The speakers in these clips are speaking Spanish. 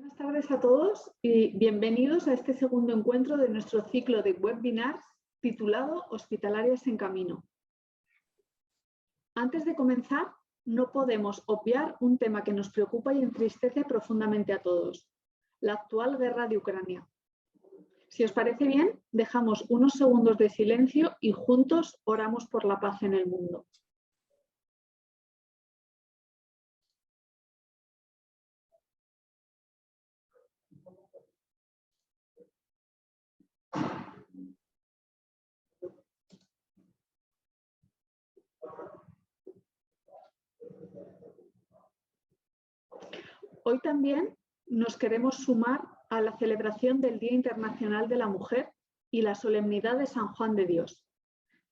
Buenas tardes a todos y bienvenidos a este segundo encuentro de nuestro ciclo de webinars titulado Hospitalarias en Camino. Antes de comenzar, no podemos obviar un tema que nos preocupa y entristece profundamente a todos: la actual guerra de Ucrania. Si os parece bien, dejamos unos segundos de silencio y juntos oramos por la paz en el mundo. Hoy también nos queremos sumar a la celebración del Día Internacional de la Mujer y la solemnidad de San Juan de Dios,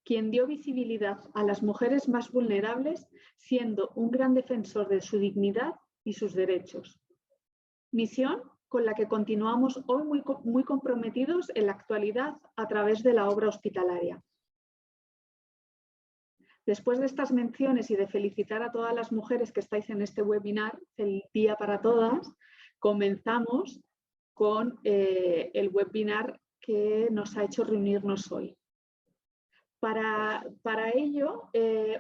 quien dio visibilidad a las mujeres más vulnerables, siendo un gran defensor de su dignidad y sus derechos. Misión con la que continuamos hoy muy comprometidos en la actualidad a través de la obra hospitalaria. Después de estas menciones y de felicitar a todas las mujeres que estáis en este webinar, Feliz Día para Todas, comenzamos con el webinar que nos ha hecho reunirnos hoy. Para ello,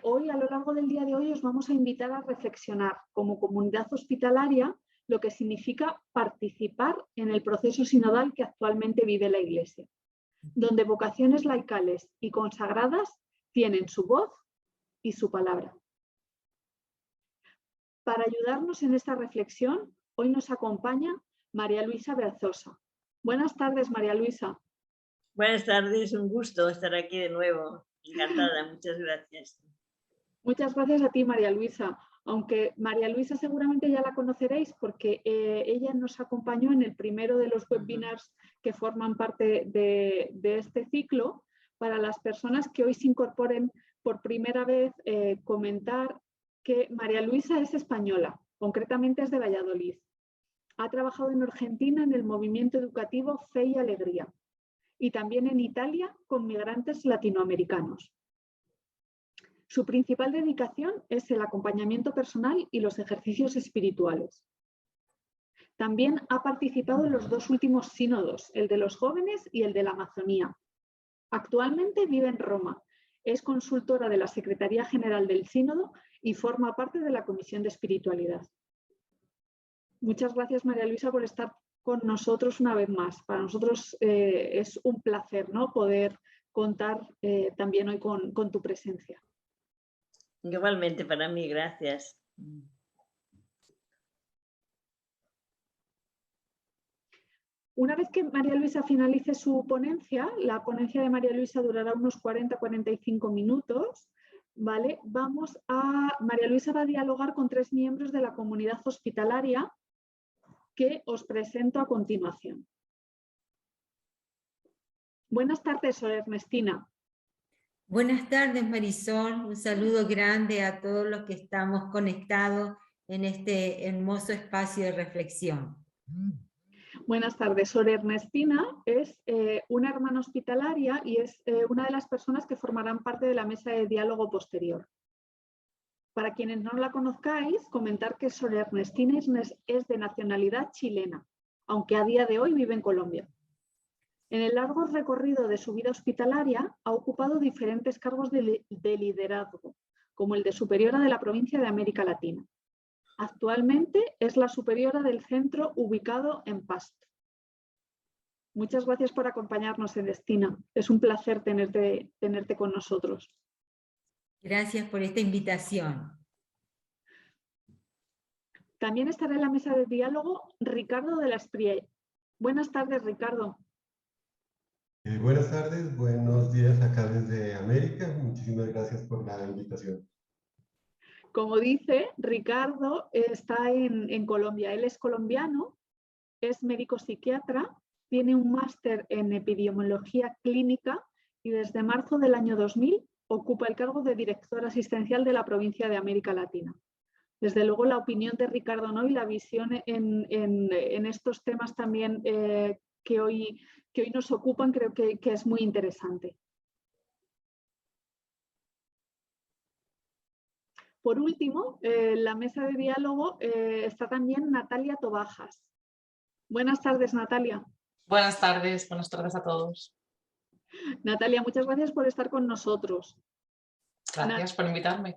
hoy, a lo largo del día de hoy, os vamos a invitar a reflexionar como comunidad hospitalaria lo que significa participar en el proceso sinodal que actualmente vive la Iglesia, donde vocaciones laicales y consagradas tienen su voz y su palabra. Para ayudarnos en esta reflexión, hoy nos acompaña María Luisa Berzosa. Buenas tardes, María Luisa. Buenas tardes, un gusto estar aquí de nuevo. Encantada, muchas gracias. Muchas gracias a ti, María Luisa. Aunque María Luisa seguramente ya la conoceréis porque ella nos acompañó en el primero de los webinars que forman parte de este ciclo. Para las personas que hoy se incorporen por primera vez, comentar que María Luisa es española, concretamente es de Valladolid. Ha trabajado en Argentina en el movimiento educativo Fe y Alegría y también en Italia con migrantes latinoamericanos. Su principal dedicación es el acompañamiento personal y los ejercicios espirituales. También ha participado en los dos últimos sínodos, el de los jóvenes y el de la Amazonía. Actualmente vive en Roma, es consultora de la Secretaría General del Sínodo y forma parte de la Comisión de Espiritualidad. Muchas gracias, María Luisa, por estar con nosotros una vez más. Para nosotros es un placer, ¿no?, poder contar también hoy con tu presencia. Igualmente para mí, gracias. Una vez que María Luisa finalice su ponencia, la ponencia de María Luisa durará unos 40-45 minutos, ¿vale? María Luisa va a dialogar con 3 miembros de la comunidad hospitalaria que os presento a continuación. Buenas tardes, Sor Ernestina. Buenas tardes, Marisol. Un saludo grande a todos los que estamos conectados en este hermoso espacio de reflexión. Buenas tardes. Sor Ernestina es una hermana hospitalaria y es una de las personas que formarán parte de la mesa de diálogo posterior. Para quienes no la conozcáis, comentar que Sor Ernestina es de nacionalidad chilena, aunque a día de hoy vive en Colombia. En el largo recorrido de su vida hospitalaria ha ocupado diferentes cargos de liderazgo, como el de superiora de la provincia de América Latina. Actualmente es la superiora del centro ubicado en Pasto. Muchas gracias por acompañarnos, Ernestina. Es un placer tenerte con nosotros. Gracias por esta invitación. También estará en la mesa de diálogo Ricardo de la Espriella. Buenas tardes, Ricardo. Buenas tardes, buenos días acá desde América. Muchísimas gracias por la invitación. Como dice, Ricardo está en Colombia. Él es colombiano, es médico psiquiatra, tiene un máster en epidemiología clínica y desde marzo del año 2000 ocupa el cargo de director asistencial de la provincia de América Latina. Desde luego, la opinión de Ricardo, ¿no?, y la visión en estos temas también que hoy nos ocupan, creo que es muy interesante. Por último, en la mesa de diálogo está también Natalia Tobajas. Buenas tardes, Natalia. Buenas tardes a todos. Natalia, muchas gracias por estar con nosotros. Gracias por invitarme.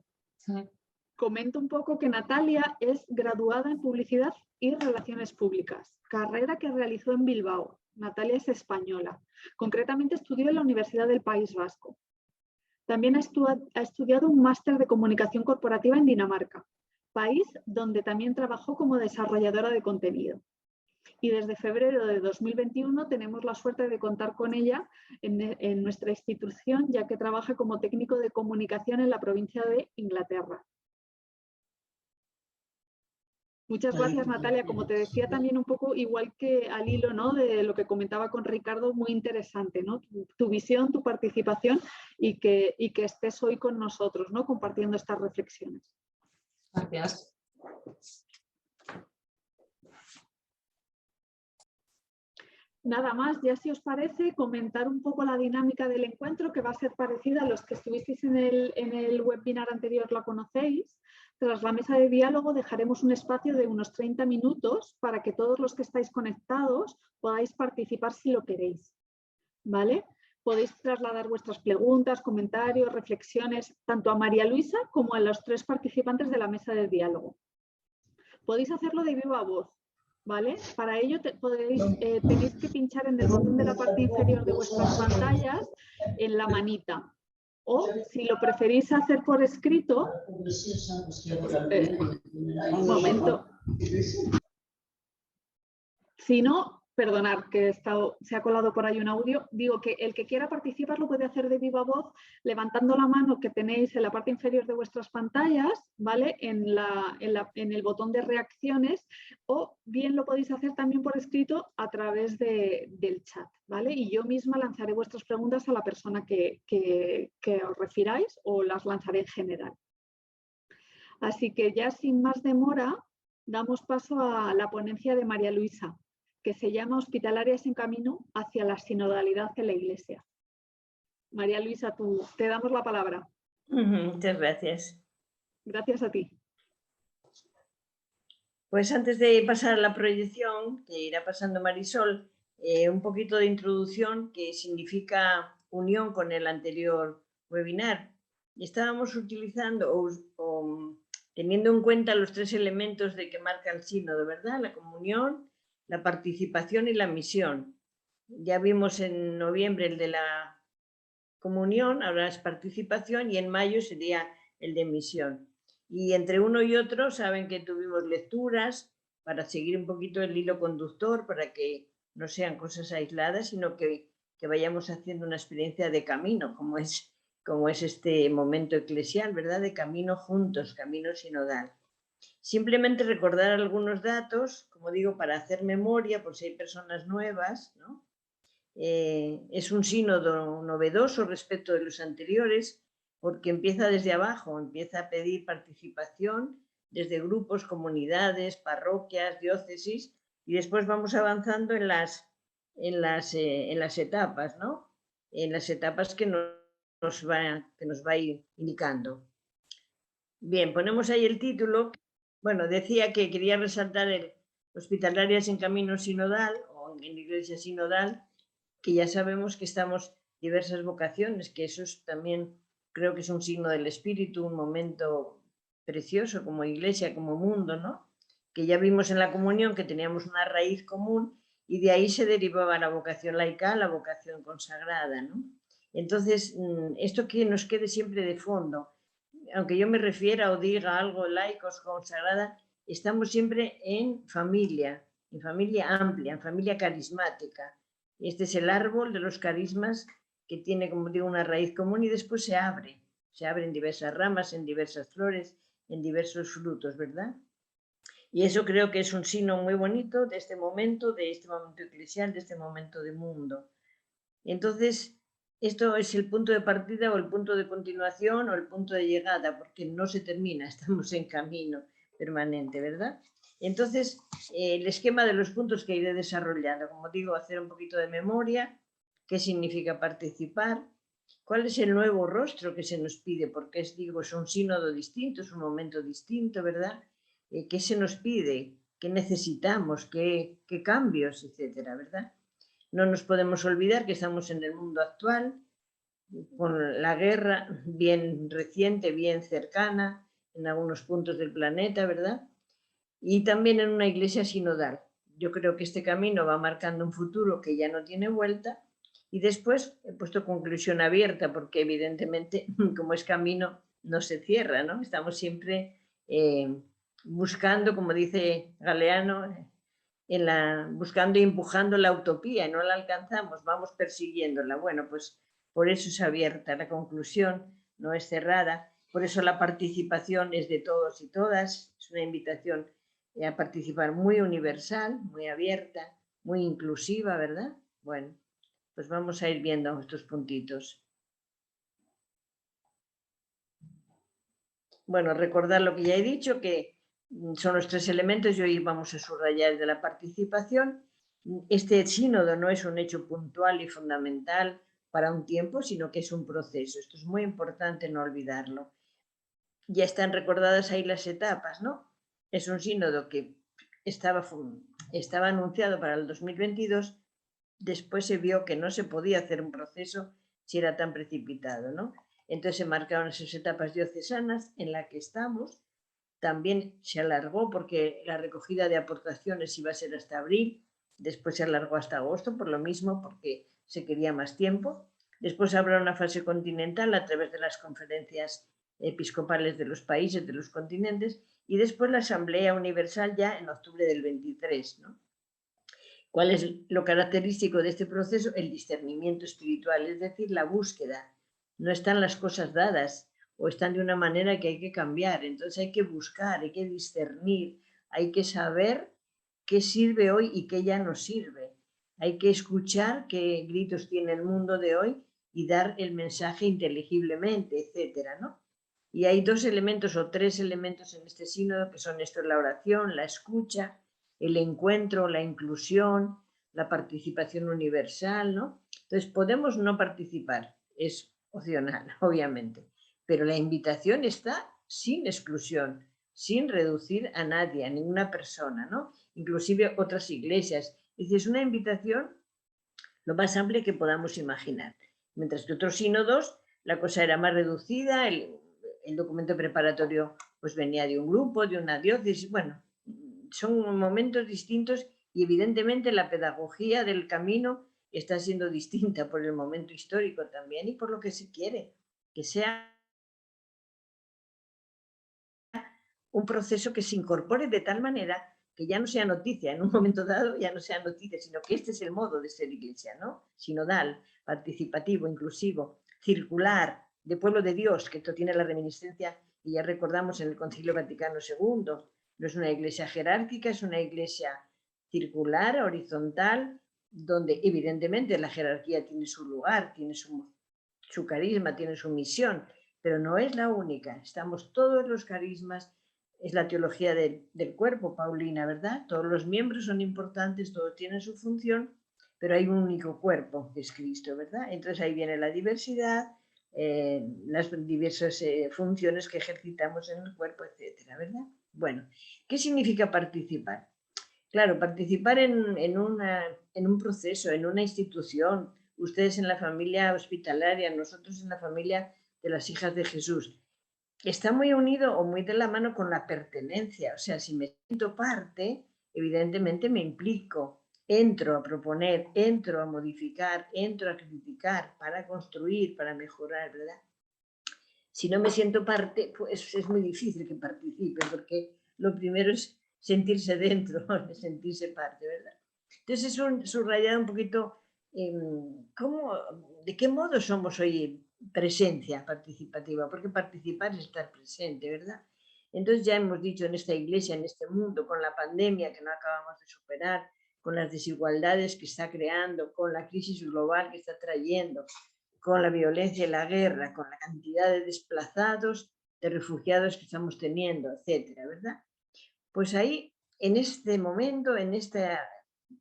Comento un poco que Natalia es graduada en Publicidad y Relaciones Públicas, carrera que realizó en Bilbao. Natalia es española. Concretamente estudió en la Universidad del País Vasco. También ha estudiado un máster de Comunicación Corporativa en Dinamarca, país donde también trabajó como desarrolladora de contenido. Y desde febrero de 2021 tenemos la suerte de contar con ella en nuestra institución, ya que trabaja como técnico de comunicación en la provincia de Inglaterra. Muchas gracias, Natalia. Como te decía también un poco, igual que al hilo, ¿no?, de lo que comentaba con Ricardo, muy interesante, ¿no?, tu visión, tu participación y que estés hoy con nosotros, ¿no?, compartiendo estas reflexiones. Gracias. Nada más, ya si os parece, comentar un poco la dinámica del encuentro, que va a ser parecida a los que estuvisteis en el webinar anterior, la conocéis. Tras la mesa de diálogo dejaremos un espacio de unos 30 minutos para que todos los que estáis conectados podáis participar si lo queréis, ¿vale? Podéis trasladar vuestras preguntas, comentarios, reflexiones, tanto a María Luisa como a los 3 participantes de la mesa de diálogo. Podéis hacerlo de viva voz, ¿vale? Para ello tenéis que pinchar en el botón de la parte inferior de vuestras pantallas en la manita. O si lo preferís hacer por escrito, un momento. Si no, perdonad que se ha colado por ahí un audio. Digo que el que quiera participar lo puede hacer de viva voz levantando la mano que tenéis en la parte inferior de vuestras pantallas, ¿vale? En el botón de reacciones, o bien lo podéis hacer también por escrito a través del chat, ¿vale? Y yo misma lanzaré vuestras preguntas a la persona que os refiráis o las lanzaré en general. Así que ya sin más demora, damos paso a la ponencia de María Luisa, que se llama Hospitalarias en camino hacia la sinodalidad en la Iglesia. María Luisa, te damos la palabra. Muchas gracias. Gracias a ti. Pues antes de pasar a la proyección, que irá pasando Marisol, un poquito de introducción que significa unión con el anterior webinar. Estábamos utilizando o teniendo en cuenta los 3 elementos de que marca el sínodo, ¿verdad? La comunión, la participación y la misión. Ya vimos en noviembre el de la comunión, ahora es participación, y en mayo sería el de misión. Y entre uno y otro saben que tuvimos lecturas para seguir un poquito el hilo conductor, para que no sean cosas aisladas, sino que vayamos haciendo una experiencia de camino, como es este momento eclesial, ¿verdad? De camino juntos, camino sinodal. Simplemente recordar algunos datos, como digo, para hacer memoria, por si hay personas nuevas, ¿no? Es un sínodo novedoso respecto de los anteriores, porque empieza desde abajo, empieza a pedir participación desde grupos, comunidades, parroquias, diócesis, y después vamos avanzando en las etapas, ¿no? En las etapas que nos va a ir indicando. Bien, ponemos ahí el título. Bueno, decía que quería resaltar el Hospitalarias en camino sinodal o en iglesia sinodal, que ya sabemos que estamos diversas vocaciones, que eso también creo que es un signo del espíritu, un momento precioso como iglesia, como mundo, ¿no? Que ya vimos en la comunión que teníamos una raíz común y de ahí se derivaba la vocación laical, la vocación consagrada, ¿no? Entonces, esto que nos quede siempre de fondo, aunque yo me refiera o diga algo laicos, consagrada, estamos siempre en familia amplia, en familia carismática. Este es el árbol de los carismas que tiene, como digo, una raíz común y después se abre en diversas ramas, en diversas flores, en diversos frutos, ¿verdad? Y eso creo que es un signo muy bonito de este momento eclesial, de este momento de mundo. Entonces, esto es el punto de partida o el punto de continuación o el punto de llegada, porque no se termina, estamos en camino permanente, ¿verdad? Entonces, el esquema de los puntos que iré desarrollando, como digo, hacer un poquito de memoria, qué significa participar, cuál es el nuevo rostro que se nos pide, porque es un sínodo distinto, es un momento distinto, ¿verdad? ¿Qué se nos pide? qué necesitamos, qué cambios, etcétera, ¿verdad? No nos podemos olvidar que estamos en el mundo actual, con la guerra bien reciente, bien cercana, en algunos puntos del planeta, ¿verdad? Y también en una iglesia sinodal. Yo creo que este camino va marcando un futuro que ya no tiene vuelta. Y después he puesto conclusión abierta, porque evidentemente, como es camino, no se cierra, ¿no? Estamos siempre buscando, como dice Galeano, buscando y empujando la utopía, y no la alcanzamos, vamos persiguiéndola. Bueno, pues por eso es abierta, la conclusión no es cerrada, por eso la participación es de todos y todas, es una invitación a participar muy universal, muy abierta, muy inclusiva, ¿verdad? Bueno, pues vamos a ir viendo estos puntitos. Bueno, recordar lo que ya he dicho, que son los 3 elementos y hoy vamos a subrayar el de la participación. Este sínodo no es un hecho puntual y fundamental para un tiempo, sino que es un proceso. Esto es muy importante no olvidarlo. Ya están recordadas ahí las etapas, ¿no? Es un sínodo que estaba anunciado para el 2022, después se vio que no se podía hacer un proceso si era tan precipitado, ¿no? Entonces se marcaron esas etapas diocesanas en las que estamos. También se alargó porque la recogida de aportaciones iba a ser hasta abril, después se alargó hasta agosto, por lo mismo, porque se quería más tiempo. Después habrá una fase continental a través de las conferencias episcopales de los países, de los continentes, y después la Asamblea Universal ya en octubre del 23, ¿no? ¿Cuál es lo característico de este proceso? El discernimiento espiritual, es decir, la búsqueda. No están las cosas dadas o están de una manera que hay que cambiar. Entonces hay que buscar, hay que discernir, hay que saber qué sirve hoy y qué ya no sirve. Hay que escuchar qué gritos tiene el mundo de hoy y dar el mensaje inteligiblemente, etcétera, ¿no? Y hay 2 elementos o 3 elementos en este sínodo que son esto: la oración, la escucha, el encuentro, la inclusión, la participación universal, ¿no? Entonces podemos no participar, es opcional, obviamente, pero la invitación está sin exclusión, sin reducir a nadie, a ninguna persona, ¿no? Inclusive otras iglesias. Es decir, es una invitación lo más amplia que podamos imaginar. Mientras que otros sínodos, la cosa era más reducida, el documento preparatorio pues venía de un grupo, de una diócesis, bueno, son momentos distintos y evidentemente la pedagogía del camino está siendo distinta por el momento histórico también y por lo que se quiere, que sea un proceso que se incorpore de tal manera que ya no sea noticia, en un momento dado ya no sea noticia, sino que este es el modo de ser iglesia, ¿no? Sinodal, participativo, inclusivo, circular, de pueblo de Dios, que esto tiene la reminiscencia y ya recordamos en el Concilio Vaticano II. No es una iglesia jerárquica, es una iglesia circular, horizontal, donde evidentemente la jerarquía tiene su lugar, tiene su carisma, tiene su misión, pero no es la única. Estamos todos los carismas. Es la teología del cuerpo, Paulina, ¿verdad? Todos los miembros son importantes, todos tienen su función, pero hay un único cuerpo, que es Cristo, ¿verdad? Entonces ahí viene la diversidad, las diversas funciones que ejercitamos en el cuerpo, etcétera, ¿verdad? Bueno, ¿qué significa participar? Claro, participar en un proceso, en una institución, ustedes en la familia hospitalaria, nosotros en la familia de las hijas de Jesús, está muy unido o muy de la mano con la pertenencia. O sea, si me siento parte, evidentemente me implico, entro a proponer, entro a modificar, entro a criticar para construir, para mejorar, ¿verdad? Si no me siento parte, pues es muy difícil que participe, porque lo primero es sentirse dentro, sentirse parte, ¿verdad? Entonces es subrayar un poquito de qué modo somos hoy presencia participativa, porque participar es estar presente, ¿verdad? Entonces ya hemos dicho, en esta iglesia, en este mundo, con la pandemia que no acabamos de superar, con las desigualdades que está creando, con la crisis global que está trayendo, con la violencia y la guerra, con la cantidad de desplazados, de refugiados que estamos teniendo, etcétera, ¿verdad? Pues ahí, en este momento, en esta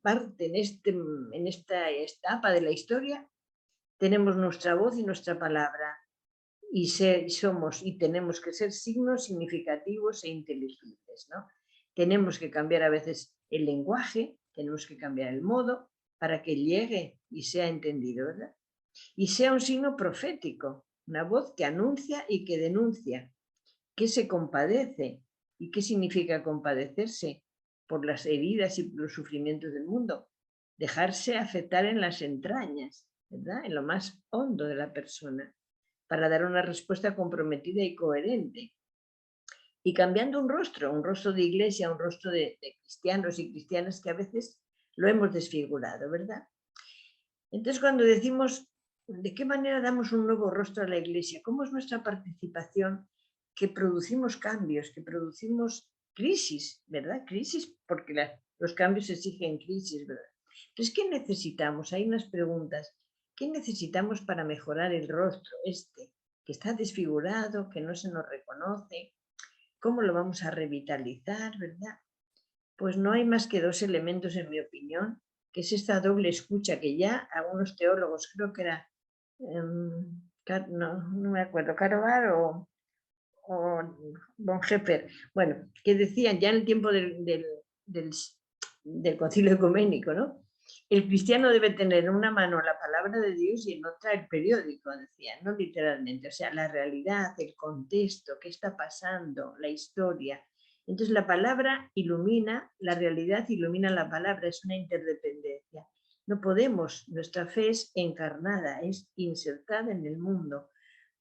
parte, en esta etapa de la historia, tenemos nuestra voz y nuestra palabra y somos y tenemos que ser signos significativos e inteligibles, ¿no? tenemos que cambiar a veces el lenguaje, tenemos que cambiar el modo para que llegue y sea entendido, ¿verdad? Y sea un signo profético, una voz que anuncia y que denuncia, que se compadece. ¿Y qué significa compadecerse? Por las heridas y los sufrimientos del mundo. Dejarse afectar en las entrañas, ¿verdad? En lo más hondo de la persona, para dar una respuesta comprometida y coherente. Y cambiando un rostro de iglesia, un rostro de cristianos y cristianas que a veces lo hemos desfigurado, ¿verdad? Entonces, cuando decimos, ¿de qué manera damos un nuevo rostro a la iglesia? ¿Cómo es nuestra participación? Que producimos cambios, que producimos crisis, ¿verdad? Crisis, porque los cambios exigen crisis, ¿verdad? Entonces, ¿qué necesitamos? Hay unas preguntas. ¿Qué necesitamos para mejorar el rostro que está desfigurado, que no se nos reconoce? ¿Cómo lo vamos a revitalizar, verdad? Pues no hay más que dos elementos, en mi opinión, que es esta doble escucha que ya algunos teólogos, creo que era, no me acuerdo, Carobar o Bonhoeffer, bueno, que decían ya en el tiempo del Concilio Ecuménico, ¿no? El cristiano debe tener en una mano la palabra de Dios y en otra el periódico, decían, no literalmente, o sea, la realidad, el contexto, qué está pasando, la historia. Entonces la palabra ilumina, la realidad ilumina la palabra, es una interdependencia. No podemos, nuestra fe es encarnada, es insertada en el mundo.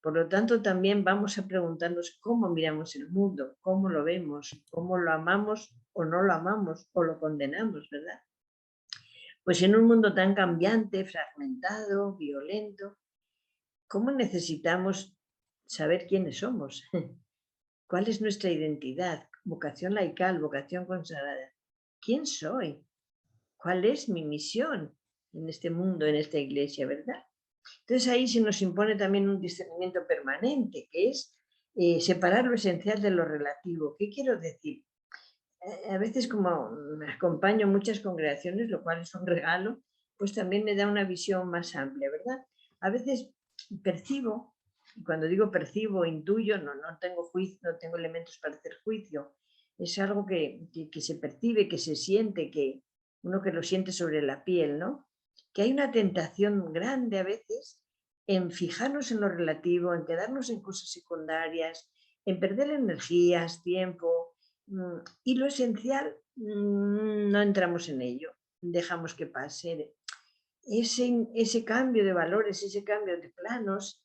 Por lo tanto, también vamos a preguntarnos cómo miramos el mundo, cómo lo vemos, cómo lo amamos o no lo amamos o lo condenamos, ¿verdad? Pues en un mundo tan cambiante, fragmentado, violento, ¿cómo necesitamos saber quiénes somos? ¿Cuál es nuestra identidad? Vocación laical, vocación consagrada. ¿Quién soy? ¿Cuál es mi misión en este mundo, en esta iglesia, verdad? Entonces ahí se nos impone también un discernimiento permanente, que es separar lo esencial de lo relativo. ¿Qué quiero decir? A veces, como me acompaño en muchas congregaciones, lo cual es un regalo, pues también me da una visión más amplia, ¿verdad? A veces percibo, y cuando digo percibo, intuyo, no tengo juicio, no tengo elementos para hacer juicio. Es algo que se percibe, que se siente, que uno que lo siente sobre la piel, ¿no? Que hay una tentación grande a veces en fijarnos en lo relativo, en quedarnos en cosas secundarias, en perder energías, tiempo, y lo esencial no entramos en ello, dejamos que pase. Ese cambio de valores, ese cambio de planos,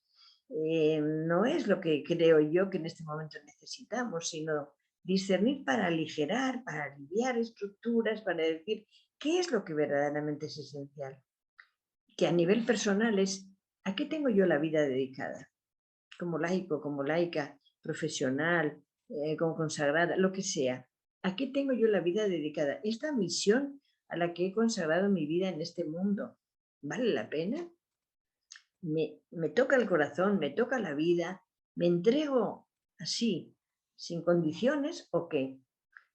no es lo que creo yo que en este momento necesitamos, sino discernir para aligerar, para aliviar estructuras, para decir qué es lo que verdaderamente es esencial. Que a nivel personal es, ¿a qué tengo yo la vida dedicada? Como laico, como laica, profesional, como consagrada, lo que sea. ¿A qué tengo yo la vida dedicada? Esta misión a la que he consagrado mi vida en este mundo, ¿vale la pena? Me toca el corazón, me toca la vida, me entrego así, sin condiciones o qué.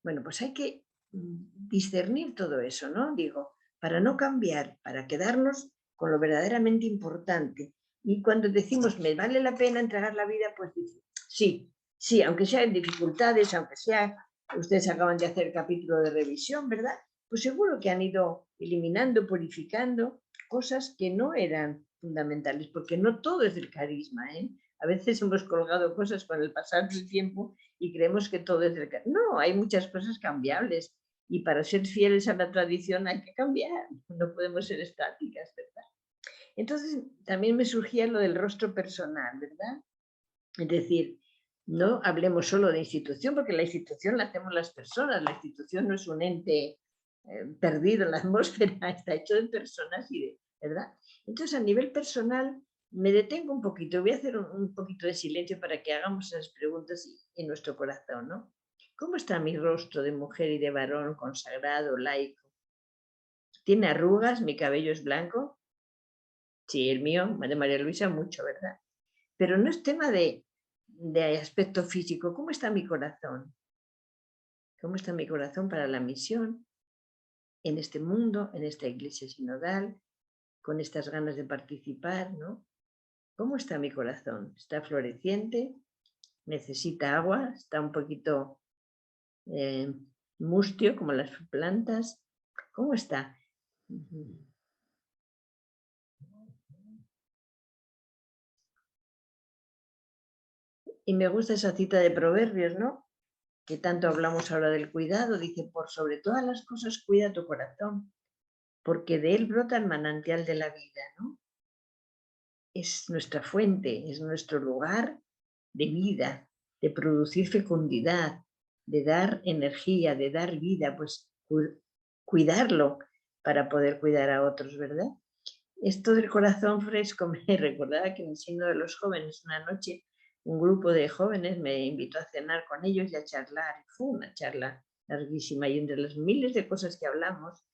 Bueno, pues hay que discernir todo eso, ¿no? Digo, para no cambiar, para quedarnos con lo verdaderamente importante. Y cuando decimos, me vale la pena entregar la vida, pues sí, aunque sea en dificultades, aunque sea, ustedes acaban de hacer capítulo de revisión, ¿verdad? Pues seguro que han ido eliminando, purificando cosas que no eran fundamentales, porque no todo es del carisma, ¿eh? A veces hemos colgado cosas con el pasar del tiempo y creemos que todo es del carisma. No, hay muchas cosas cambiables y para ser fieles a la tradición hay que cambiar, no podemos ser estáticas, ¿verdad? Entonces también me surgía lo del rostro personal, ¿verdad? Es decir, no hablemos solo de institución, porque la institución la hacemos las personas, la institución no es un ente perdido en la atmósfera, está hecho de personas ¿verdad? Entonces, a nivel personal, me detengo un poquito, voy a hacer un poquito de silencio para que hagamos esas preguntas en nuestro corazón, ¿no? ¿Cómo está mi rostro de mujer y de varón consagrado, laico? ¿Tiene arrugas? ¿Mi cabello es blanco? Sí, el mío, de María Luisa, mucho, ¿verdad? Pero no es tema de aspecto físico. ¿Cómo está mi corazón? ¿Cómo está mi corazón para la misión en este mundo, en esta iglesia sinodal, con estas ganas de participar, ¿no? ¿Cómo está mi corazón? ¿Está floreciente? ¿Necesita agua? ¿Está un poquito mustio, como las plantas. ¿Cómo está? Y me gusta esa cita de Proverbios, ¿no? Que tanto hablamos ahora del cuidado. Dice, por sobre todas las cosas cuida tu corazón, porque de él brota el manantial de la vida, ¿no? Es nuestra fuente, es nuestro lugar de vida, de producir fecundidad, de dar energía, de dar vida, pues cuidarlo para poder cuidar a otros, ¿verdad? Esto del corazón fresco me recordaba que en el signo de los jóvenes, una noche, un grupo de jóvenes me invitó a cenar con ellos y a charlar. Fue una charla larguísima y entre las miles de cosas que hablamos,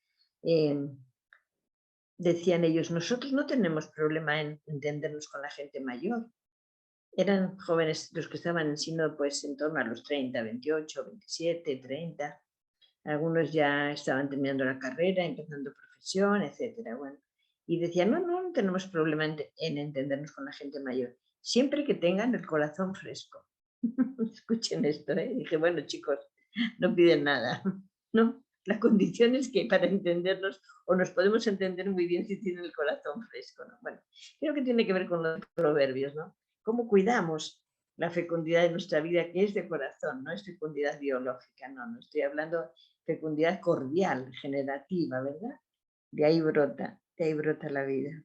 decían ellos, nosotros no tenemos problema en entendernos con la gente mayor. Eran jóvenes los que estaban en signo pues en torno a los 30, 28, 27, 30. Algunos ya estaban terminando la carrera, empezando profesión, etcétera. Bueno, y decían, no tenemos problema en entendernos con la gente mayor, siempre que tengan el corazón fresco. Escuchen esto, ¿eh? Dije, bueno, chicos, no piden nada, ¿no? La condición es que para entendernos, o nos podemos entender muy bien si tienen el corazón fresco, ¿no? Bueno, creo que tiene que ver con los proverbios, ¿no? ¿Cómo cuidamos la fecundidad de nuestra vida, que es de corazón, no es fecundidad biológica? No estoy hablando fecundidad cordial, generativa, ¿verdad? De ahí brota la vida.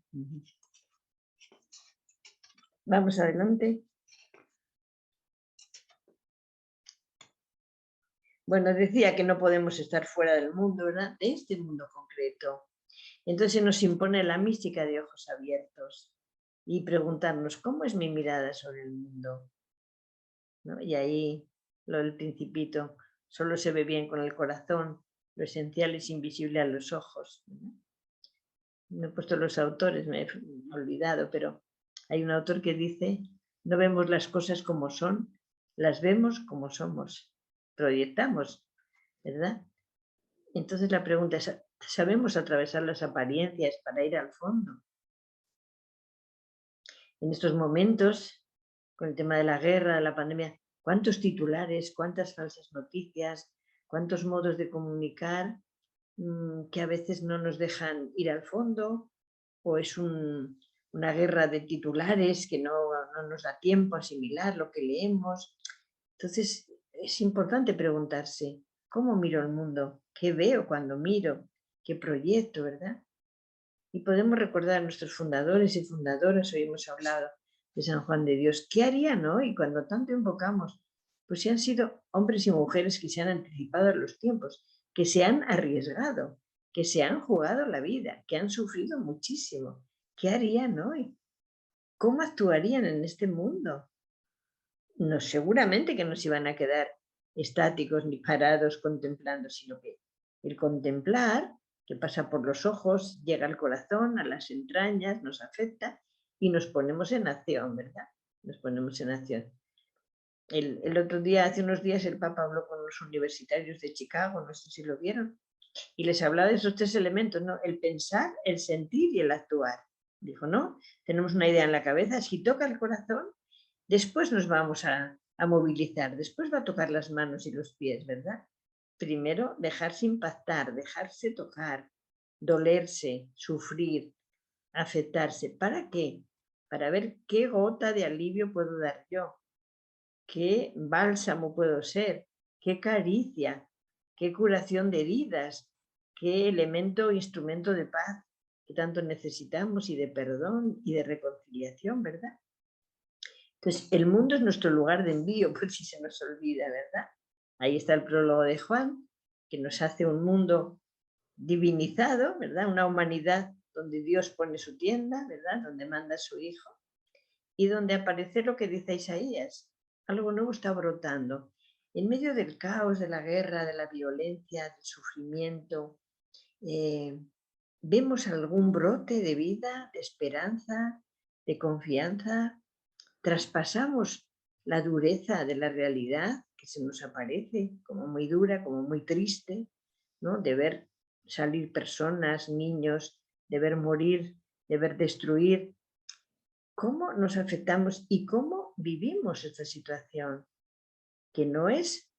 Vamos adelante. Bueno, decía que no podemos estar fuera del mundo, ¿verdad? De este mundo concreto. Entonces nos impone la mística de ojos abiertos y preguntarnos, ¿cómo es mi mirada sobre el mundo? ¿No? Y ahí lo del Principito, solo se ve bien con el corazón, lo esencial es invisible a los ojos. No he puesto los autores, me he olvidado, pero hay un autor que dice, no vemos las cosas como son, las vemos como somos, proyectamos, ¿verdad? Entonces la pregunta es, ¿sabemos atravesar las apariencias para ir al fondo? En estos momentos, con el tema de la guerra, de la pandemia, ¿cuántos titulares, cuántas falsas noticias, cuántos modos de comunicar que a veces no nos dejan ir al fondo? ¿O es una guerra de titulares que no nos da tiempo a asimilar lo que leemos? Entonces, es importante preguntarse, ¿cómo miro el mundo? ¿Qué veo cuando miro? ¿Qué proyecto, verdad? Y podemos recordar a nuestros fundadores y fundadoras, hoy hemos hablado de San Juan de Dios, ¿qué harían hoy cuando tanto invocamos? Pues si han sido hombres y mujeres que se han anticipado a los tiempos, que se han arriesgado, que se han jugado la vida, que han sufrido muchísimo. ¿Qué harían hoy? ¿Cómo actuarían en este mundo? No, seguramente que no se iban a quedar estáticos ni parados contemplando, sino que el contemplar, que pasa por los ojos, llega al corazón, a las entrañas, nos afecta y nos ponemos en acción, ¿verdad? Nos ponemos en acción. El otro día, hace unos días, el Papa habló con los universitarios de Chicago, no sé si lo vieron, y les hablaba de esos 3 elementos, ¿no? El pensar, el sentir y el actuar. Dijo, no, tenemos una idea en la cabeza, si toca el corazón, después nos vamos a movilizar, después va a tocar las manos y los pies, ¿verdad? Primero, dejarse impactar, dejarse tocar, dolerse, sufrir, afectarse. ¿Para qué? Para ver qué gota de alivio puedo dar yo, qué bálsamo puedo ser, qué caricia, qué curación de heridas, qué elemento o instrumento de paz que tanto necesitamos y de perdón y de reconciliación, ¿verdad? Entonces, el mundo es nuestro lugar de envío, por si se nos olvida, ¿verdad? Ahí está el prólogo de Juan, que nos hace un mundo divinizado, ¿verdad? Una humanidad donde Dios pone su tienda, ¿verdad? Donde manda a su Hijo y donde aparece lo que dice Isaías. Algo nuevo está brotando. En medio del caos, de la guerra, de la violencia, del sufrimiento, vemos algún brote de vida, de esperanza, de confianza. Traspasamos la dureza de la realidad que se nos aparece como muy dura, como muy triste, ¿no? De ver salir personas, niños, de ver morir, de ver destruir. ¿Cómo nos afectamos y cómo vivimos esta situación? Que no es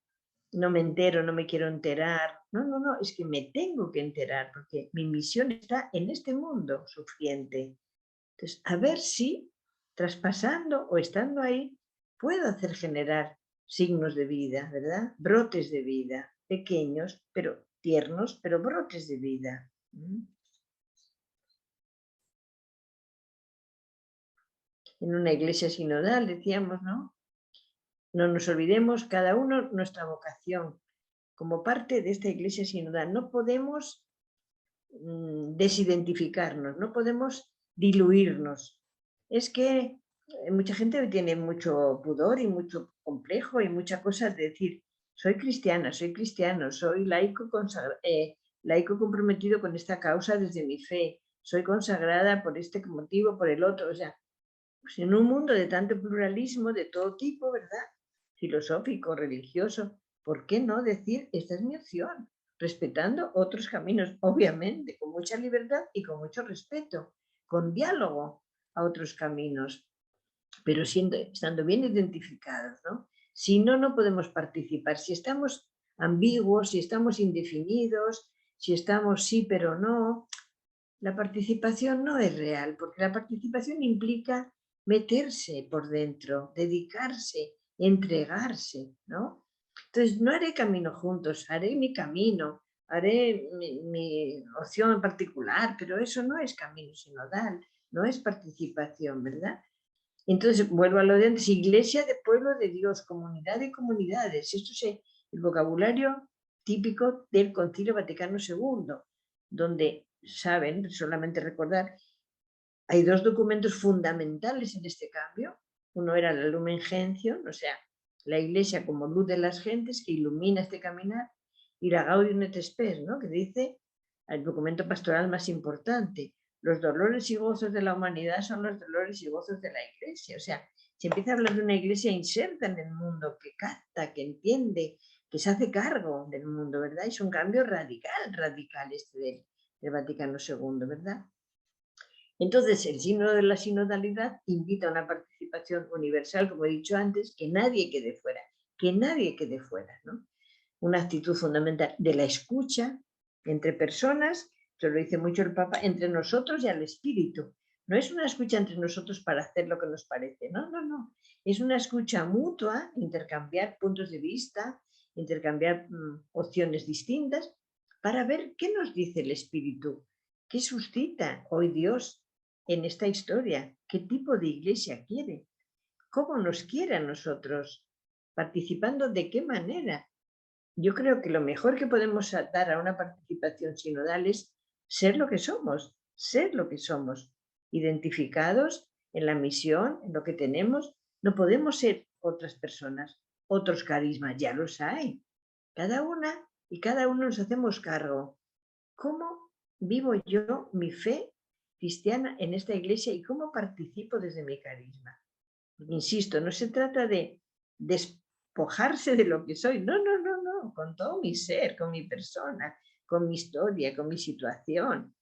no me entero, no me quiero enterar. No, no, no, es que me tengo que enterar porque mi misión está en este mundo sufriente. Entonces, a ver si traspasando o estando ahí puedo hacer generar signos de vida, ¿verdad? Brotes de vida, pequeños, pero tiernos, pero brotes de vida. En una iglesia sinodal, decíamos, ¿no? No nos olvidemos cada uno nuestra vocación como parte de esta iglesia sinodal. No podemos desidentificarnos, no podemos diluirnos. Es que mucha gente tiene mucho pudor y mucho complejo y mucha cosa de decir, soy cristiana, soy cristiano, soy laico, laico comprometido con esta causa desde mi fe, soy consagrada por este motivo, por el otro. O sea, pues en un mundo de tanto pluralismo, de todo tipo, ¿verdad? Filosófico, religioso, ¿por qué no decir, esta es mi opción? Respetando otros caminos, obviamente, con mucha libertad y con mucho respeto, con diálogo a otros caminos, pero estando bien identificados, ¿no? Si no, no podemos participar. Si estamos ambiguos, si estamos indefinidos, si estamos sí pero no, la participación no es real, porque la participación implica meterse por dentro, dedicarse, entregarse, ¿no? Entonces, no haré camino juntos, haré mi camino, haré mi opción en particular, pero eso no es camino sinodal, no es participación, ¿verdad? Entonces, vuelvo a lo de antes, iglesia de pueblo de Dios, comunidad de comunidades. Esto es el vocabulario típico del Concilio Vaticano II, donde, saben, solamente recordar, hay dos documentos fundamentales en este cambio. Uno era la Lumen Gentium, o sea, la iglesia como luz de las gentes que ilumina este caminar, y la Gaudium et Spes, ¿no? Que dice el documento pastoral más importante. Los dolores y gozos de la humanidad son los dolores y gozos de la iglesia. O sea, se empieza a hablar de una iglesia inserta en el mundo, que capta, que entiende, que se hace cargo del mundo, ¿verdad? Es un cambio radical este del Vaticano II, ¿verdad? Entonces, el signo de la sinodalidad invita a una participación universal, como he dicho antes, que nadie quede fuera, ¿no? Una actitud fundamental de la escucha entre personas, eso lo dice mucho el Papa, entre nosotros y al Espíritu. No es una escucha entre nosotros para hacer lo que nos parece, no, no, no. Es una escucha mutua, intercambiar puntos de vista, intercambiar opciones distintas, para ver qué nos dice el Espíritu, qué suscita hoy Dios en esta historia, qué tipo de iglesia quiere, cómo nos quiere a nosotros, participando de qué manera. Yo creo que lo mejor que podemos dar a una participación sinodal es ser lo que somos, identificados en la misión, en lo que tenemos. No podemos ser otras personas, otros carismas, ya los hay. Cada una y cada uno nos hacemos cargo. ¿Cómo vivo yo mi fe cristiana en esta iglesia y cómo participo desde mi carisma? Insisto, no se trata de despojarse de lo que soy, no, no, no, no, con todo mi ser, con mi persona, con mi historia, con mi situación,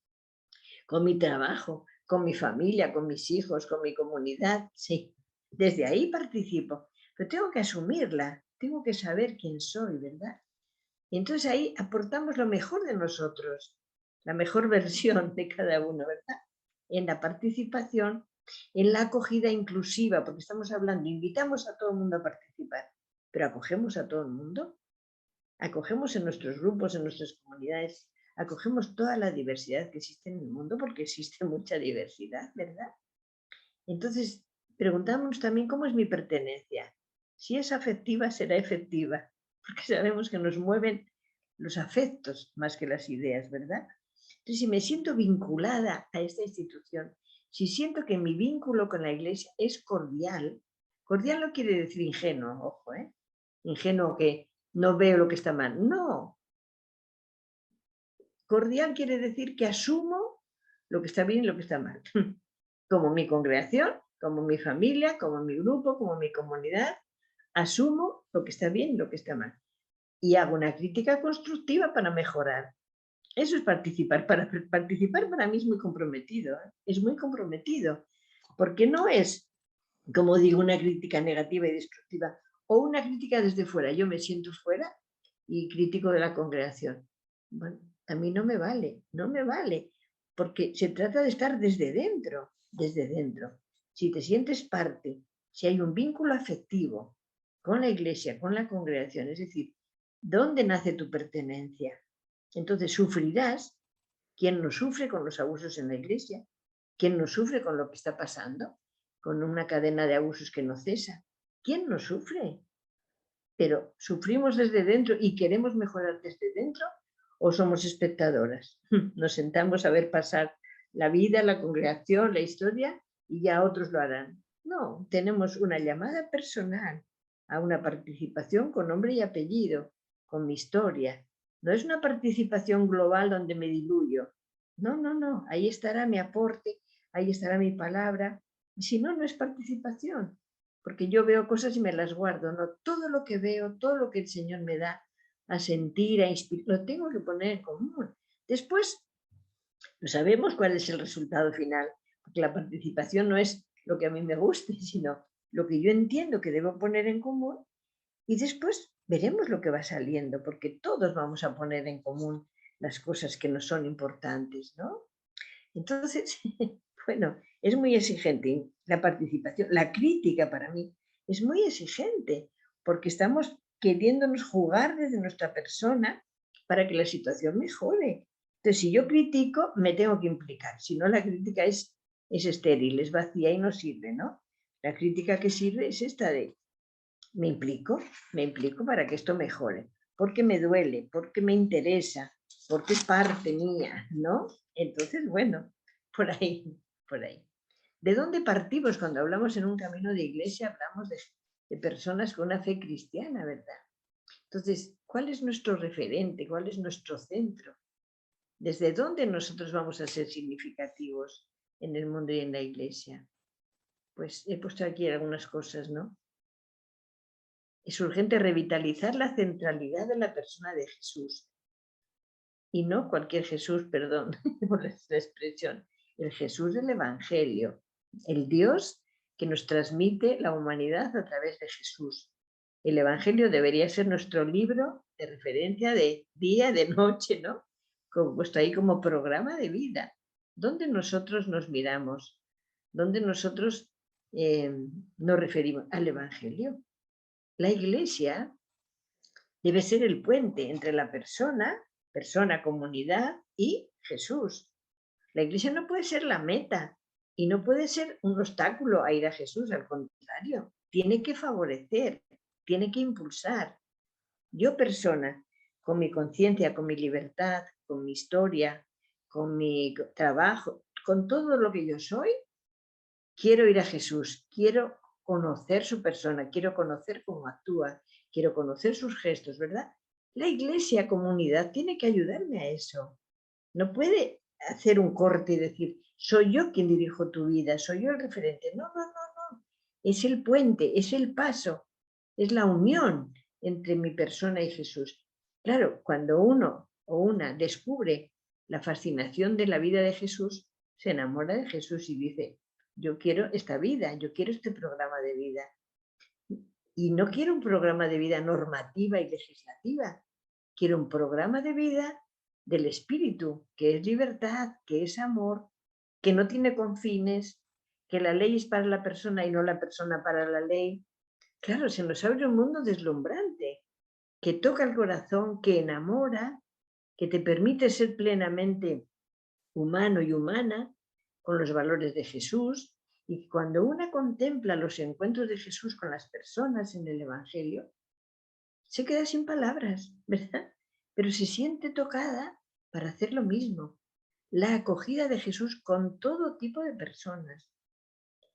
con mi trabajo, con mi familia, con mis hijos, con mi comunidad, sí, desde ahí participo, pero tengo que asumirla, tengo que saber quién soy, ¿verdad? Y entonces ahí aportamos lo mejor de nosotros, la mejor versión de cada uno, ¿verdad? En la participación, en la acogida inclusiva, porque estamos hablando, invitamos a todo el mundo a participar, pero acogemos a todo el mundo, acogemos en nuestros grupos, en nuestras comunidades, acogemos toda la diversidad que existe en el mundo, porque existe mucha diversidad, ¿verdad? Entonces, preguntámonos también cómo es mi pertenencia. Si es afectiva, será efectiva, porque sabemos que nos mueven los afectos más que las ideas, ¿verdad? Entonces, si me siento vinculada a esta institución, si siento que mi vínculo con la iglesia es cordial, cordial no quiere decir ingenuo, ojo, ingenuo que no veo lo que está mal, no. Cordial quiere decir que asumo lo que está bien y lo que está mal, como mi congregación, como mi familia, como mi grupo, como mi comunidad, asumo lo que está bien y lo que está mal. Y hago una crítica constructiva para mejorar. Eso es participar. Para participar para mí es muy comprometido. Es muy comprometido. Porque no es, como digo, una crítica negativa y destructiva o una crítica desde fuera. Yo me siento fuera y crítico de la congregación. Bueno, a mí no me vale, porque se trata de estar desde dentro, desde dentro. Si te sientes parte, si hay un vínculo afectivo con la iglesia, con la congregación, es decir, ¿dónde nace tu pertenencia? Entonces sufrirás. ¿Quién no sufre con los abusos en la iglesia? ¿Quién no sufre con lo que está pasando? Con una cadena de abusos que no cesa. ¿Quién no sufre? Pero ¿sufrimos desde dentro y queremos mejorar desde dentro o somos espectadoras? Nos sentamos a ver pasar la vida, la congregación, la historia y ya otros lo harán. No, tenemos una llamada personal a una participación con nombre y apellido, con mi historia. No es una participación global donde me diluyo. No, no, no. Ahí estará mi aporte, ahí estará mi palabra. Y si no, no es participación. Porque yo veo cosas y me las guardo. No, todo lo que veo, todo lo que el Señor me da a sentir, a inspirar, lo tengo que poner en común. Después, no sabemos cuál es el resultado final. Porque la participación no es lo que a mí me guste, sino lo que yo entiendo que debo poner en común. Y después veremos lo que va saliendo, porque todos vamos a poner en común las cosas que nos son importantes, ¿no? Entonces, bueno, es muy exigente la participación. La crítica para mí es muy exigente, porque estamos queriéndonos jugar desde nuestra persona para que la situación mejore. Entonces, si yo critico, me tengo que implicar. Si no, la crítica es estéril, es vacía y no sirve, ¿no? La crítica que sirve es esta de me implico para que esto mejore, porque me duele, porque me interesa, porque es parte mía, ¿no? Entonces, bueno, por ahí, por ahí. ¿De dónde partimos cuando hablamos en un camino de iglesia? Hablamos de personas con una fe cristiana, ¿verdad? Entonces, ¿cuál es nuestro referente? ¿Cuál es nuestro centro? ¿Desde dónde nosotros vamos a ser significativos en el mundo y en la iglesia? Pues he puesto aquí algunas cosas, ¿no? Es urgente revitalizar la centralidad de la persona de Jesús. Y no cualquier Jesús, perdón por la expresión, el Jesús del Evangelio, el Dios que nos transmite la humanidad a través de Jesús. El Evangelio debería ser nuestro libro de referencia de día, de noche, ¿no? Puesto ahí como programa de vida, donde nosotros nos miramos, donde nosotros nos referimos al Evangelio. La iglesia debe ser el puente entre la persona, comunidad y Jesús. La iglesia no puede ser la meta y no puede ser un obstáculo a ir a Jesús, al contrario, tiene que favorecer, tiene que impulsar. Yo persona, con mi conciencia, con mi libertad, con mi historia, con mi trabajo, con todo lo que yo soy, quiero ir a Jesús, quiero conocer su persona, quiero conocer cómo actúa, quiero conocer sus gestos, ¿verdad? La iglesia, comunidad, tiene que ayudarme a eso. No puede hacer un corte y decir, soy yo quien dirijo tu vida, soy yo el referente. No, no, no, no. Es el puente, es el paso, es la unión entre mi persona y Jesús. Claro, cuando uno o una descubre la fascinación de la vida de Jesús, se enamora de Jesús y dice, yo quiero esta vida, yo quiero este programa de vida. Y no quiero un programa de vida normativa y legislativa, quiero un programa de vida del espíritu, que es libertad, que es amor, que no tiene confines, que la ley es para la persona y no la persona para la ley. Claro, se nos abre un mundo deslumbrante, que toca el corazón, que enamora, que te permite ser plenamente humano y humana con los valores de Jesús. Y cuando una contempla los encuentros de Jesús con las personas en el Evangelio, se queda sin palabras, ¿verdad? Pero se siente tocada para hacer lo mismo. La acogida de Jesús con todo tipo de personas.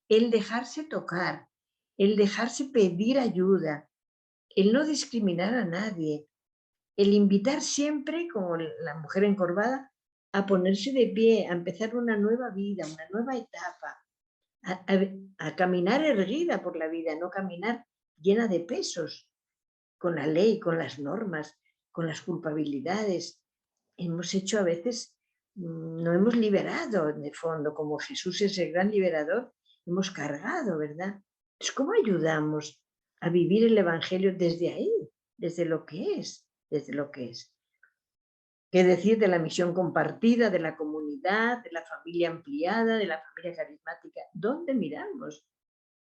El dejarse tocar, el dejarse pedir ayuda, el no discriminar a nadie, el invitar siempre, como la mujer encorvada, a ponerse de pie, a empezar una nueva vida, una nueva etapa, a caminar erguida por la vida, no caminar llena de pesos, con la ley, con las normas, con las culpabilidades. Hemos hecho a veces, no hemos liberado de fondo, como Jesús es el gran liberador, hemos cargado, ¿verdad? Entonces, ¿cómo ayudamos a vivir el Evangelio desde ahí, desde lo que es? desde lo que es. ¿Qué decir de la misión compartida, de la comunidad, de la familia ampliada, de la familia carismática? ¿Dónde miramos?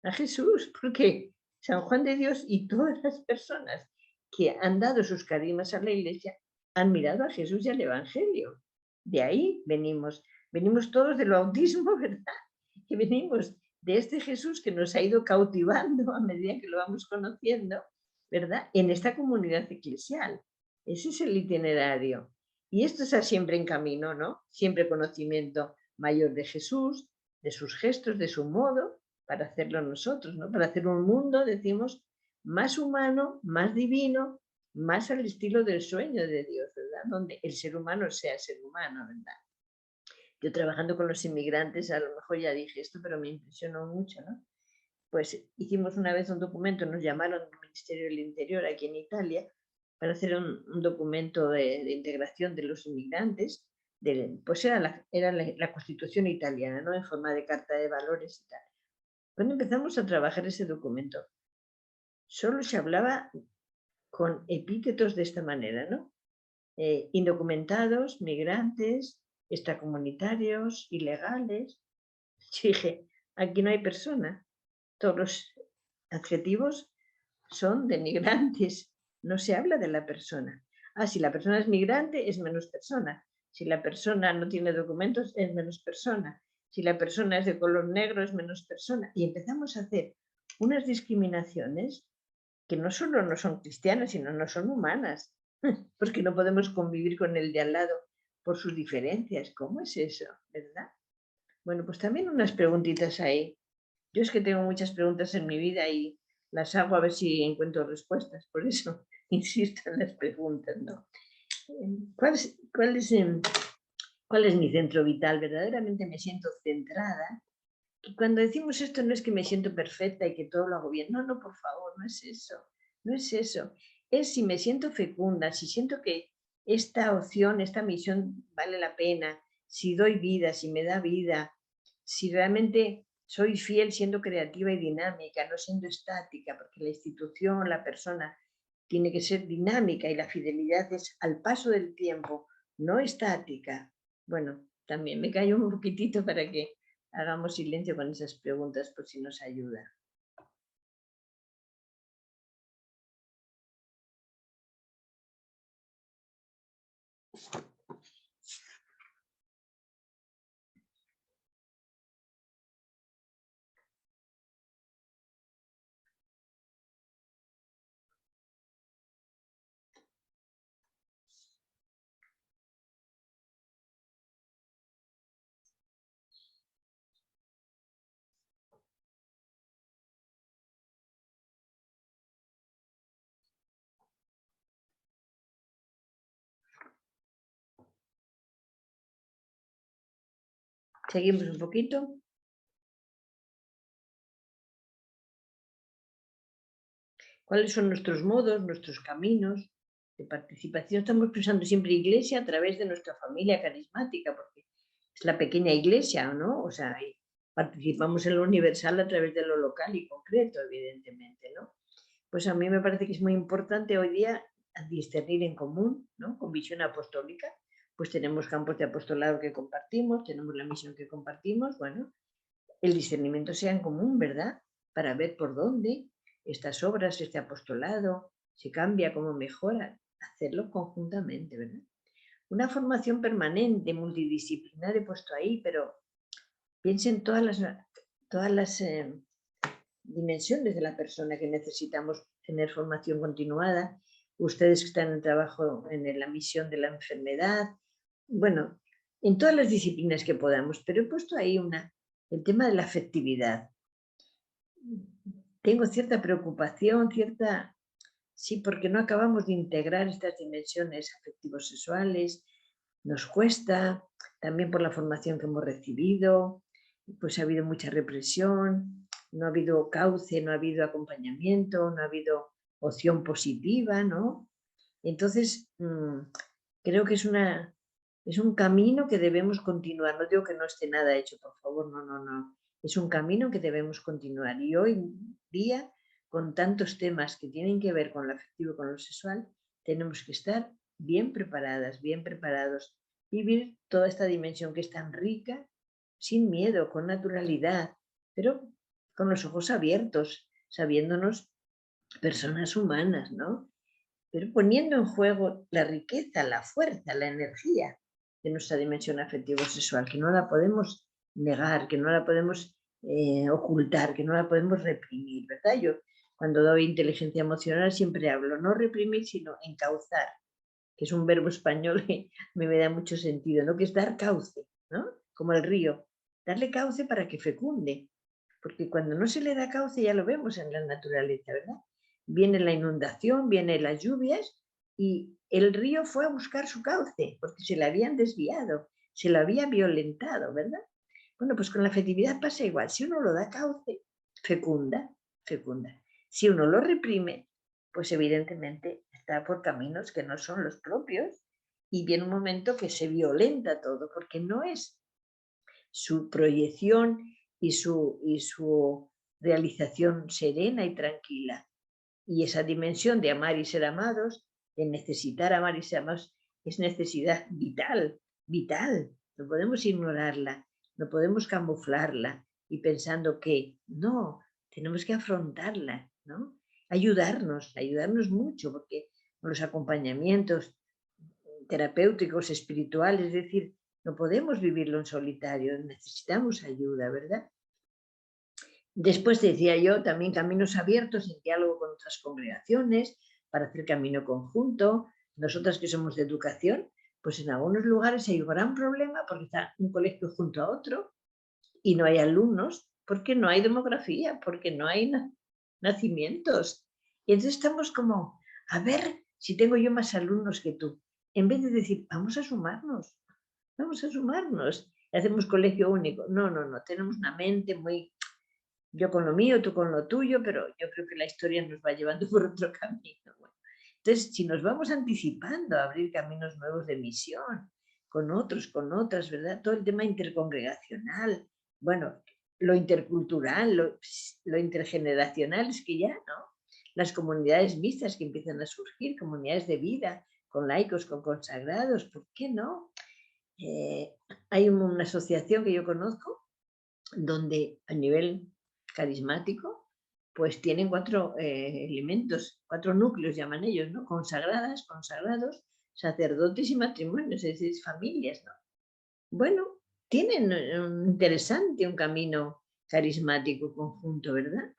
A Jesús, porque San Juan de Dios y todas las personas que han dado sus carismas a la Iglesia han mirado a Jesús y al Evangelio. De ahí venimos todos del bautismo, ¿verdad? Que venimos de este Jesús que nos ha ido cautivando a medida que lo vamos conociendo, ¿verdad? En esta comunidad eclesial. Ese es el itinerario. Y esto está siempre en camino, ¿no? Siempre conocimiento mayor de Jesús, de sus gestos, de su modo, para hacerlo nosotros, ¿no? Para hacer un mundo, decimos, más humano, más divino, más al estilo del sueño de Dios, ¿verdad? Donde el ser humano sea ser humano, ¿verdad? Yo trabajando con los inmigrantes, a lo mejor ya dije esto, pero me impresionó mucho, ¿no? Pues hicimos una vez un documento, nos llamaron del Ministerio del Interior aquí en Italia para hacer un documento de integración de los inmigrantes, pues era la Constitución italiana, ¿no? En forma de carta de valores y tal. Cuando empezamos a trabajar ese documento, solo se hablaba con epítetos de esta manera, ¿no? Indocumentados, migrantes, extracomunitarios, ilegales. Yo dije, aquí no hay persona. Todos los adjetivos son denigrantes. No se habla de la persona. Ah, si la persona es migrante, es menos persona. Si la persona no tiene documentos, es menos persona. Si la persona es de color negro, es menos persona. Y empezamos a hacer unas discriminaciones que no solo no son cristianas, sino no son humanas, porque no podemos convivir con el de al lado por sus diferencias. ¿Cómo es eso? ¿Verdad? Bueno, pues también unas preguntitas ahí. Yo es que tengo muchas preguntas en mi vida y las hago a ver si encuentro respuestas. Por eso insisto en las preguntas, ¿no? ¿Cuál es mi centro vital? Verdaderamente me siento centrada. Y cuando decimos esto no es que me siento perfecta y que todo lo hago bien. No, no, por favor, no es eso. No es eso. Es si me siento fecunda, si siento que esta opción, esta misión vale la pena, si doy vida, si me da vida, si realmente soy fiel siendo creativa y dinámica, no siendo estática, porque la institución, la persona tiene que ser dinámica y la fidelidad es al paso del tiempo, no estática. Bueno, también me callo un poquitito para que hagamos silencio con esas preguntas por si nos ayuda. Seguimos un poquito. ¿Cuáles son nuestros modos, nuestros caminos de participación? Estamos pensando siempre iglesia a través de nuestra familia carismática, porque es la pequeña iglesia, ¿no? O sea, participamos en lo universal a través de lo local y concreto, evidentemente, ¿no? Pues a mí me parece que es muy importante hoy día discernir en común, ¿no? Con visión apostólica, pues tenemos campos de apostolado que compartimos, tenemos la misión que compartimos, bueno, el discernimiento sea en común, ¿verdad? Para ver por dónde estas obras, este apostolado, se cambia, cómo mejora, hacerlo conjuntamente, ¿verdad? Una formación permanente, multidisciplinar he puesto ahí, pero piensen todas las dimensiones de la persona que necesitamos tener formación continuada. Ustedes que están en trabajo en la misión de la enfermedad, bueno, en todas las disciplinas que podamos, pero he puesto ahí el tema de la afectividad. Tengo cierta preocupación, sí, porque no acabamos de integrar estas dimensiones afectivos sexuales, nos cuesta, también por la formación que hemos recibido, pues ha habido mucha represión, no ha habido cauce, no ha habido acompañamiento, no ha habido opción positiva, ¿no? Entonces, creo que es un camino que debemos continuar. No digo que no esté nada hecho, por favor, no. Es un camino que debemos continuar. Y hoy día, con tantos temas que tienen que ver con lo afectivo y con lo sexual, tenemos que estar bien preparadas, bien preparados. Vivir toda esta dimensión que es tan rica, sin miedo, con naturalidad, pero con los ojos abiertos, sabiéndonos personas humanas, ¿no? Pero poniendo en juego la riqueza, la fuerza, la energía de nuestra dimensión afectivo-sexual, que no la podemos negar, que no la podemos ocultar, que no la podemos reprimir, ¿verdad? Yo cuando doy inteligencia emocional siempre hablo, no reprimir, sino encauzar, que es un verbo español que me da mucho sentido, ¿no? Que es dar cauce, ¿no? Como el río, darle cauce para que fecunde, porque cuando no se le da cauce ya lo vemos en la naturaleza, ¿verdad? Viene la inundación, vienen las lluvias y el río fue a buscar su cauce porque se le habían desviado, se lo había violentado, ¿verdad? Bueno, pues con la afectividad pasa igual. Si uno lo da cauce, fecunda, fecunda. Si uno lo reprime, pues evidentemente está por caminos que no son los propios y viene un momento que se violenta todo porque no es su proyección y su realización serena y tranquila. Y esa dimensión de amar y ser amados, de necesitar amar y ser amados, es necesidad vital, vital. No podemos ignorarla, no podemos camuflarla y pensando que no, tenemos que afrontarla, ¿no? Ayudarnos mucho, porque con los acompañamientos terapéuticos, espirituales, es decir, no podemos vivirlo en solitario, necesitamos ayuda, ¿verdad? Después decía yo, también caminos abiertos en diálogo con otras congregaciones para hacer camino conjunto. Nosotras que somos de educación, pues en algunos lugares hay un gran problema porque está un colegio junto a otro y no hay alumnos porque no hay demografía, porque no hay nacimientos. Y entonces estamos como, a ver si tengo yo más alumnos que tú. En vez de decir, vamos a sumarnos, hacemos colegio único. No, tenemos una mente muy... Yo con lo mío, tú con lo tuyo, pero yo creo que la historia nos va llevando por otro camino. Bueno, entonces, si nos vamos anticipando a abrir caminos nuevos de misión, con otros, con otras, ¿verdad? Todo el tema intercongregacional, bueno, lo intercultural, lo intergeneracional, es que ya, ¿no? Las comunidades mixtas que empiezan a surgir, comunidades de vida, con laicos, con consagrados, ¿por qué no? Hay una asociación que yo conozco donde a nivel carismático, pues tienen 4 elementos, 4 núcleos llaman ellos, ¿no? Consagradas, consagrados, sacerdotes y matrimonios, es decir, familias, ¿no? Bueno, tienen interesante un camino carismático conjunto, ¿verdad?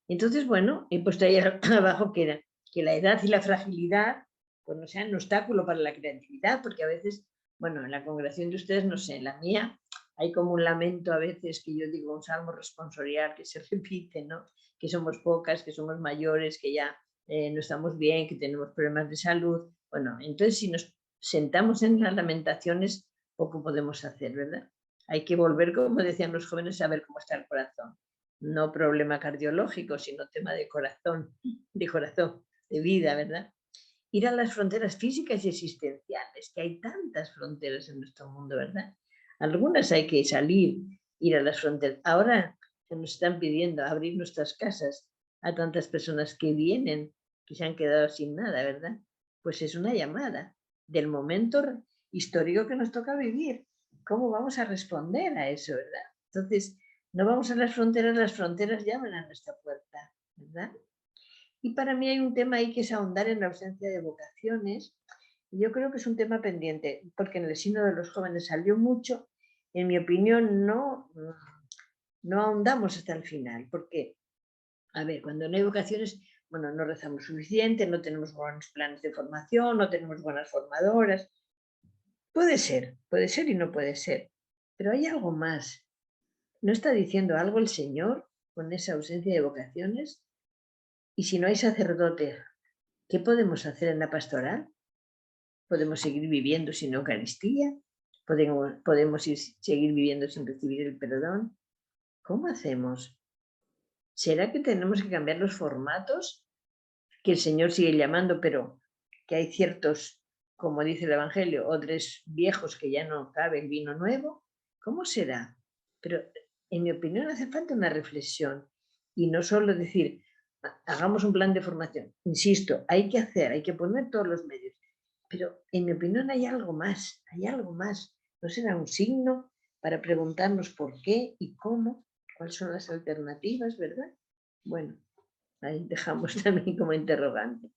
Entonces, bueno, he puesto ahí abajo que la edad y la fragilidad pues no sean un obstáculo para la creatividad, porque a veces, bueno, en la congregación de ustedes, no sé, en la mía, hay como un lamento a veces que yo digo, un salmo responsorial que se repite, ¿no? Que somos pocas, que somos mayores, que ya no estamos bien, que tenemos problemas de salud. Bueno, entonces si nos sentamos en las lamentaciones, poco podemos hacer, ¿verdad? Hay que volver, como decían los jóvenes, a ver cómo está el corazón. No problema cardiológico, sino tema de corazón, de vida, ¿verdad? Ir a las fronteras físicas y existenciales, que hay tantas fronteras en nuestro mundo, ¿verdad? Algunas hay que salir, ir a las fronteras. Ahora se nos están pidiendo abrir nuestras casas a tantas personas que vienen, que se han quedado sin nada, ¿verdad? Pues es una llamada del momento histórico que nos toca vivir. ¿Cómo vamos a responder a eso, verdad? Entonces, no vamos a las fronteras llaman a nuestra puerta, ¿verdad? Y para mí hay un tema ahí que es ahondar en la ausencia de vocaciones. Yo creo que es un tema pendiente, porque en el Sínodo de los Jóvenes salió mucho. En mi opinión, no ahondamos hasta el final, porque, a ver, cuando no hay vocaciones, bueno, no rezamos suficiente, no tenemos buenos planes de formación, no tenemos buenas formadoras. Puede ser y no puede ser, pero hay algo más. ¿No está diciendo algo el Señor con esa ausencia de vocaciones? Y si no hay sacerdotes, ¿qué podemos hacer en la pastoral? ¿Podemos seguir viviendo sin Eucaristía? ¿Podemos seguir viviendo sin recibir el perdón? ¿Cómo hacemos? ¿Será que tenemos que cambiar los formatos? Que el Señor sigue llamando, pero que hay ciertos, como dice el Evangelio, odres viejos que ya no cabe el vino nuevo. ¿Cómo será? Pero en mi opinión hace falta una reflexión y no solo decir, hagamos un plan de formación. Insisto, hay que poner todos los medios. Pero en mi opinión hay algo más, hay algo más. ¿No será un signo para preguntarnos por qué y cómo? ¿Cuáles son las alternativas, verdad? Bueno, ahí dejamos también como interrogante.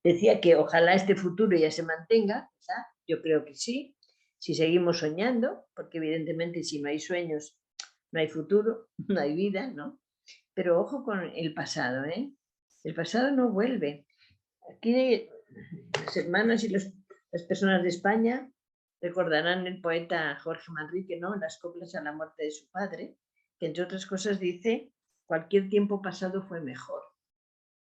Decía que ojalá este futuro ya se mantenga, ¿verdad? Yo creo que sí, si seguimos soñando, porque evidentemente si no hay sueños, no hay futuro, no hay vida, ¿no? Pero ojo con el pasado, ¿eh? El pasado no vuelve. Aquí las hermanas y las personas de España recordarán el poeta Jorge Manrique, ¿no? Las coplas a la muerte de su padre, que entre otras cosas dice, cualquier tiempo pasado fue mejor.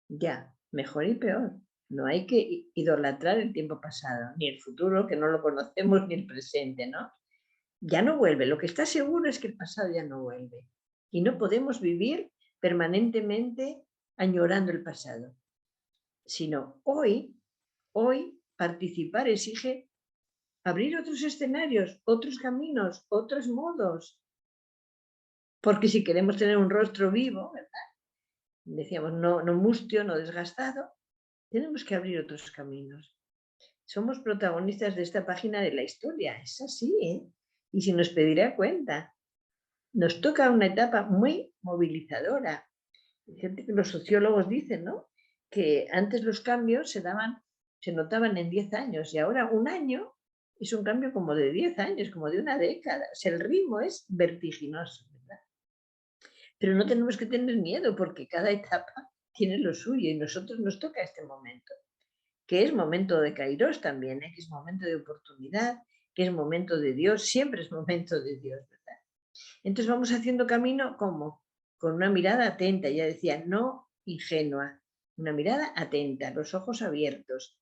Ya, mejor y peor. No hay que idolatrar el tiempo pasado, ni el futuro, que no lo conocemos, ni el presente, ¿no? Ya no vuelve. Lo que está seguro es que el pasado ya no vuelve. Y no podemos vivir permanentemente añorando el pasado. Sino hoy participar exige abrir otros escenarios, otros caminos, otros modos. Porque si queremos tener un rostro vivo, ¿verdad? Decíamos, no mustio, no desgastado, tenemos que abrir otros caminos. Somos protagonistas de esta página de la historia, es así, ¿eh? Y si nos pedirá cuenta, nos toca una etapa muy movilizadora. Gente que los sociólogos dicen, ¿no? Que antes los cambios se notaban en 10 años y ahora un año es un cambio como de 10 años, como de una década. O sea, el ritmo es vertiginoso, ¿verdad? Pero no tenemos que tener miedo porque cada etapa tiene lo suyo y nosotros nos toca este momento, que es momento de Kairos también, ¿eh? Que es momento de oportunidad, que es momento de Dios, siempre es momento de Dios, ¿verdad? Entonces vamos haciendo camino, ¿cómo? Con una mirada atenta, ya decía, no ingenua, una mirada atenta, los ojos abiertos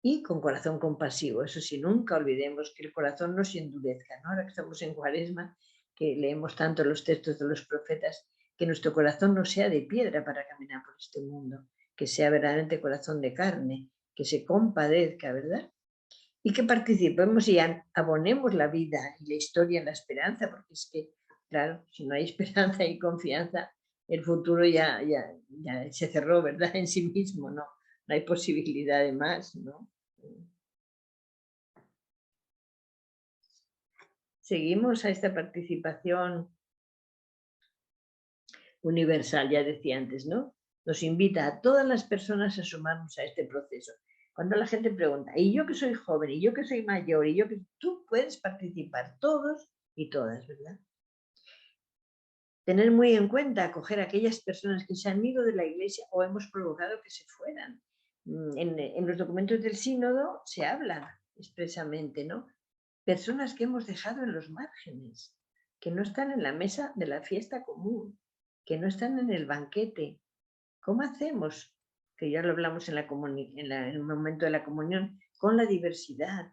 y con corazón compasivo. Eso sí, nunca olvidemos que el corazón no se endurezca, ¿no? Ahora que estamos en Cuaresma, que leemos tanto los textos de los profetas, que nuestro corazón no sea de piedra para caminar por este mundo, que sea verdaderamente corazón de carne, que se compadezca, ¿verdad? Y que participemos y abonemos la vida y la historia en la esperanza, porque es que, claro, si no hay esperanza y confianza, el futuro ya se cerró, ¿verdad? En sí mismo, ¿no? No hay posibilidad de más, ¿no? Seguimos a esta participación universal, ya decía antes, ¿no? Nos invita a todas las personas a sumarnos a este proceso. Cuando la gente pregunta, y yo que soy joven, y yo que soy mayor, y yo que... Tú puedes participar, todos y todas, ¿verdad? Tener muy en cuenta acoger a aquellas personas que se han ido de la Iglesia o hemos provocado que se fueran. En los documentos del sínodo se habla expresamente, ¿no? Personas que hemos dejado en los márgenes, que no están en la mesa de la fiesta común, que no están en el banquete. ¿Cómo hacemos? Que ya lo hablamos en el momento de la comunión, con la diversidad.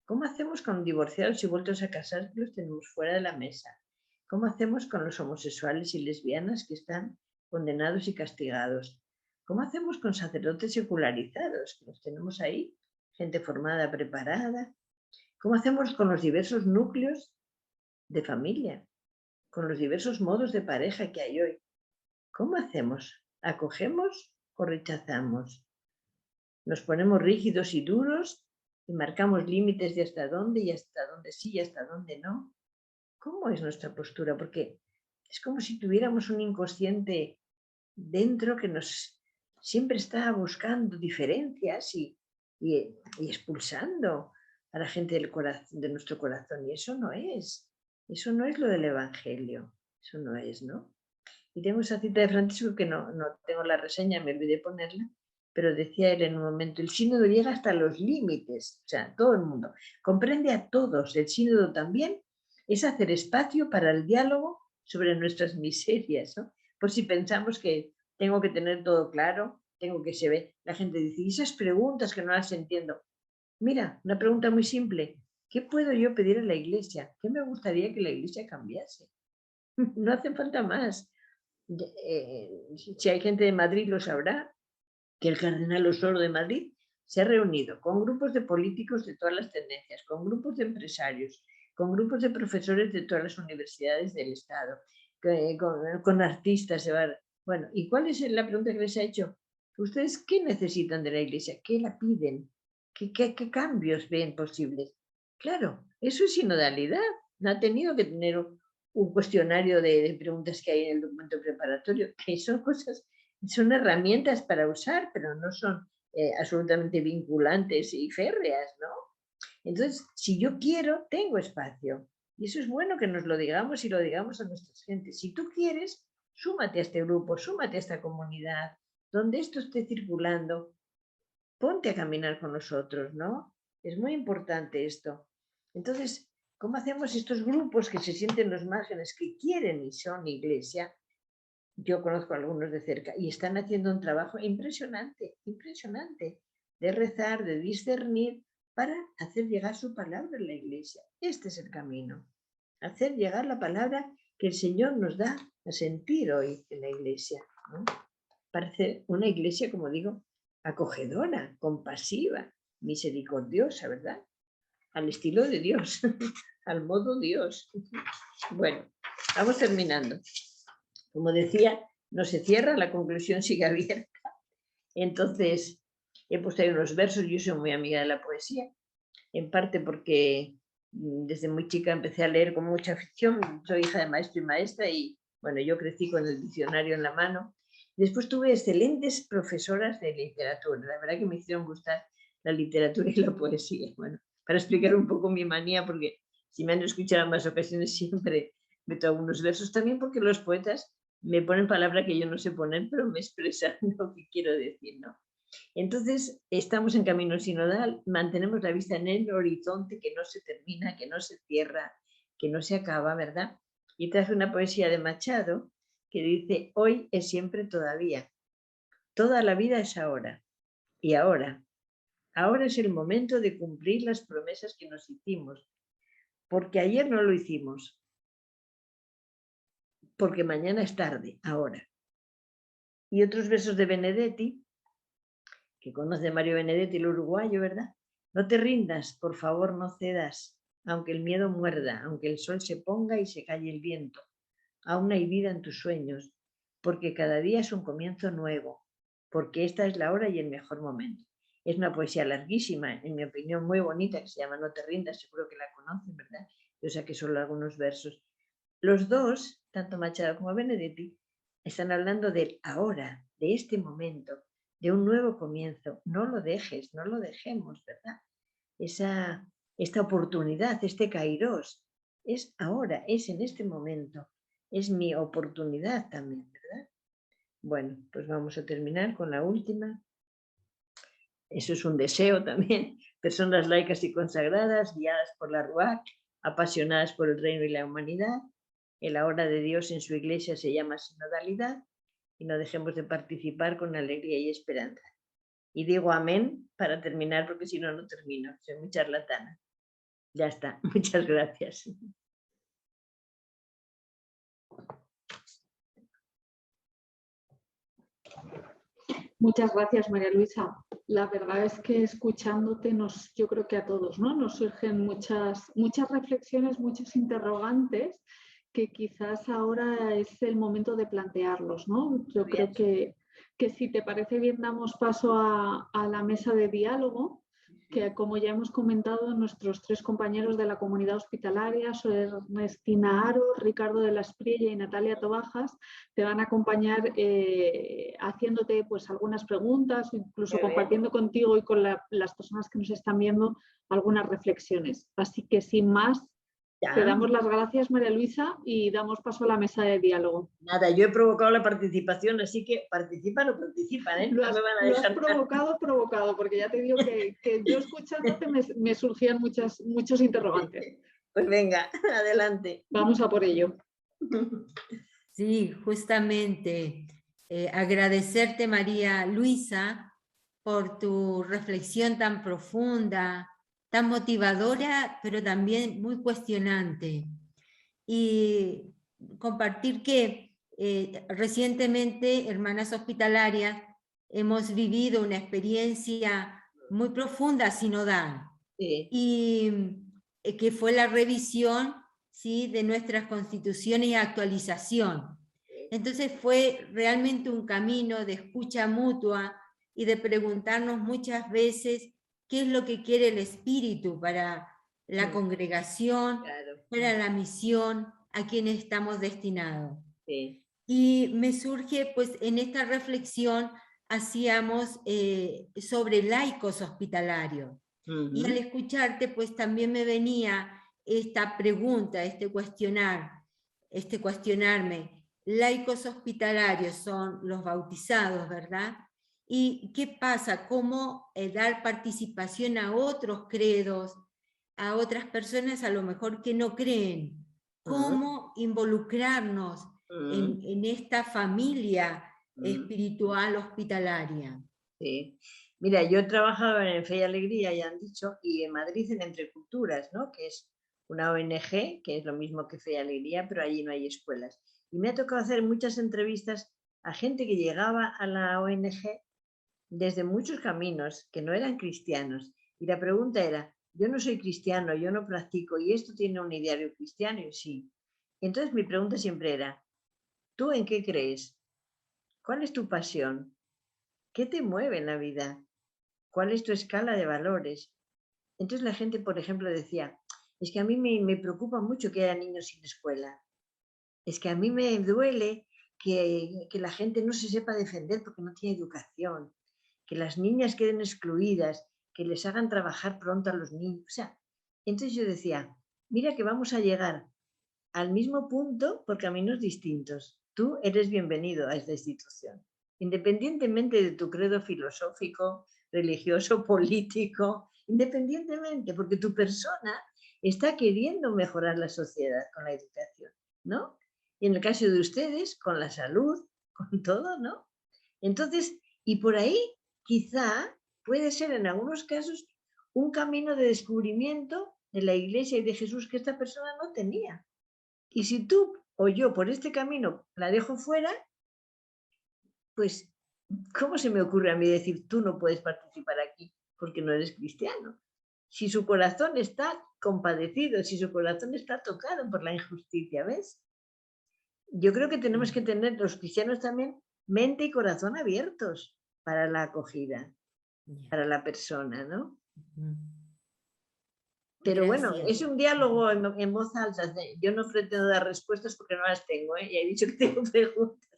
¿Cómo hacemos con divorciados y vueltos a casar que los tenemos fuera de la mesa? ¿Cómo hacemos con los homosexuales y lesbianas que están condenados y castigados? ¿Cómo hacemos con sacerdotes secularizados que los tenemos ahí? Gente formada, preparada. ¿Cómo hacemos con los diversos núcleos de familia? Con los diversos modos de pareja que hay hoy. ¿Cómo hacemos? ¿Acogemos o rechazamos? ¿Nos ponemos rígidos y duros y marcamos límites de hasta dónde y hasta dónde sí y hasta dónde no? ¿Cómo es nuestra postura? Porque es como si tuviéramos un inconsciente dentro que nos siempre está buscando diferencias y expulsando a la gente de nuestro corazón. Y eso no es lo del Evangelio. Eso no es, ¿no? Y tengo esa cita de Francisco que no tengo la reseña, me olvidé ponerla, pero decía él en un momento, el sínodo llega hasta los límites, o sea, todo el mundo, comprende a todos, el sínodo también es hacer espacio para el diálogo sobre nuestras miserias, ¿no? Por si pensamos que tengo que tener todo claro, tengo que se ve, la gente dice, y esas preguntas que no las entiendo. Mira, una pregunta muy simple, ¿qué puedo yo pedir a la Iglesia? ¿Qué me gustaría que la Iglesia cambiase? No hace falta más. Si hay gente de Madrid lo sabrá, que el cardenal Osoro de Madrid se ha reunido con grupos de políticos de todas las tendencias, con grupos de empresarios, con grupos de profesores de todas las universidades del Estado, con artistas, Bueno, ¿y cuál es la pregunta que les ha hecho? ¿Ustedes qué necesitan de la Iglesia? ¿Qué la piden? ¿Qué cambios ven posibles? Claro, eso es sinodalidad. No ha tenido que tener un cuestionario de preguntas que hay en el documento preparatorio, que son cosas, son herramientas para usar, pero no son absolutamente vinculantes y férreas, ¿no? Entonces, si yo quiero, tengo espacio. Y eso es bueno que nos lo digamos y lo digamos a nuestras gentes. Si tú quieres, súmate a este grupo, súmate a esta comunidad, donde esto esté circulando, ponte a caminar con nosotros, ¿no? Es muy importante esto. Entonces, ¿cómo hacemos estos grupos que se sienten los márgenes, que quieren y son iglesia? Yo conozco a algunos de cerca y están haciendo un trabajo impresionante, impresionante, de rezar, de discernir, para hacer llegar su palabra en la iglesia. Este es el camino. Hacer llegar la palabra que el Señor nos da a sentir hoy en la iglesia, ¿no? Para hacer una iglesia, como digo, acogedora, compasiva, misericordiosa, ¿verdad? Al estilo de Dios, al modo Dios. Bueno, vamos terminando. Como decía, no se cierra, la conclusión sigue abierta. Entonces, he puesto ahí unos versos. Yo soy muy amiga de la poesía, en parte porque desde muy chica empecé a leer con mucha afición. Soy hija de maestro y maestra y, bueno, yo crecí con el diccionario en la mano. Después tuve excelentes profesoras de literatura. La verdad que me hicieron gustar la literatura y la poesía. Bueno, para explicar un poco mi manía, porque si me han escuchado en más ocasiones siempre meto algunos versos, también porque los poetas me ponen palabras que yo no sé poner, pero me expresan lo que quiero decir, ¿no? Entonces, estamos en camino sinodal, mantenemos la vista en el horizonte que no se termina, que no se cierra, que no se acaba, ¿verdad? Y traje una poesía de Machado que dice: hoy es siempre todavía, toda la vida es ahora, y ahora es el momento de cumplir las promesas que nos hicimos, porque ayer no lo hicimos, porque mañana es tarde, ahora. Y otros versos de Benedetti, que conoce Mario Benedetti, el uruguayo, ¿verdad? No te rindas, por favor, no cedas, aunque el miedo muerda, aunque el sol se ponga y se calle el viento. Aún hay vida en tus sueños, porque cada día es un comienzo nuevo, porque esta es la hora y el mejor momento. Es una poesía larguísima, en mi opinión muy bonita, que se llama No te rindas, seguro que la conocen, ¿verdad? Yo saqué solo algunos versos. Los dos, tanto Machado como Benedetti, están hablando del ahora, de este momento, de un nuevo comienzo. No lo dejes, no lo dejemos, ¿verdad? Esta oportunidad, este kairos, es ahora, es en este momento. Es mi oportunidad también, ¿verdad? Bueno, pues vamos a terminar con la última. Eso es un deseo también. Personas laicas y consagradas, guiadas por la Ruach, apasionadas por el reino y la humanidad. El ahora de Dios en su iglesia se llama sinodalidad, y no dejemos de participar con alegría y esperanza. Y digo amén para terminar, porque si no, no termino. Soy muy charlatana. Ya está. Muchas gracias. Muchas gracias, María Luisa. La verdad es que escuchándote, yo creo que a todos, ¿no? Nos surgen muchas reflexiones, muchos interrogantes que quizás ahora es el momento de plantearlos, ¿no? Yo creo que si te parece bien, damos paso a la mesa de diálogo, que como ya hemos comentado, nuestros tres compañeros de la comunidad hospitalaria, son Ernestina Aro, Ricardo de la Espriella y Natalia Tobajas, te van a acompañar haciéndote pues algunas preguntas, incluso compartiendo contigo y con las personas que nos están viendo algunas reflexiones. Así que sin más, te damos las gracias, María Luisa, y damos paso a la mesa de diálogo. Nada, yo he provocado la participación, así que participan o participan, ¿eh? Lo has provocado, porque ya te digo que yo escuchándote me surgían muchos interrogantes. Pues venga, adelante. Vamos a por ello. Sí, justamente. Agradecerte, María Luisa, por tu reflexión tan profunda, tan motivadora, pero también muy cuestionante. Y compartir que recientemente, Hermanas Hospitalarias, hemos vivido una experiencia muy profunda sinodal, y que fue la revisión, ¿sí?, de nuestras constituciones y actualización. Entonces fue realmente un camino de escucha mutua y de preguntarnos muchas veces qué es lo que quiere el Espíritu para la congregación, Claro. para la misión, a quienes estamos destinados. Sí. Y me surge, pues en esta reflexión hacíamos sobre laicos hospitalarios. Y al escucharte, pues también me venía esta pregunta, este cuestionarme. Laicos hospitalarios son los bautizados, ¿verdad? ¿Y qué pasa? ¿Cómo dar participación a otros credos, a otras personas a lo mejor que no creen? ¿Cómo involucrarnos en esta familia espiritual hospitalaria? Sí. Mira, yo he trabajado en Fe y Alegría, ya han dicho, y en Madrid en Entre Culturas, ¿no? Que es una ONG, que es lo mismo que Fe y Alegría, pero allí no hay escuelas. Y me ha tocado hacer muchas entrevistas a gente que llegaba a la ONG desde muchos caminos, que no eran cristianos. Y la pregunta era, yo no soy cristiano, yo no practico, y esto tiene un ideario cristiano, y sí. Entonces mi pregunta siempre era, ¿tú en qué crees? ¿Cuál es tu pasión? ¿Qué te mueve en la vida? ¿Cuál es tu escala de valores? Entonces la gente, por ejemplo, decía, es que a mí me preocupa mucho que haya niños sin escuela. Es que a mí me duele que la gente no se sepa defender porque no tiene educación, que las niñas queden excluidas, que les hagan trabajar pronto a los niños. O sea, entonces yo decía, mira que vamos a llegar al mismo punto por caminos distintos. Tú eres bienvenido a esta institución, independientemente de tu credo filosófico, religioso, político, independientemente, porque tu persona está queriendo mejorar la sociedad con la educación, ¿no? Y en el caso de ustedes, con la salud, con todo, ¿no? Entonces, y por ahí quizá puede ser en algunos casos un camino de descubrimiento de la Iglesia y de Jesús que esta persona no tenía. Y si tú o yo por este camino la dejo fuera, pues, ¿cómo se me ocurre a mí decir tú no puedes participar aquí porque no eres cristiano? Si su corazón está compadecido, si su corazón está tocado por la injusticia, ¿ves? Yo creo que tenemos que tener los cristianos también mente y corazón abiertos para la acogida, para la persona, ¿no? Pero bueno, es un diálogo en voz alta. Yo no pretendo dar respuestas porque no las tengo, ¿eh? Ya he dicho que tengo preguntas.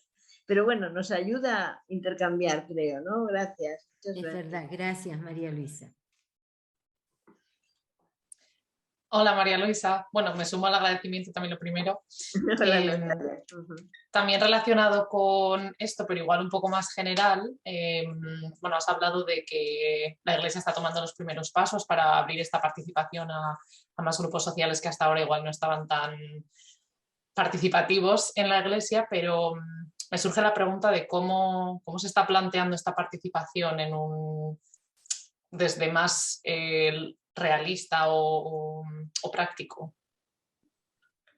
Pero bueno, nos ayuda a intercambiar, creo, ¿no? Gracias. Es verdad, gracias María Luisa. Hola María Luisa. Bueno, me sumo al agradecimiento también lo primero. También relacionado con esto, pero igual un poco más general, bueno, has hablado de que la Iglesia está tomando los primeros pasos para abrir esta participación a más grupos sociales que hasta ahora igual no estaban tan participativos en la Iglesia, pero me surge la pregunta de cómo se está planteando esta participación desde más realista o práctico.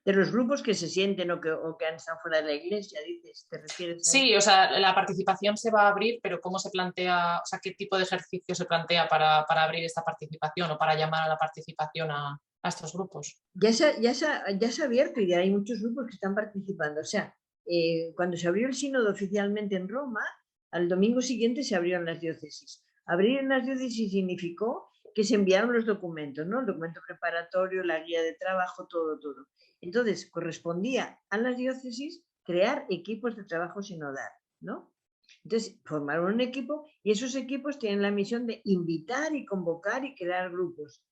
De los grupos que se sienten o que han estado fuera de la Iglesia, dices, ¿te refieres a Sí, o sea, la participación se va a abrir, pero ¿cómo se plantea, o sea, qué tipo de ejercicio se plantea para abrir esta participación o para llamar a la participación a estos grupos? Ya se ha abierto y hay muchos grupos que están participando. O sea, cuando se abrió el sínodo oficialmente en Roma, al domingo siguiente se abrieron las diócesis. Abrir en las diócesis significó que se enviaron los documentos, ¿no? El documento preparatorio, la guía de trabajo, todo. Entonces, correspondía a las diócesis crear equipos de trabajo sinodal, ¿no? Entonces, formaron un equipo y esos equipos tienen la misión de invitar y convocar y crear grupos.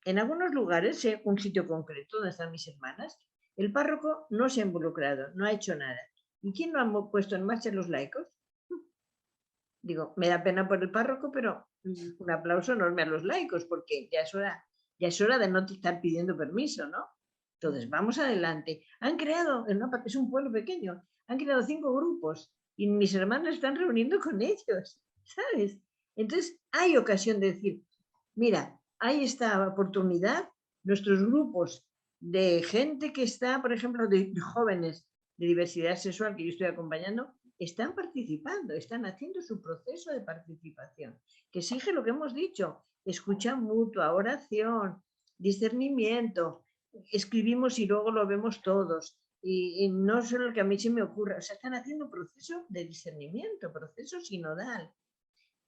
En algunos lugares, un sitio concreto donde están mis hermanas, el párroco no se ha involucrado, no ha hecho nada. ¿Y quién lo ha puesto en marcha? Los laicos. Digo, me da pena por el párroco, pero un aplauso enorme a los laicos, porque ya es hora de no estar pidiendo permiso, ¿no? Entonces, vamos adelante. Han creado, es un pueblo pequeño, han creado 5 grupos y mis hermanas están reuniendo con ellos, ¿sabes? Entonces, hay ocasión de decir, mira, hay esta oportunidad, nuestros grupos de gente que está, por ejemplo, de jóvenes de diversidad sexual que yo estoy acompañando, están participando, están haciendo su proceso de participación, que exige lo que hemos dicho, escucha mutua, oración, discernimiento, escribimos y luego lo vemos todos, y no solo lo que a mí se me ocurra, o sea, están haciendo proceso de discernimiento, proceso sinodal.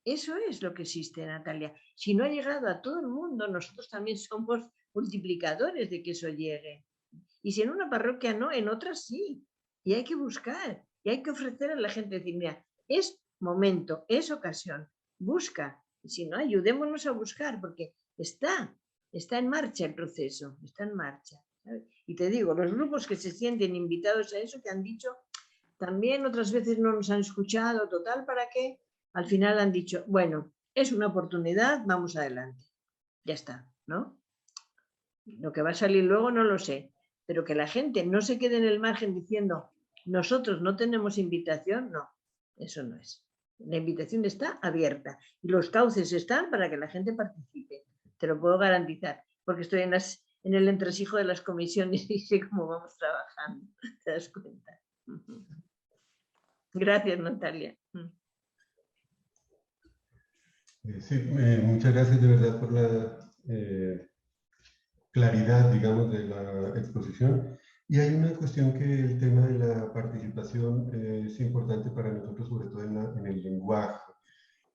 Eso es lo que existe, Natalia. Si no ha llegado a todo el mundo, nosotros también somos multiplicadores de que eso llegue. Y si en una parroquia no, en otras sí. Y hay que buscar, y hay que ofrecer a la gente, decir, mira, es momento, es ocasión, busca. Y si no, ayudémonos a buscar, porque está en marcha el proceso, está en marcha. ¿Sabes? Y te digo, los grupos que se sienten invitados a eso, que han dicho, también otras veces no nos han escuchado, total, ¿para qué? Al final han dicho, bueno, es una oportunidad, vamos adelante. Ya está, ¿no? Lo que va a salir luego no lo sé, pero que la gente no se quede en el margen diciendo, nosotros no tenemos invitación, no, eso no es. La invitación está abierta y los cauces están para que la gente participe. Te lo puedo garantizar, porque estoy en el entresijo de las comisiones y sé cómo vamos trabajando. ¿Te das cuenta? Gracias, Natalia. Sí, muchas gracias de verdad por la claridad, digamos, de la exposición. Y hay una cuestión que el tema de la participación es importante para nosotros, sobre todo en el lenguaje.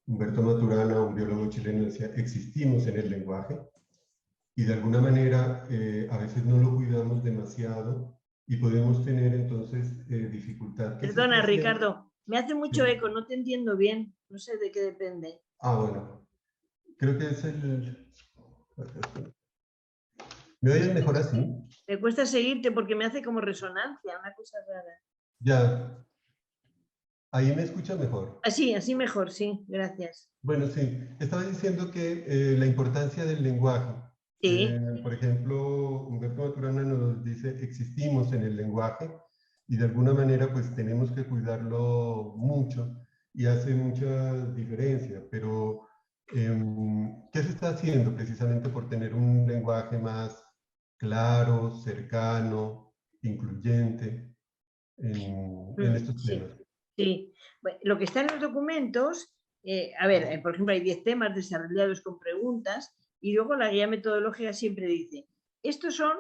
Humberto Maturana, un biólogo chileno, decía, existimos en el lenguaje y de alguna manera a veces no lo cuidamos demasiado y podemos tener entonces dificultad. Perdona, Ricardo, me hace mucho Sí. eco, no te entiendo bien, no sé de qué depende. Ah, bueno, creo que es el... ¿Me oyes mejor así? Me cuesta seguirte porque me hace como resonancia, una cosa rara. Ya. Ahí me escucha mejor. Así mejor, sí, gracias. Bueno, sí. Estaba diciendo que la importancia del lenguaje. Sí. Por ejemplo, Humberto Maturana nos dice, existimos en el lenguaje y de alguna manera pues tenemos que cuidarlo mucho y hace mucha diferencia, pero ¿qué se está haciendo precisamente por tener un lenguaje más claro, cercano, incluyente en estos temas? Sí, bueno, lo que está en los documentos, a ver, por ejemplo, hay 10 temas desarrollados con preguntas y luego la guía metodológica siempre dice, estos son,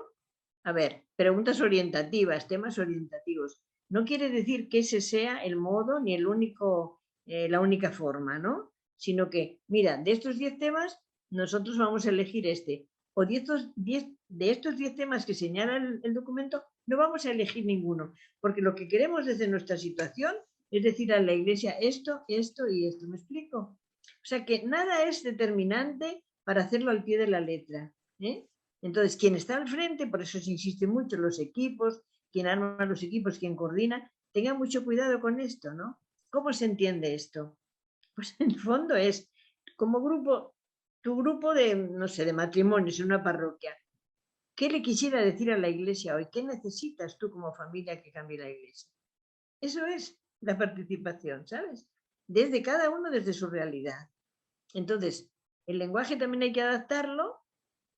a ver, preguntas orientativas, temas orientativos. No quiere decir que ese sea el modo ni el único, la única forma, ¿no? Sino que, mira, de estos 10 temas, nosotros vamos a elegir este. O de estos 10 temas que señala el documento, no vamos a elegir ninguno, porque lo que queremos desde nuestra situación es decir a la Iglesia esto, esto y esto. ¿Me explico? O sea que nada es determinante para hacerlo al pie de la letra. Entonces, quien está al frente, por eso se insiste mucho, los equipos, quien arma los equipos, quien coordina, tenga mucho cuidado con esto, ¿no? ¿Cómo se entiende esto? Pues en el fondo es como grupo, tu grupo de, no sé, de matrimonios en una parroquia. ¿Qué le quisiera decir a la Iglesia hoy? ¿Qué necesitas tú como familia que cambie la Iglesia? Eso es la participación, ¿sabes? Desde cada uno, desde su realidad. Entonces, el lenguaje también hay que adaptarlo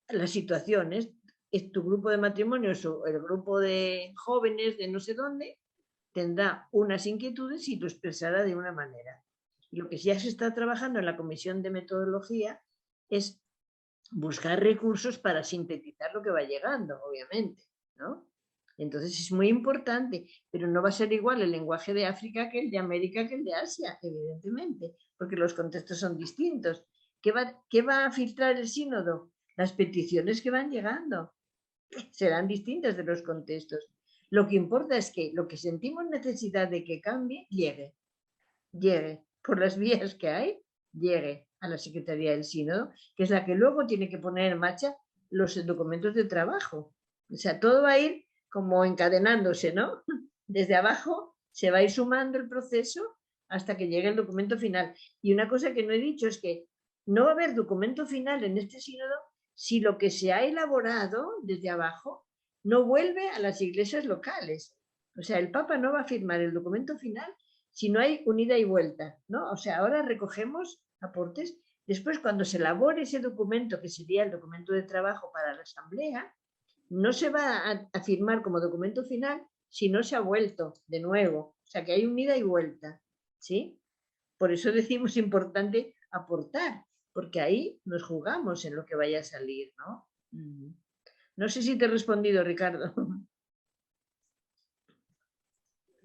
a las situaciones. Es tu grupo de matrimonios o el grupo de jóvenes de no sé dónde tendrá unas inquietudes y lo expresará de una manera. Y lo que ya se está trabajando en la comisión de metodología es buscar recursos para sintetizar lo que va llegando, obviamente, ¿no? Entonces es muy importante, pero no va a ser igual el lenguaje de África que el de América que el de Asia, evidentemente, porque los contextos son distintos. ¿Qué va a filtrar el sínodo? Las peticiones que van llegando serán distintas de los contextos. Lo que importa es que lo que sentimos necesidad de que cambie, llegue por las vías que hay, llegue a la Secretaría del Sínodo, que es la que luego tiene que poner en marcha los documentos de trabajo. O sea, todo va a ir como encadenándose, ¿no? Desde abajo se va a ir sumando el proceso hasta que llegue el documento final. Y una cosa que no he dicho es que no va a haber documento final en este sínodo si lo que se ha elaborado desde abajo no vuelve a las iglesias locales. O sea, el Papa no va a firmar el documento final si no hay un ida y vuelta, ¿no? O sea, ahora recogemos aportes. Después, cuando se elabore ese documento, que sería el documento de trabajo para la asamblea, no se va a firmar como documento final si no se ha vuelto de nuevo. O sea, que hay un ida y vuelta, ¿sí? Por eso decimos importante aportar, porque ahí nos jugamos en lo que vaya a salir, ¿no? No sé si te he respondido, Ricardo.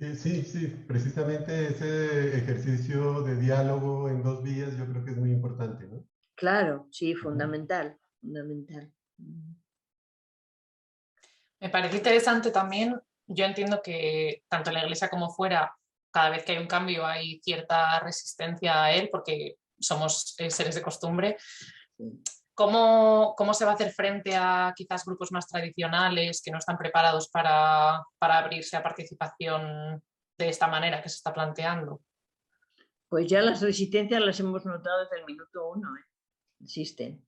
Sí, sí, precisamente ese ejercicio de diálogo en 2 vías yo creo que es muy importante, ¿no? Claro, sí, fundamental, fundamental. Me parece interesante también. Yo entiendo que tanto en la iglesia como fuera, cada vez que hay un cambio hay cierta resistencia a él porque somos seres de costumbre. ¿Cómo se va a hacer frente a quizás grupos más tradicionales que no están preparados para abrirse a participación de esta manera que se está planteando? Pues ya las resistencias las hemos notado desde el minuto 1, ¿eh? Existen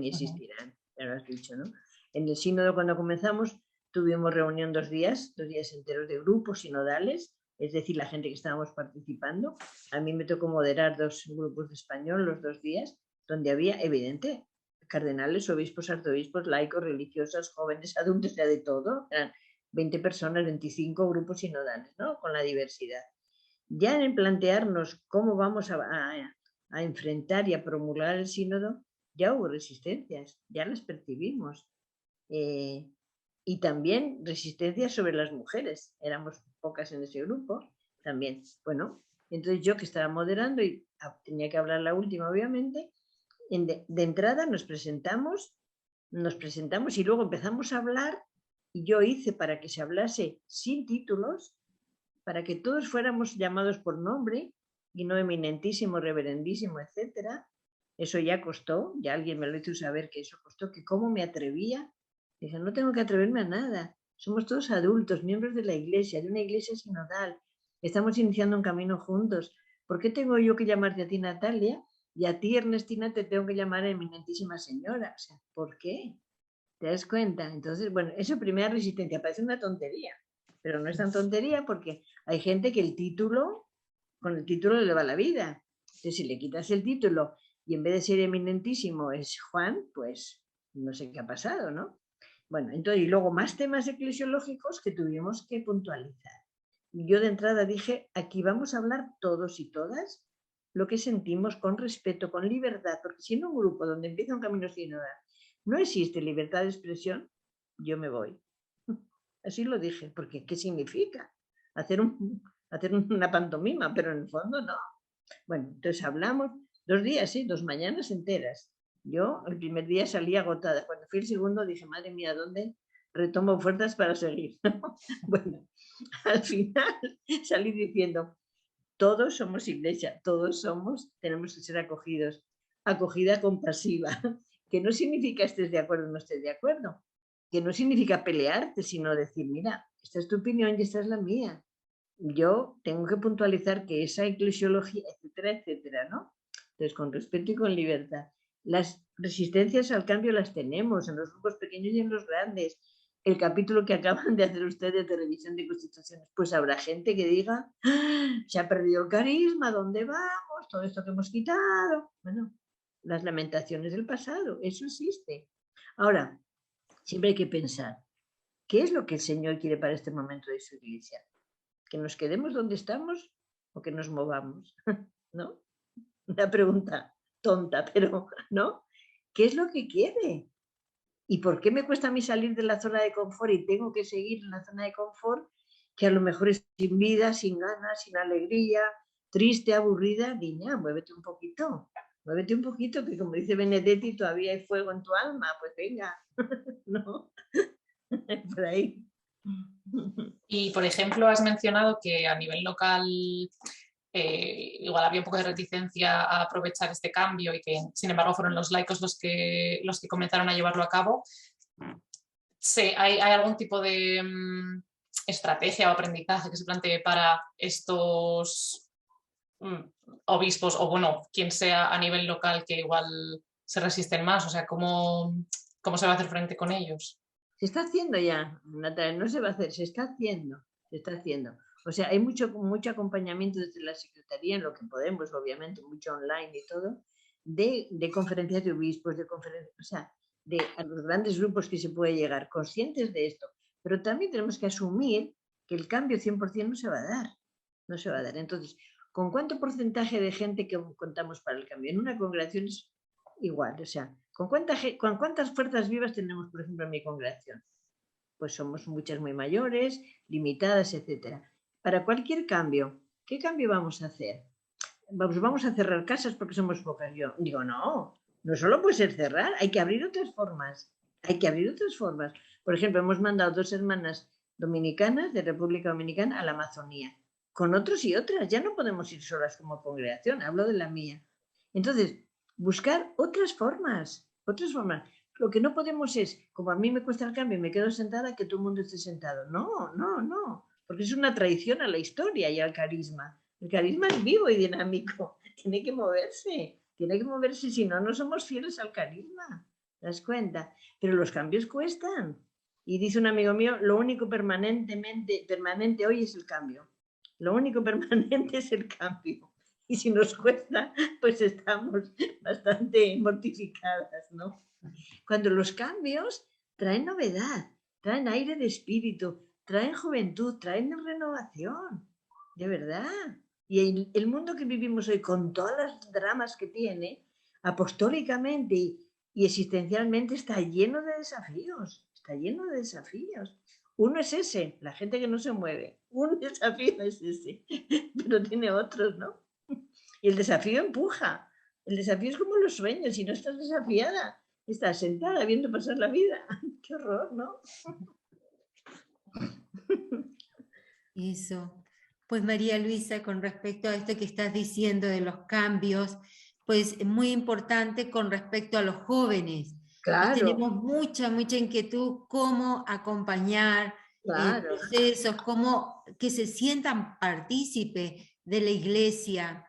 y existirán, ya lo has dicho, ¿no? En el sínodo cuando comenzamos tuvimos reunión 2 días enteros de grupos sinodales, es decir, la gente que estábamos participando. A mí me tocó moderar 2 grupos de español los 2 días, donde había, evidente, cardenales, obispos, arzobispos, laicos, religiosas, jóvenes, adultos, ya de todo. Eran 20 personas, 25 grupos sinodales, ¿no? Con la diversidad. Ya en plantearnos cómo vamos a enfrentar y a promulgar el sínodo, ya hubo resistencias, ya las percibimos. Y también resistencias sobre las mujeres, éramos pocas en ese grupo, también. Bueno, entonces yo que estaba moderando y tenía que hablar la última, obviamente, de entrada nos presentamos y luego empezamos a hablar y yo hice para que se hablase sin títulos, para que todos fuéramos llamados por nombre y no eminentísimo, reverendísimo, etcétera. Eso ya costó, ya alguien me lo hizo saber que eso costó, que cómo me atrevía. Dije, no tengo que atreverme a nada, somos todos adultos, miembros de la iglesia, de una iglesia sinodal, estamos iniciando un camino juntos. ¿Por qué tengo yo que llamarte a ti, Natalia, y a ti, Ernestina, te tengo que llamar eminentísima señora? O sea, ¿por qué? ¿Te das cuenta? Entonces, bueno, eso primera resistencia, parece una tontería, pero no es tan tontería porque hay gente que con el título le va la vida. Entonces, si le quitas el título y en vez de ser eminentísimo es Juan, pues no sé qué ha pasado, ¿no? Bueno, entonces, y luego más temas eclesiológicos que tuvimos que puntualizar. Yo de entrada dije, aquí vamos a hablar todos y todas lo que sentimos con respeto, con libertad, porque si en un grupo donde empieza un camino sinodal no existe libertad de expresión, yo me voy. Así lo dije, porque ¿qué significa? Hacer una pantomima, pero en el fondo no. Bueno, entonces hablamos 2 días, sí, 2 mañanas enteras. Yo el primer día salí agotada. Cuando fui el segundo dije, madre mía, ¿dónde retomo fuerzas para seguir? Bueno, al final salí diciendo, todos somos iglesia, todos tenemos que ser acogidos. Acogida compasiva, que no significa estés de acuerdo o no estés de acuerdo, que no significa pelearte, sino decir, mira, esta es tu opinión y esta es la mía. Yo tengo que puntualizar que esa eclesiología, etcétera, etcétera, ¿no? Entonces, con respeto y con libertad. Las resistencias al cambio las tenemos en los grupos pequeños y en los grandes. El capítulo que acaban de hacer ustedes de revisión de constituciones, pues habrá gente que diga, ¡ah! Se ha perdido el carisma, ¿dónde vamos? Todo esto que hemos quitado. Bueno, las lamentaciones del pasado, eso existe. Ahora, siempre hay que pensar, ¿qué es lo que el Señor quiere para este momento de su iglesia? ¿Que nos quedemos donde estamos o que nos movamos? ¿No? Una pregunta tonta, pero ¿no? ¿Qué es lo que quiere? ¿Y por qué me cuesta a mí salir de la zona de confort y tengo que seguir en la zona de confort que a lo mejor es sin vida, sin ganas, sin alegría, triste, aburrida? Niña, muévete un poquito, que como dice Benedetti, todavía hay fuego en tu alma, pues venga, ¿no? Por ahí. Y, por ejemplo, has mencionado que a nivel local igual había un poco de reticencia a aprovechar este cambio y que, sin embargo, fueron los laicos los que comenzaron a llevarlo a cabo. ¿Hay algún tipo de estrategia o aprendizaje que se plantee para estos obispos o, bueno, quien sea a nivel local que igual se resisten más? O sea, ¿cómo se va a hacer frente con ellos? Se está haciendo ya, Natalia, no se va a hacer, se está haciendo. O sea, hay mucho acompañamiento desde la Secretaría, en lo que podemos, obviamente, mucho online y todo, de conferencias de obispos, o sea, a los grandes grupos que se puede llegar, conscientes de esto. Pero también tenemos que asumir que el cambio 100% no se va a dar. No se va a dar. Entonces, ¿con cuánto porcentaje de gente que contamos para el cambio? En una congregación es igual, o sea, ¿con cuántas fuerzas vivas tenemos, por ejemplo, en mi congregación? Pues somos muchas muy mayores, limitadas, etcétera. para cualquier cambio, ¿qué cambio vamos a hacer? Vamos a cerrar casas porque somos pocas. Yo digo, no solo puede ser cerrar, hay que abrir otras formas. Hay que abrir otras formas. Por ejemplo, hemos mandado 2 hermanas dominicanas de República Dominicana a la Amazonía, con otros y otras. Ya no podemos ir solas como congregación, hablo de la mía. Entonces, buscar otras formas, otras formas. Lo que no podemos es, como a mí me cuesta el cambio y me quedo sentada, que todo el mundo esté sentado. No, porque es una traición a la historia y al carisma. El carisma es vivo y dinámico, tiene que moverse, si no, no somos fieles al carisma. ¿Te das cuenta? Pero los cambios cuestan. Y dice un amigo mío, lo único permanente hoy es el cambio. Lo único permanente es el cambio. Y si nos cuesta, pues estamos bastante mortificadas, ¿no? Cuando los cambios traen novedad, traen aire de espíritu, traen juventud, traen renovación, de verdad. Y el mundo que vivimos hoy, con todas las dramas que tiene, apostólicamente y existencialmente, está lleno de desafíos. Está lleno de desafíos. Uno es ese, la gente que no se mueve. Un desafío es ese, pero tiene otros, ¿no? Y el desafío empuja. El desafío es como los sueños. Si no estás desafiada, estás sentada viendo pasar la vida. ¡Qué horror!, ¿no? Eso. Pues María Luisa, con respecto a esto que estás diciendo de los cambios, pues es muy importante con respecto a los jóvenes. Claro. Y tenemos mucha inquietud cómo acompañar procesos, cómo que se sientan partícipes de la iglesia.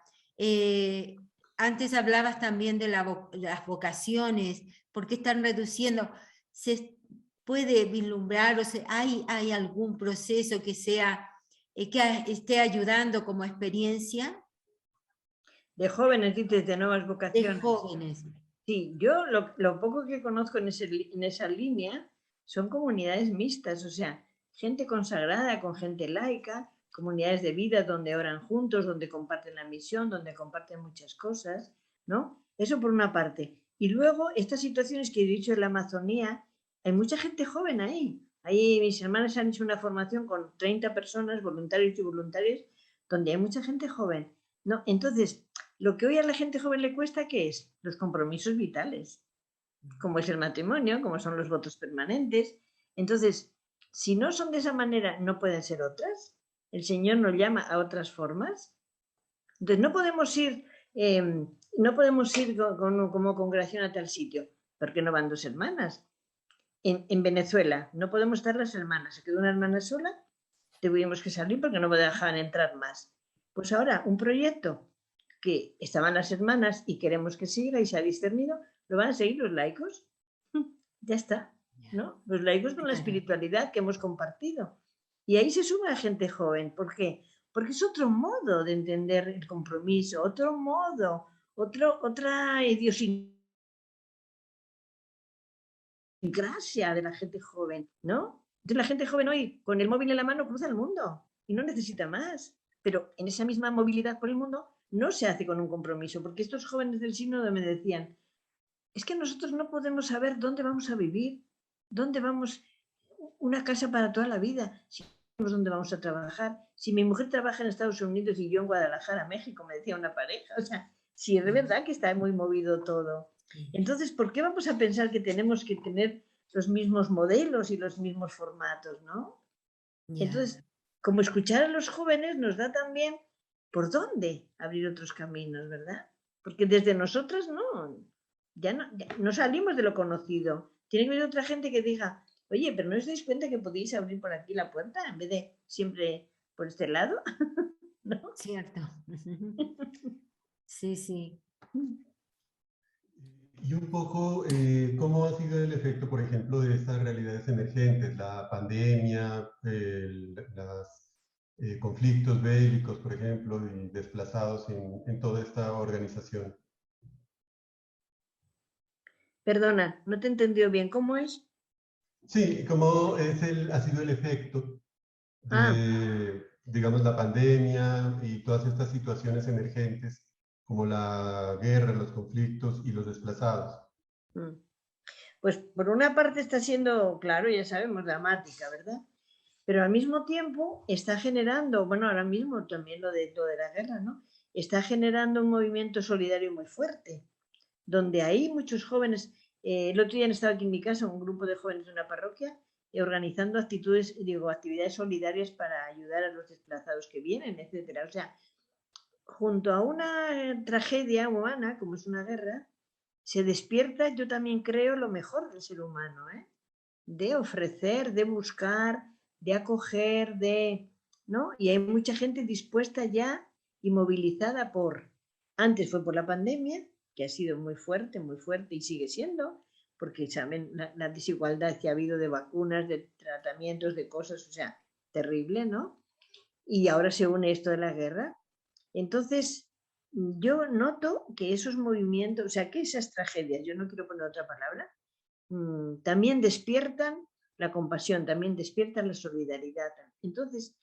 Antes hablabas también de las vocaciones, ¿por qué están reduciendo? ¿Se puede vislumbrar o hay algún proceso que sea que esté ayudando como experiencia? De jóvenes, dices, de nuevas vocaciones. De jóvenes. Sí, yo lo poco que conozco en esa línea son comunidades mixtas, o sea, gente consagrada con gente laica, comunidades de vida donde oran juntos, donde comparten la misión, donde comparten muchas cosas, ¿no? Eso por una parte. Y luego, estas situaciones que he dicho en la Amazonía, hay mucha gente joven ahí. Ahí mis hermanas han hecho una formación con 30 personas, voluntarios y voluntarias, donde hay mucha gente joven, ¿no? Entonces, lo que hoy a la gente joven le cuesta, ¿qué es? Los compromisos vitales, como es el matrimonio, como son los votos permanentes. Entonces, si no son de esa manera, no pueden ser otras. El Señor nos llama a otras formas. Entonces, no podemos ir como congregación a tal sitio, porque no van 2 hermanas. En Venezuela no podemos estar las hermanas, se quedó una hermana sola, tuvimos que salir porque no dejaban entrar más. Pues ahora, un proyecto que estaban las hermanas y queremos que siga y se ha discernido, lo van a seguir los laicos. Ya está, ¿no? Los laicos con la espiritualidad que hemos compartido. Y ahí se suma gente joven. ¿Por qué? Porque es otro modo de entender el compromiso, otro modo, otra idiosincrasia de la gente joven, ¿no? Entonces la gente joven hoy, con el móvil en la mano, cruza el mundo y no necesita más. Pero en esa misma movilidad por el mundo no se hace con un compromiso, porque estos jóvenes del sínodo me decían, es que nosotros no podemos saber dónde vamos a vivir, dónde vamos, una casa para toda la vida, si no sabemos dónde vamos a trabajar. Si mi mujer trabaja en Estados Unidos y yo en Guadalajara, México, me decía una pareja, o sea, si es de verdad que está muy movido todo. Entonces, ¿por qué vamos a pensar que tenemos que tener los mismos modelos y los mismos formatos, ¿no? Entonces, como escuchar a los jóvenes nos da también por dónde abrir otros caminos, ¿verdad? Porque desde nosotras ya no salimos de lo conocido. Tiene que haber otra gente que diga, oye, pero ¿no os dais cuenta que podéis abrir por aquí la puerta en vez de siempre por este lado? ¿No? Cierto. Sí, sí. Y un poco, ¿cómo ha sido el efecto, por ejemplo, de estas realidades emergentes, la pandemia, los conflictos bélicos, por ejemplo, y desplazados en toda esta organización? Perdona, no te he entendido bien. ¿Cómo es? Sí, ¿cómo ha sido el efecto de, digamos, la pandemia y todas estas situaciones emergentes, como la guerra, los conflictos y los desplazados? Pues por una parte está siendo, claro, ya sabemos, dramática, ¿verdad? pero al mismo tiempo está generando, bueno, ahora mismo también lo de la guerra, ¿no? Está generando un movimiento solidario muy fuerte, donde hay muchos jóvenes. El otro día han estado aquí en mi casa un grupo de jóvenes de una parroquia organizando actividades solidarias para ayudar a los desplazados que vienen, etcétera. O sea, junto a una tragedia humana, como es una guerra, se despierta, yo también creo, lo mejor del ser humano, de ofrecer, de buscar, de acoger, ¿no? Y hay mucha gente dispuesta ya y movilizada antes fue por la pandemia, que ha sido muy fuerte y sigue siendo, porque saben la desigualdad que ha habido de vacunas, de tratamientos, de cosas, o sea, terrible, ¿no? Y ahora se une esto de la guerra. Entonces, yo noto que esos movimientos, o sea, que esas tragedias, yo no quiero poner otra palabra, también despiertan la compasión, también despiertan la solidaridad. Entonces,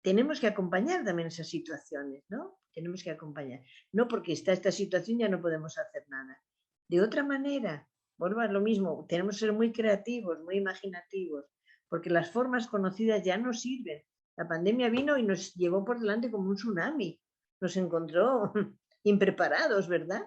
tenemos que acompañar también esas situaciones, ¿no? Tenemos que acompañar. No porque está esta situación ya no podemos hacer nada. De otra manera, vuelvo a lo mismo, tenemos que ser muy creativos, muy imaginativos, porque las formas conocidas ya no sirven. La pandemia vino y nos llevó por delante como un tsunami. Nos encontró impreparados, ¿verdad?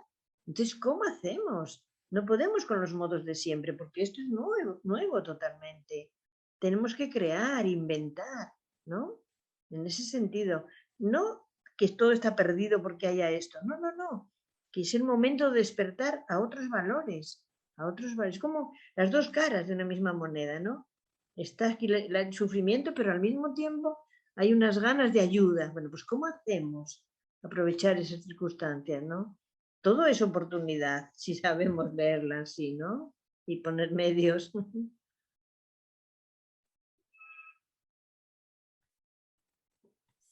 Entonces, ¿cómo hacemos? No podemos con los modos de siempre, porque esto es nuevo totalmente. Tenemos que crear, inventar, ¿no? En ese sentido, no que todo está perdido porque haya esto, no, que es el momento de despertar a otros valores, como las dos caras de una misma moneda, ¿no? Está aquí el sufrimiento, pero al mismo tiempo hay unas ganas de ayuda. Bueno, pues ¿cómo hacemos aprovechar esas circunstancias, ¿no? Todo es oportunidad, si sabemos verla así, ¿no? Y poner medios.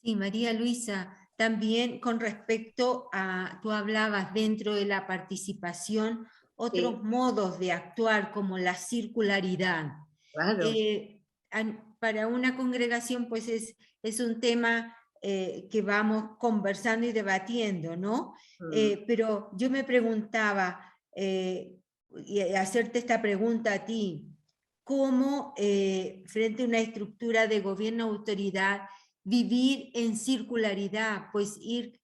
Sí, María Luisa, también con respecto a, tú hablabas dentro de la participación, otros Sí, modos de actuar como la circularidad. claro. Para una congregación pues es un tema que vamos conversando y debatiendo, ¿no? Pero yo me preguntaba, y hacerte esta pregunta a ti, ¿cómo frente a una estructura de gobierno-autoridad vivir en circularidad, pues ir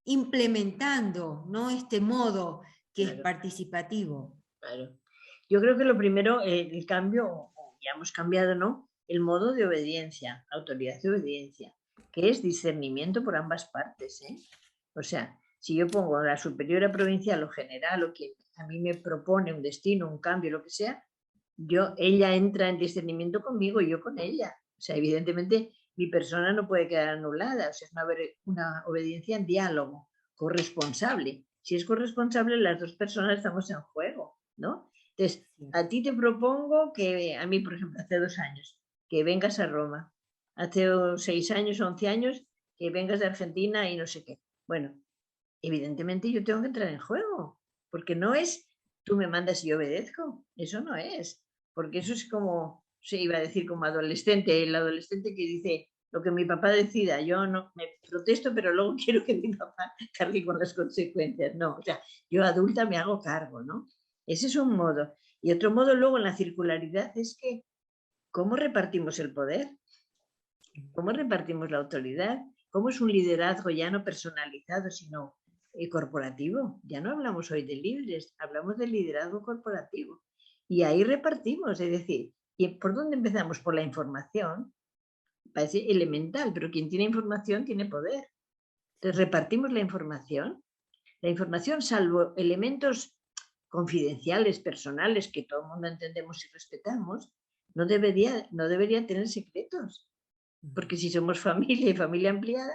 implementando, ¿no? Este modo que Claro. es participativo? Claro. Yo creo que lo primero, el cambio, ya hemos cambiado, ¿no? El modo de obediencia, autoridad de obediencia, que es discernimiento por ambas partes, ¿eh? O sea, si yo pongo a la superiora provincial o general o quien a mí me propone un destino, un cambio, lo que sea, ella entra en discernimiento conmigo y yo con ella. O sea, evidentemente mi persona no puede quedar anulada, o sea, es una obediencia en diálogo, corresponsable. Si es corresponsable, las dos personas estamos en juego, ¿no? Entonces, a ti te propongo que, a mí, por ejemplo, hace 2 años, que vengas a Roma. Hace 6 años, 11 años, que vengas de Argentina y no sé qué. Bueno, evidentemente yo tengo que entrar en juego, porque no es tú me mandas y yo obedezco. Eso no es, porque eso es como, se iba a decir como adolescente, el adolescente que dice lo que mi papá decida, yo no me protesto, pero luego quiero que mi papá cargue con las consecuencias. No, o sea, yo adulta me hago cargo, ¿no? Ese es un modo. Y otro modo luego en la circularidad es que, ¿cómo repartimos el poder? ¿Cómo repartimos la autoridad? ¿Cómo es un liderazgo ya no personalizado, sino corporativo? Ya no hablamos hoy de líderes, hablamos del liderazgo corporativo. Y ahí repartimos, es decir, ¿y por dónde empezamos? Por la información. Parece elemental, pero quien tiene información tiene poder. Entonces repartimos la información. La información, salvo elementos confidenciales, personales, que todo el mundo entendemos y respetamos, no debería tener secretos. Porque si somos familia y familia ampliada,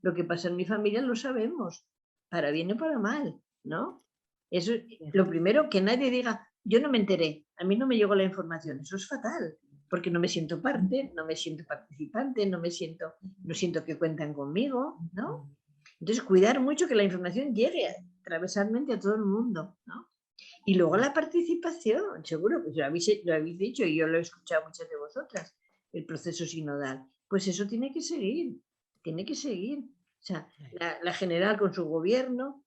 lo que pasa en mi familia lo sabemos, para bien o para mal, ¿no? Eso, lo primero, que nadie diga, yo no me enteré, a mí no me llegó la información, eso es fatal, porque no me siento parte, no me siento participante, no siento que cuentan conmigo, ¿no? Entonces, cuidar mucho que la información llegue transversalmente a todo el mundo, ¿no? Y luego la participación, seguro que lo habéis dicho y yo lo he escuchado muchas de vosotras, el proceso sinodal. Pues eso tiene que seguir, tiene que seguir. O sea, la general con su gobierno,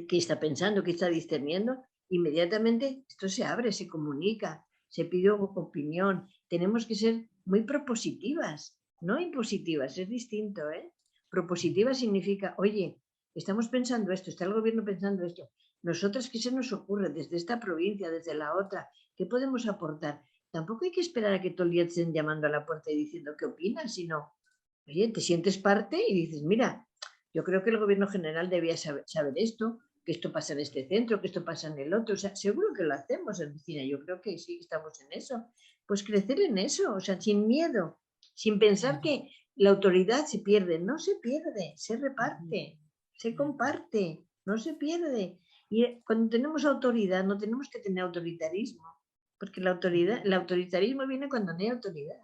que está pensando, que está discerniendo, inmediatamente esto se abre, se comunica. se pide opinión. Tenemos que ser muy propositivas, no impositivas, es distinto, ¿eh? Propositiva significa, oye, estamos pensando esto, está el gobierno pensando esto. Nosotras, ¿qué se nos ocurre desde esta provincia, desde la otra? ¿Qué podemos aportar? Tampoco hay que esperar a que todo el día estén llamando a la puerta y diciendo qué opinas, sino, oye, te sientes parte y dices, mira, yo creo que el gobierno general debía saber esto, que esto pasa en este centro, que esto pasa en el otro. O sea, seguro que lo hacemos en Vicina, yo creo que sí, estamos en eso. Pues crecer en eso, o sea, sin miedo, sin pensar que la autoridad se pierde. No se pierde, se reparte, se comparte, no se pierde. Y cuando tenemos autoridad, no tenemos que tener autoritarismo, porque el autoritarismo viene cuando no hay autoridad.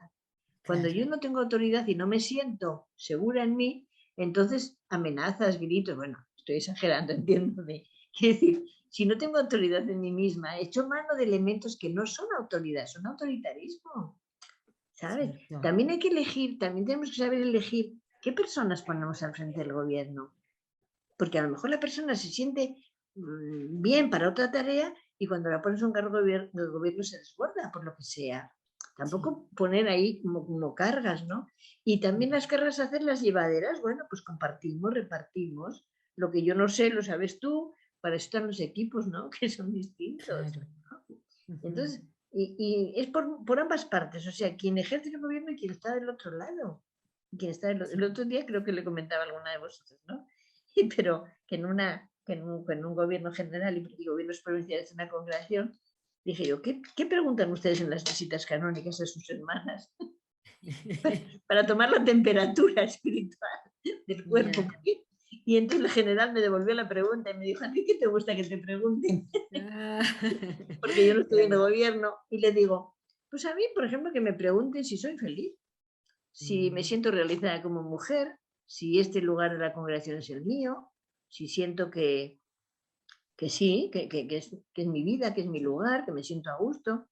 Cuando yo no tengo autoridad y no me siento segura en mí, entonces amenazas, gritos, bueno, estoy exagerando, entiéndome. Quiero decir, si no tengo autoridad en mí misma, he hecho mano de elementos que no son autoridad, son autoritarismo, ¿sabes? Cierto. También hay que elegir, también tenemos que saber elegir qué personas ponemos al frente del gobierno. Porque a lo mejor la persona se siente bien para otra tarea y cuando la pones a un cargo del gobierno se desborda por lo que sea. Tampoco poner ahí como cargas, ¿no? Y también las cargas hacerlas llevaderas, bueno, pues compartimos, repartimos. Lo que yo no sé, lo sabes tú, para eso están los equipos, ¿no? Que son distintos. Claro. Entonces, y es por ambas partes, o sea, quien ejerce el gobierno y quien está del otro lado. Quien está el otro día creo que le comentaba a alguna de vosotros, ¿no? Pero que en un gobierno general y gobiernos provinciales en una congregación, dije yo, ¿qué preguntan ustedes en las visitas canónicas a sus hermanas? Para tomar la temperatura espiritual del cuerpo. Yeah. Y entonces el general me devolvió la pregunta y me dijo, ¿a ti qué te gusta que te pregunten? Porque yo no estoy en el gobierno. Y le digo, pues a mí, por ejemplo, que me pregunten si soy feliz, si me siento realizada como mujer, si este lugar de la congregación es el mío, si siento que sí, que es mi vida, que es mi lugar, que me siento a gusto.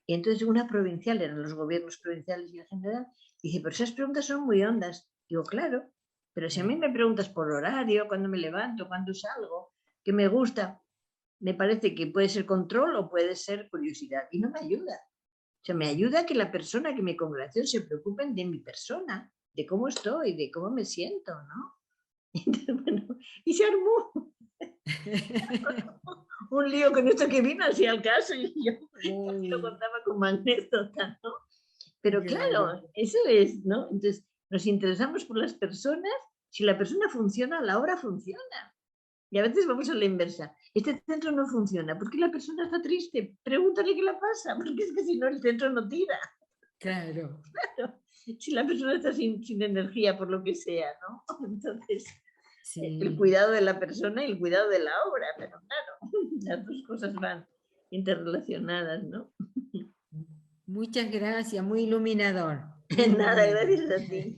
Y entonces una provincial, eran los gobiernos provinciales y en general, dice, pero esas preguntas son muy hondas. Digo, claro, pero si a mí me preguntas por horario, cuándo me levanto, cuándo salgo, qué me gusta, me parece que puede ser control o puede ser curiosidad y no me ayuda. O sea, me ayuda a que la persona, que mi congregación se preocupen de mi persona, de cómo estoy, de cómo me siento, ¿no? Entonces, bueno, y se armó un lío con esto que vino así al caso y yo casi lo contaba como anécdota, ¿no? Pero claro, eso es, ¿no? Entonces, nos interesamos por las personas. Si la persona funciona, la obra funciona. Y a veces vamos a la inversa. Este centro no funciona. ¿Por qué la persona está triste? Pregúntale qué le pasa, porque es que si no el centro no tira. Claro. Claro. Si la persona está sin energía por lo que sea, ¿no? Entonces, Sí. el cuidado de la persona y el cuidado de la obra, pero claro, las dos cosas van interrelacionadas, ¿no? Muchas gracias, muy iluminador. Nada, gracias a ti.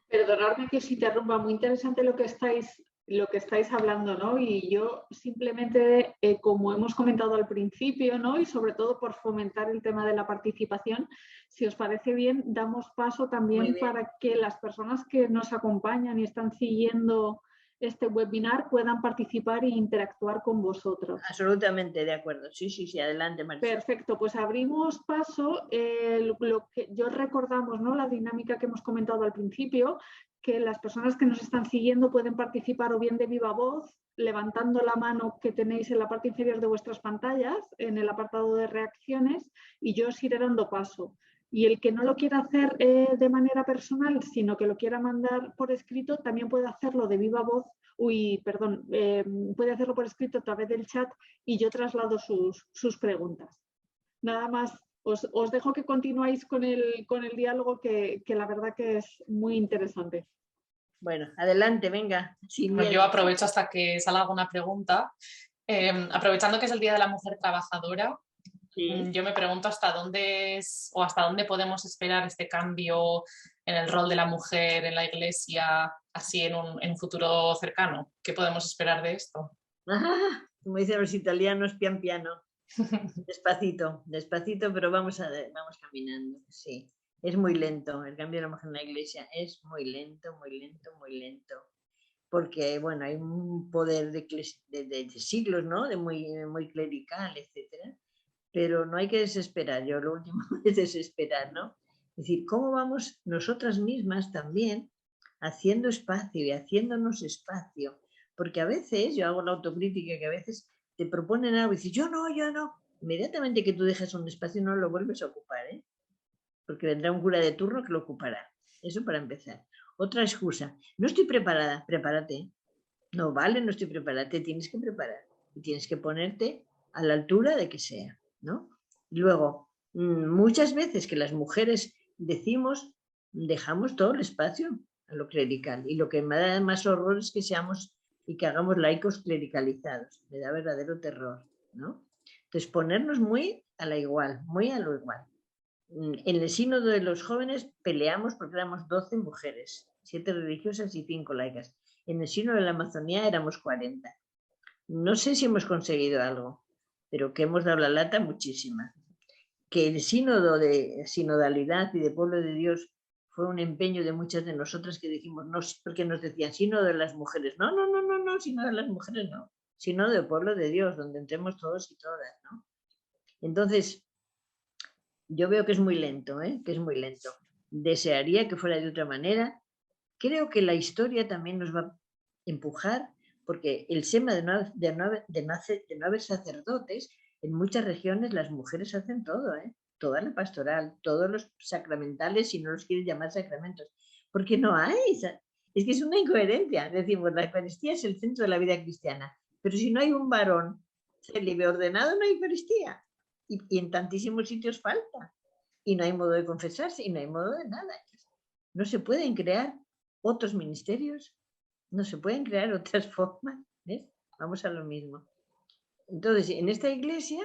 Perdonadme que os interrumpa, muy interesante lo que estáis hablando, ¿no? Y yo simplemente, como hemos comentado al principio, ¿no? Y sobre todo por fomentar el tema de la participación, si os parece bien, damos paso también para que las personas que nos acompañan y están siguiendo este webinar puedan participar e interactuar con vosotros. Absolutamente de acuerdo. Sí, sí, sí, adelante, Marisol. Perfecto, pues abrimos paso. Lo que yo recordamos, ¿no? La dinámica que hemos comentado al principio, que las personas que nos están siguiendo pueden participar o bien de viva voz, levantando la mano que tenéis en la parte inferior de vuestras pantallas, en el apartado de reacciones, y yo os iré dando paso. Y el que no lo quiera hacer de manera personal, sino que lo quiera mandar por escrito, también puede hacerlo de viva voz, puede hacerlo por escrito a través del chat y yo traslado sus preguntas. Nada más, os dejo que continuáis con el diálogo que la verdad que es muy interesante. Bueno, adelante, venga. Yo aprovecho hasta que salga alguna pregunta. Aprovechando que es el Día de la Mujer Trabajadora, sí. Yo me pregunto hasta dónde podemos esperar este cambio en el rol de la mujer en la Iglesia, así en un futuro cercano. ¿Qué podemos esperar de esto? Como dicen los italianos, pian piano. Despacito, despacito, pero vamos caminando, sí. Es muy lento, el cambio de la mujer en la Iglesia es muy lento, muy lento, muy lento. Porque, bueno, hay un poder de siglos, ¿no? De muy clerical, etcétera. pero no hay que desesperar. Yo lo último es desesperar, ¿no? Es decir, ¿cómo vamos nosotras mismas también haciendo espacio y haciéndonos espacio? Porque a veces, yo hago la autocrítica, que a veces te proponen algo y dices, yo no. Inmediatamente que tú dejas un espacio no lo vuelves a ocupar, ¿eh? Porque vendrá un cura de turno que lo ocupará. Eso para empezar. Otra excusa, no estoy preparada, prepárate. No vale, no estoy preparada, te tienes que preparar. Y tienes que ponerte a la altura de que sea, ¿no? Y luego, muchas veces que las mujeres decimos, dejamos todo el espacio a lo clerical. Y lo que me da más horror es que seamos y que hagamos laicos clericalizados. Me da verdadero terror, ¿no? Entonces, ponernos muy a la igual, muy a lo igual. En el sínodo de los jóvenes peleamos porque éramos 12 mujeres, 7 religiosas y 5 laicas. En el sínodo de la Amazonía éramos 40. No sé si hemos conseguido algo, pero que hemos dado la lata muchísima. Que el sínodo de sinodalidad y de pueblo de Dios fue un empeño de muchas de nosotras que dijimos, no, porque nos decían sínodo de las mujeres. No, sínodo de las mujeres no. Sínodo del pueblo de Dios, donde entremos todos y todas, ¿no? Entonces, yo veo que es muy lento, que es muy lento. Desearía que fuera de otra manera. Creo que la historia también nos va a empujar, porque el tema de no haber sacerdotes, en muchas regiones las mujeres hacen todo, toda la pastoral, todos los sacramentales, si no los quieren llamar sacramentos, porque no hay. Es que es una incoherencia. Decimos, la Eucaristía es el centro de la vida cristiana, pero si no hay un varón célibe ordenado, no hay Eucaristía. Y en tantísimos sitios falta. Y no hay modo de confesarse, y no hay modo de nada. No se pueden crear otros ministerios, no se pueden crear otras formas. ¿Ves? Vamos a lo mismo. Entonces, en esta iglesia,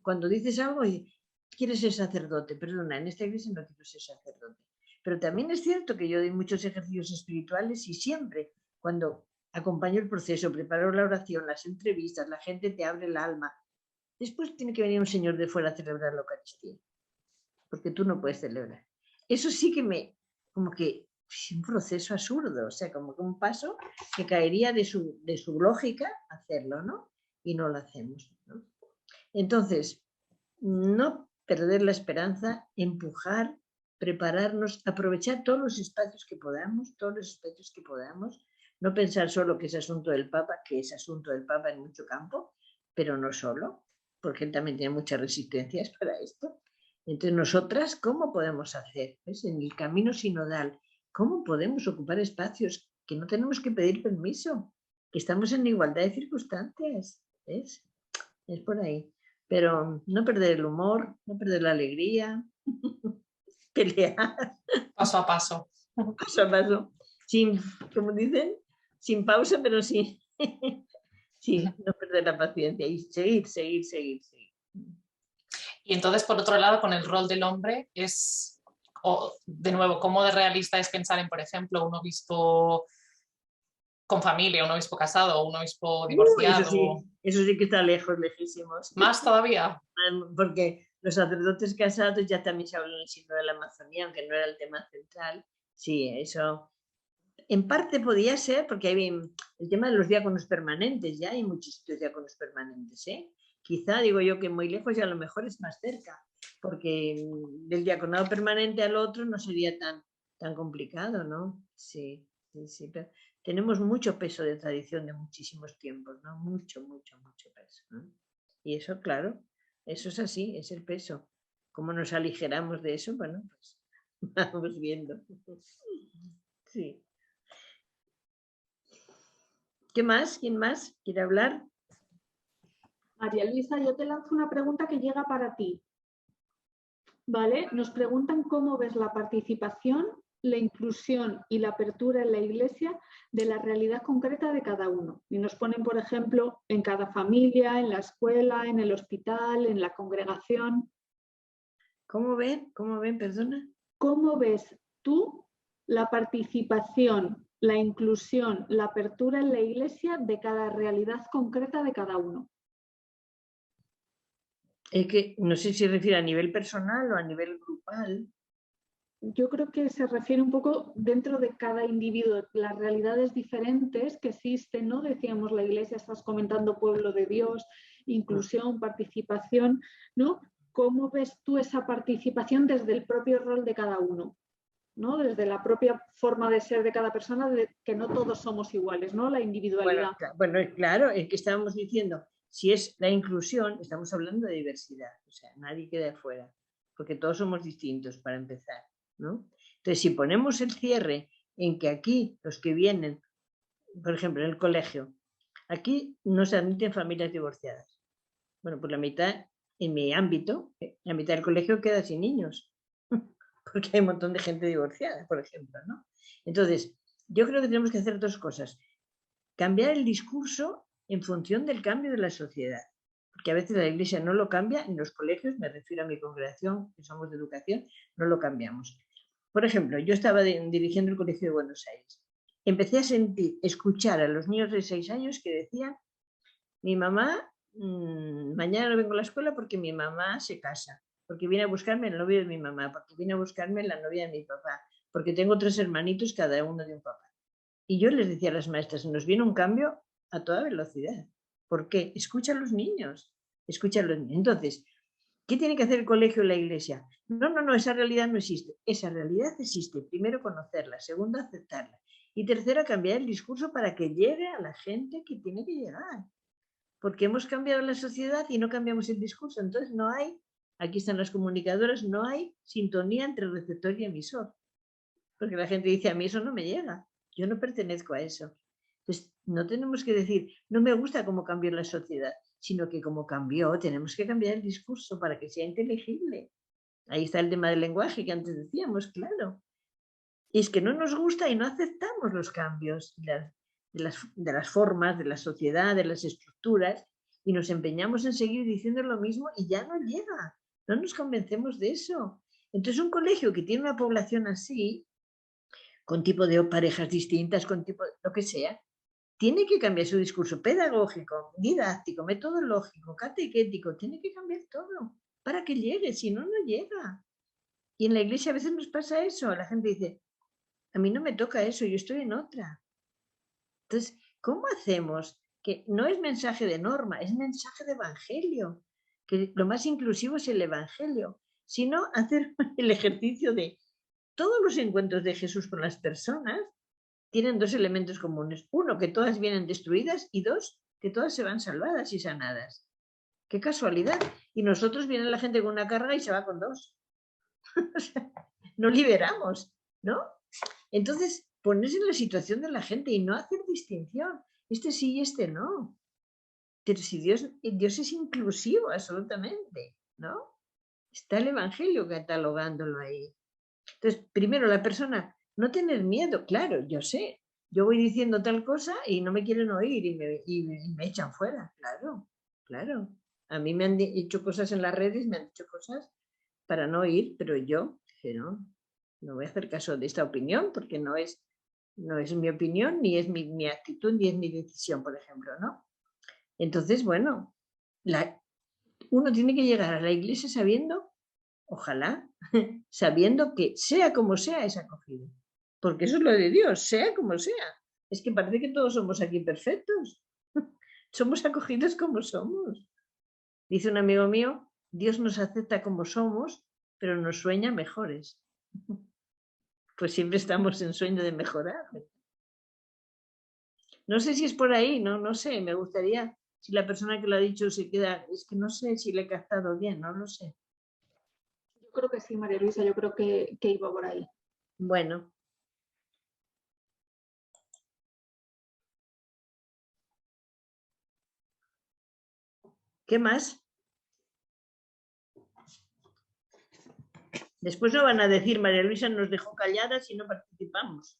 cuando dices algo, quieres ser sacerdote, perdona, en esta iglesia no quiero ser sacerdote. Pero también es cierto que yo doy muchos ejercicios espirituales y siempre, cuando acompaño el proceso, preparo la oración, las entrevistas, la gente te abre el alma. Después tiene que venir un señor de fuera a celebrar la Eucaristía, porque tú no puedes celebrar. Eso sí que como que es un proceso absurdo, o sea, como que un paso que caería de su lógica hacerlo, ¿no? Y no lo hacemos, ¿no? Entonces, no perder la esperanza, empujar, prepararnos, aprovechar todos los espacios que podamos, no pensar solo que es asunto del Papa, que es asunto del Papa en mucho campo, pero no solo, porque él también tiene muchas resistencias para esto. Entonces, nosotras, ¿cómo podemos hacer? ¿Ves? En el camino sinodal, ¿cómo podemos ocupar espacios que no tenemos que pedir permiso? Que estamos en igualdad de circunstancias, ¿ves? Es por ahí. Pero no perder el humor, no perder la alegría, pelear. Paso a paso. Paso a paso. Sin, como dicen, sin pausa, pero sí. Sí, no perder la paciencia y seguir. Y entonces, por otro lado, con el rol del hombre de nuevo, ¿cómo de realista es pensar en, por ejemplo, un obispo con familia, un obispo casado o un obispo divorciado? Eso sí que está lejos, lejísimos. ¿Más todavía? Porque los sacerdotes casados ya también se habló en el siglo de la Amazonía, aunque no era el tema central. Sí, eso en parte podía ser, porque hay el tema de los diáconos permanentes, ya hay muchos sitios diáconos permanentes, Quizá, digo yo, que muy lejos y a lo mejor es más cerca, porque del diaconado permanente al otro no sería tan complicado, ¿no? Sí, pero tenemos mucho peso de tradición de muchísimos tiempos, ¿no? Mucho peso, ¿no? Y eso, claro, eso es así, es el peso. ¿Cómo nos aligeramos de eso? Bueno, pues vamos viendo. Sí. ¿Qué más? ¿Quién más quiere hablar? María Luisa, yo te lanzo una pregunta que llega para ti. ¿Vale? Nos preguntan cómo ves la participación, la inclusión y la apertura en la Iglesia de la realidad concreta de cada uno. Y nos ponen, por ejemplo, en cada familia, en la escuela, en el hospital, en la congregación. ¿Cómo ven? Perdona. ¿Cómo ves tú la participación, la inclusión, la apertura en la Iglesia de cada realidad concreta de cada uno? Es que no sé si se refiere a nivel personal o a nivel grupal. Yo creo que se refiere un poco dentro de cada individuo, las realidades diferentes que existen, ¿no? Decíamos la Iglesia, estás comentando pueblo de Dios, inclusión, participación, ¿no? ¿Cómo ves tú esa participación desde el propio rol de cada uno? ¿No? Desde la propia forma de ser de cada persona, de que no todos somos iguales, ¿no? La individualidad. Bueno, claro, es que estábamos diciendo, si es la inclusión, estamos hablando de diversidad, o sea, nadie queda fuera, porque todos somos distintos para empezar, ¿no? Entonces, si ponemos el cierre en que aquí los que vienen, por ejemplo, en el colegio, aquí no se admiten familias divorciadas. Bueno, pues la mitad, en mi ámbito, la mitad del colegio queda sin niños, porque hay un montón de gente divorciada, por ejemplo, ¿no? Entonces, yo creo que tenemos que hacer dos cosas. Cambiar el discurso en función del cambio de la sociedad, porque a veces la Iglesia no lo cambia, en los colegios, me refiero a mi congregación, que somos de educación, no lo cambiamos. Por ejemplo, yo estaba dirigiendo el Colegio de Buenos Aires. Empecé a escuchar a los niños de 6 años que decían, mi mamá, mañana no vengo a la escuela porque mi mamá se casa, porque viene a buscarme el novio de mi mamá, porque viene a buscarme la novia de mi papá, porque tengo 3 hermanitos, cada uno de un papá. Y yo les decía a las maestras, nos viene un cambio a toda velocidad. ¿Por qué? Escucha a los niños, escucha a los niños. Entonces, ¿qué tiene que hacer el colegio y la Iglesia? No, esa realidad no existe. Esa realidad existe. Primero, conocerla. Segundo, aceptarla. Y tercero, cambiar el discurso para que llegue a la gente que tiene que llegar. Porque hemos cambiado la sociedad y no cambiamos el discurso. Entonces no hay, aquí están las comunicadoras, no hay sintonía entre receptor y emisor. Porque la gente dice, a mí eso no me llega. Yo no pertenezco a eso. Entonces, no tenemos que decir, no me gusta cómo cambió la sociedad, sino que como cambió, tenemos que cambiar el discurso para que sea inteligible. Ahí está el tema del lenguaje que antes decíamos, claro. Y es que no nos gusta y no aceptamos los cambios de las formas, de la sociedad, de las estructuras, y nos empeñamos en seguir diciendo lo mismo y ya no llega. No nos convencemos de eso. Entonces, un colegio que tiene una población así, con tipo de parejas distintas, con tipo de lo que sea, tiene que cambiar su discurso pedagógico, didáctico, metodológico, catequético, tiene que cambiar todo para que llegue, si no, no llega. Y en la Iglesia a veces nos pasa eso, la gente dice, a mí no me toca eso, yo estoy en otra. Entonces, ¿cómo hacemos? Que no es mensaje de norma, es mensaje de evangelio, que lo más inclusivo es el evangelio, sino hacer el ejercicio de todos los encuentros de Jesús con las personas tienen 2 elementos comunes. 1, que todas vienen destruidas y 2, que todas se van salvadas y sanadas. ¡Qué casualidad! Y nosotros viene la gente con una carga y se va con 2. O sea, no liberamos, ¿no? Entonces, ponerse en la situación de la gente y no hacer distinción. Este sí y este no. Pero si Dios es inclusivo absolutamente, ¿no? Está el Evangelio catalogándolo ahí. Entonces, primero la persona, no tener miedo, claro, yo sé, yo voy diciendo tal cosa y no me quieren oír y me echan fuera, claro. A mí me han hecho cosas en las redes, me han dicho cosas para no oír, pero yo dije, no voy a hacer caso de esta opinión porque no es mi opinión, ni es mi actitud, ni es mi decisión, por ejemplo, ¿no? Entonces, bueno, uno tiene que llegar a la Iglesia sabiendo, ojalá, sabiendo que sea como sea es acogido. Porque eso es lo de Dios, sea como sea. Es que parece que todos somos aquí perfectos. Somos acogidos como somos. Dice un amigo mío, Dios nos acepta como somos, pero nos sueña mejores. Pues siempre estamos en sueño de mejorar. No sé si es por ahí, no sé, me gustaría, si la persona que lo ha dicho se queda, es que no sé si le he captado bien, no lo sé. Yo creo que sí, María Luisa, yo creo que iba por ahí. Bueno. ¿Qué más? Después no van a decir, María Luisa nos dejó calladas y no participamos.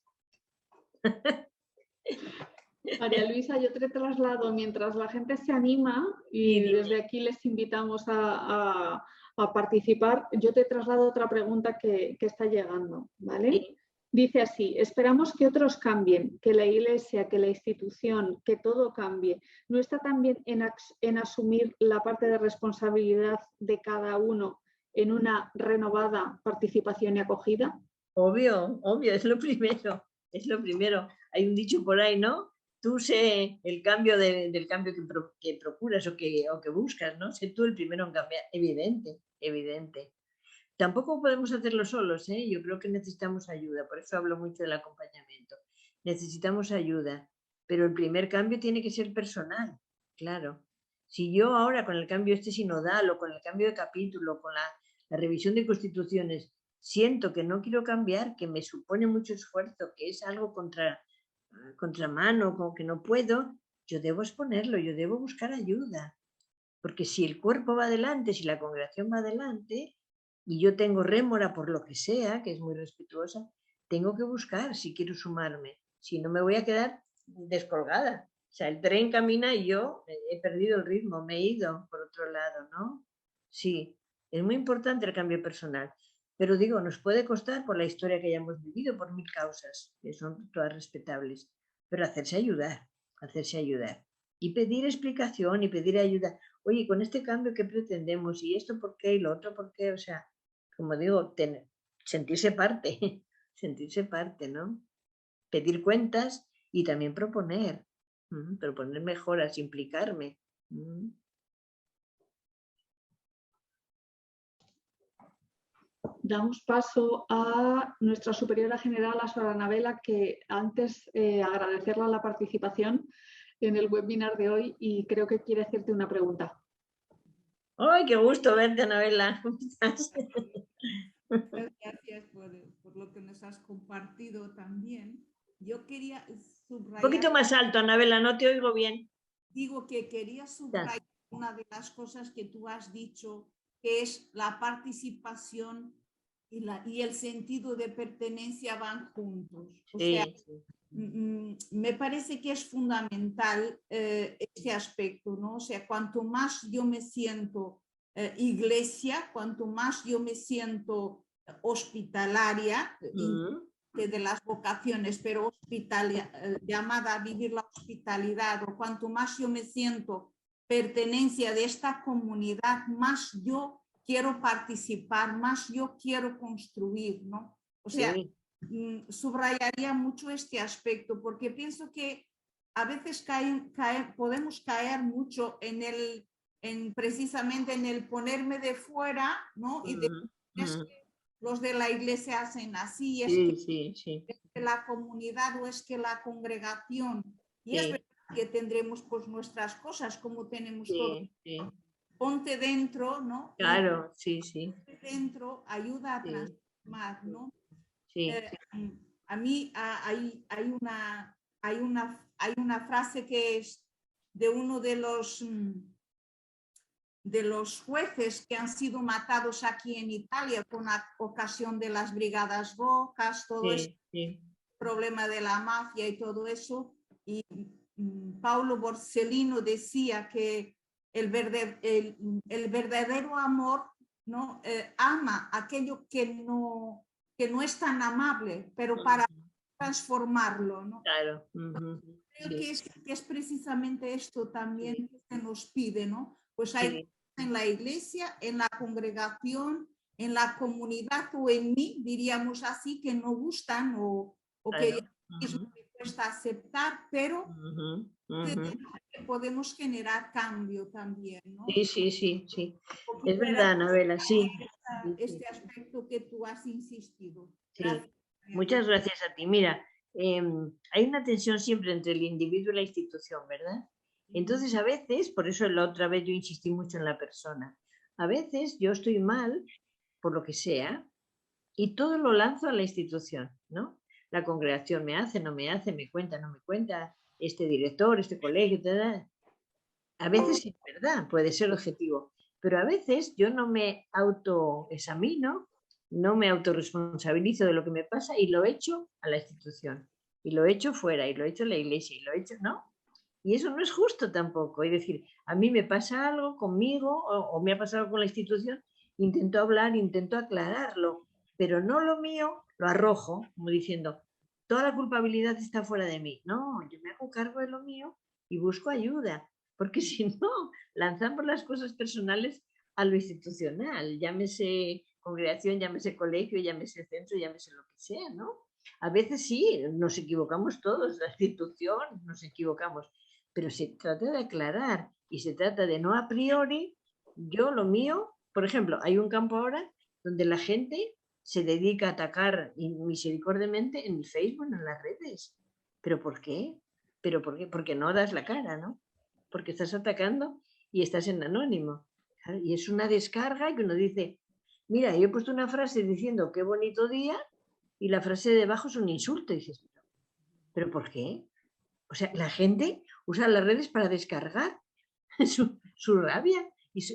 María Luisa, yo te traslado, mientras la gente se anima, y desde aquí les invitamos a participar, yo te traslado otra pregunta que está llegando, ¿vale? Sí. Dice así, esperamos que otros cambien, que la Iglesia, que la institución, que todo cambie. ¿No está también en asumir la parte de responsabilidad de cada uno en una renovada participación y acogida? Obvio, es lo primero. Hay un dicho por ahí, ¿no? Tú sé el cambio del cambio que procuras o que buscas, ¿no? Sé tú el primero en cambiar, evidente, evidente. Tampoco podemos hacerlo solos, ¿eh? Yo creo que necesitamos ayuda, por eso hablo mucho del acompañamiento. Necesitamos ayuda, pero el primer cambio tiene que ser personal, claro. Si yo ahora con el cambio este sinodal o con el cambio de capítulo, con la revisión de constituciones, siento que no quiero cambiar, que me supone mucho esfuerzo, que es algo contramano, como que no puedo, yo debo exponerlo, yo debo buscar ayuda. Porque si el cuerpo va adelante, si la congregación va adelante, y yo tengo rémora por lo que sea, que es muy respetuosa, tengo que buscar si quiero sumarme. Si no, me voy a quedar descolgada. O sea, el tren camina y yo he perdido el ritmo, me he ido por otro lado, ¿no? Sí, es muy importante el cambio personal. Pero digo, nos puede costar por la historia que hayamos vivido, por 1000 causas, que son todas respetables. Pero hacerse ayudar, hacerse ayudar. Y pedir explicación y pedir ayuda. Oye, con este cambio, ¿qué pretendemos? ¿Y esto por qué? ¿Y lo otro por qué? O sea, como digo, sentirse parte, sentirse parte, ¿no? Pedir cuentas y también proponer mejoras, implicarme. Damos paso a nuestra superiora general, a Sara Anabela, que antes agradecerle la participación en el webinar de hoy y creo que quiere hacerte una pregunta. ¡Ay, qué gusto verte, Anabela! ¿Cómo estás? Gracias por lo que nos has compartido también. Yo quería subrayar... Un poquito más alto, Anabela, no te oigo bien. Digo que quería subrayar una de las cosas que tú has dicho, que es la participación y el sentido de pertenencia van juntos. O sea, me parece que es fundamental este aspecto, ¿no? O sea, cuanto más yo me siento iglesia, cuanto más yo me siento hospitalaria, de las vocaciones, pero llamada a vivir la hospitalidad, o cuanto más yo me siento pertenencia de esta comunidad, más yo quiero participar, más yo quiero construir, ¿no? O sea, subrayaría mucho este aspecto, porque pienso que a veces podemos caer mucho precisamente en el ponerme de fuera, ¿no? Y es que los de la iglesia hacen así, es que la comunidad o es que la congregación, y es verdad que tendremos pues nuestras cosas como tenemos todo. Ponte dentro, ¿no? Claro, sí. Ponte dentro ayuda a transformar, ¿no? Sí. A mí hay una frase que es de uno de los jueces que han sido matados aquí en Italia con ocasión de las brigadas rojas, todo este problema de la mafia y todo eso. Y Paolo Borsellino decía que el verdadero amor, ¿no? Ama aquello que no es tan amable, pero para transformarlo, ¿no? Claro. Creo que es precisamente esto también que se nos pide, ¿no? Pues hay en la iglesia, en la congregación, en la comunidad o en mí, diríamos así, que no gustan o que me cuesta aceptar, pero podemos generar cambio también, ¿no? Sí. Es verdad, Anabela, sí. Este aspecto que tú has insistido. Gracias. Muchas gracias a ti. Mira, hay una tensión siempre entre el individuo y la institución, ¿verdad? Entonces, a veces, por eso la otra vez yo insistí mucho en la persona, a veces yo estoy mal, por lo que sea, y todo lo lanzo a la institución, ¿no? La congregación me hace, no me hace, me cuenta, no me cuenta, este director, este colegio, etc. A veces es verdad, puede ser objetivo, pero a veces yo no me autoexamino, no me autorresponsabilizo de lo que me pasa y lo echo a la institución, y lo echo fuera, y lo echo a la iglesia, y lo echo, ¿no? Y eso no es justo tampoco. Es decir, a mí me pasa algo conmigo o me ha pasado con la institución, intento hablar, intento aclararlo, pero no lo mío, lo arrojo, como diciendo, toda la culpabilidad está fuera de mí. No, yo me hago cargo de lo mío y busco ayuda, porque si no, lanzamos las cosas personales a lo institucional, llámese congregación, llámese colegio, llámese centro, llámese lo que sea, ¿no? A veces sí, nos equivocamos todos, la institución nos equivocamos, pero se trata de aclarar y se trata de no a priori, yo lo mío, por ejemplo, hay un campo ahora donde la gente se dedica a atacar misericordiamente en el Facebook, en las redes. ¿Pero por qué? ¿Pero por qué? Porque no das la cara, ¿no? Porque estás atacando y estás en anónimo. Y es una descarga que uno dice, mira, yo he puesto una frase diciendo qué bonito día y la frase de debajo es un insulto. Y dices, ¿pero por qué? O sea, la gente usa las redes para descargar su rabia,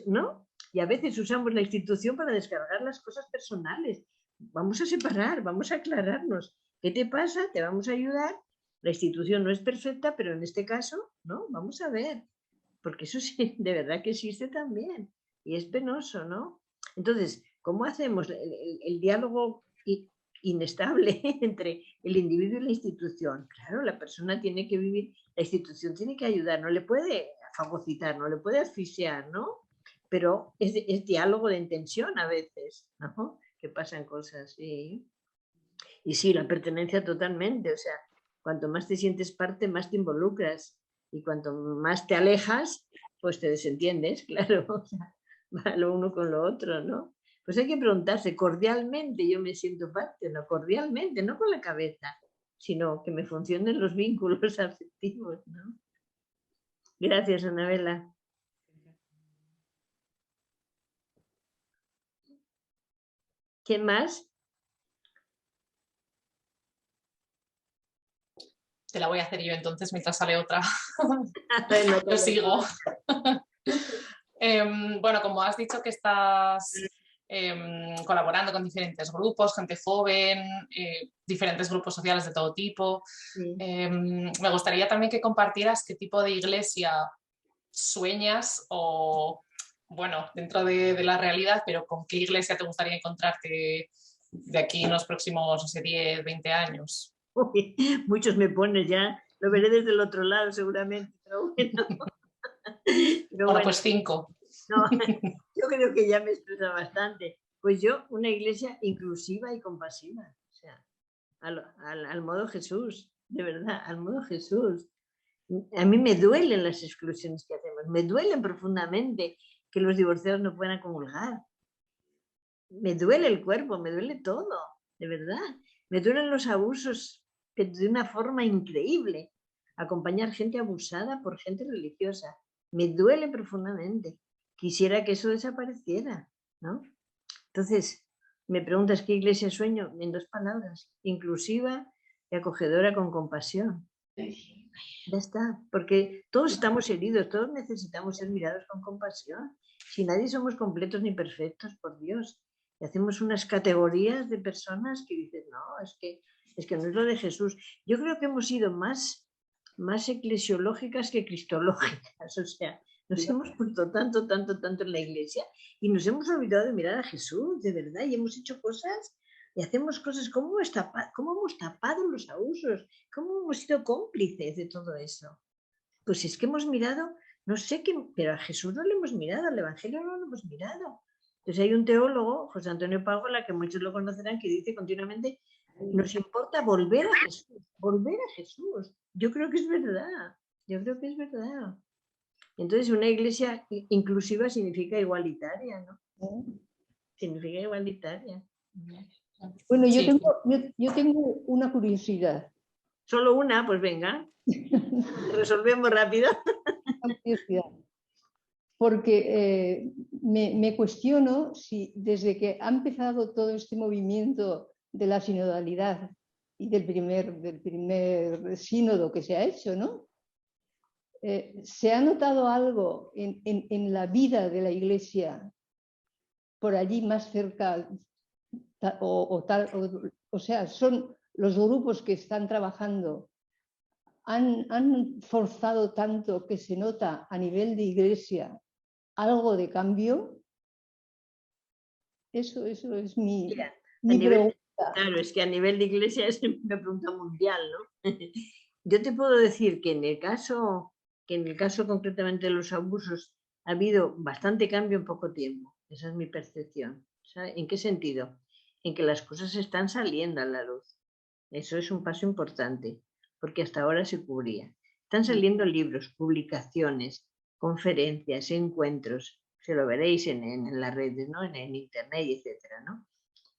¿no? Y a veces usamos la institución para descargar las cosas personales. Vamos a separar, vamos a aclararnos. ¿Qué te pasa? Te vamos a ayudar. La institución no es perfecta, pero en este caso, ¿no? Vamos a ver. Porque eso sí, de verdad que existe también. Y es penoso, ¿no? Entonces, ¿cómo hacemos el diálogo inestable entre el individuo y la institución? Claro, la persona tiene que vivir, la institución tiene que ayudar, no le puede fagocitar, no le puede asfixiar, ¿no? Pero es diálogo de intención a veces, ¿no? Que pasan cosas, sí. Y sí, la pertenencia totalmente, o sea, cuanto más te sientes parte, más te involucras. Y cuanto más te alejas, pues te desentiendes, claro. O sea, va lo uno con lo otro, ¿no? Pues hay que preguntarse, cordialmente yo me siento parte, no cordialmente, no con la cabeza, sino que me funcionen los vínculos afectivos, ¿no? Gracias, Anabela. ¿Quién más? Te la voy a hacer yo entonces mientras sale otra. Bueno, Yo sigo. Bueno, como has dicho que estás colaborando con diferentes grupos, gente joven, diferentes grupos sociales de todo tipo, sí. Me gustaría también que compartieras qué tipo de iglesia sueñas o, bueno, dentro de la realidad, pero con qué iglesia te gustaría encontrarte de aquí en los próximos, no sé, 10, 20 años. Uy, muchos me ponen ya, lo veré desde el otro lado seguramente, pero bueno. Pero Bueno, bueno, pues 5. no, yo creo que ya me expresa bastante. Pues yo, una iglesia inclusiva y compasiva, o sea, al modo Jesús, de verdad, al modo Jesús. A mí me duelen las exclusiones que hacemos, me duelen profundamente que los divorciados no puedan comulgar. Me duele el cuerpo, me duele todo, de verdad. Me duelen los abusos de una forma increíble. Acompañar gente abusada por gente religiosa. Me duele profundamente. Quisiera que eso desapareciera, ¿no? Entonces, me preguntas qué iglesia sueño en 2 palabras: inclusiva y acogedora con compasión. Ya está, porque todos estamos heridos, todos necesitamos ser mirados con compasión. Si nadie somos completos ni perfectos, por Dios. Y hacemos unas categorías de personas que dicen, no, es que no es lo de Jesús. Yo creo que hemos sido más eclesiológicas que cristológicas. O sea, nos hemos puesto tanto en la iglesia y nos hemos olvidado de mirar a Jesús, de verdad, y hemos hecho cosas y hacemos cosas. ¿Cómo hemos tapado los abusos? ¿Cómo hemos sido cómplices de todo eso? Pues es que hemos mirado, no sé qué, pero a Jesús no le hemos mirado, al Evangelio no lo hemos mirado. Entonces hay un teólogo, José Antonio Págola, que muchos lo conocerán, que dice continuamente, nos importa volver a Jesús, volver a Jesús. Yo creo que es verdad, yo creo que es verdad. Entonces una iglesia inclusiva significa igualitaria, ¿no? Significa igualitaria. Bueno, Sí. yo tengo una curiosidad. Solo una, pues venga. Resolvemos rápido. Una curiosidad. Porque me cuestiono si desde que ha empezado todo este movimiento de la sinodalidad y del primer sínodo que se ha hecho, ¿no? ¿Se ha notado algo en la vida de la Iglesia por allí más cerca? O sea, son los grupos que están trabajando, han forzado tanto que se nota a nivel de Iglesia algo de cambio. Eso es mi pregunta. Claro, es que a nivel de iglesia es una pregunta mundial, ¿no? Yo te puedo decir que en el caso concretamente de los abusos ha habido bastante cambio en poco tiempo. Esa es mi percepción. ¿Sabe? ¿En qué sentido? En que las cosas están saliendo a la luz. Eso es un paso importante, porque hasta ahora se cubría. Están saliendo libros, publicaciones, conferencias, encuentros, se lo veréis en las redes, ¿no? En internet, etcétera, ¿no?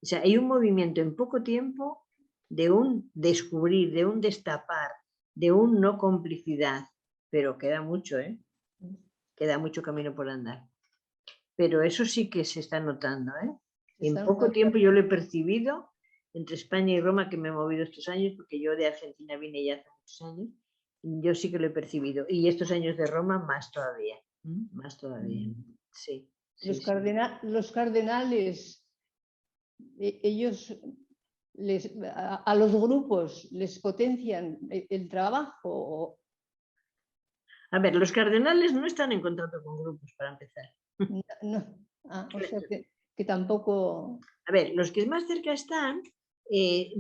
O sea, hay un movimiento en poco tiempo de un descubrir, de un destapar, de un no complicidad, pero queda mucho, ¿eh? Queda mucho camino por andar. Pero eso sí que se está notando, ¿eh? En poco tiempo yo lo he percibido, entre España y Roma, que me he movido estos años, porque yo de Argentina vine ya hace muchos años, yo sí que lo he percibido. Y estos años de Roma más todavía, más todavía, sí. Los cardenales, ellos a los grupos les potencian el trabajo. A ver, los cardenales no están en contacto con grupos, para empezar. No. O sea que tampoco... A ver, los que más cerca están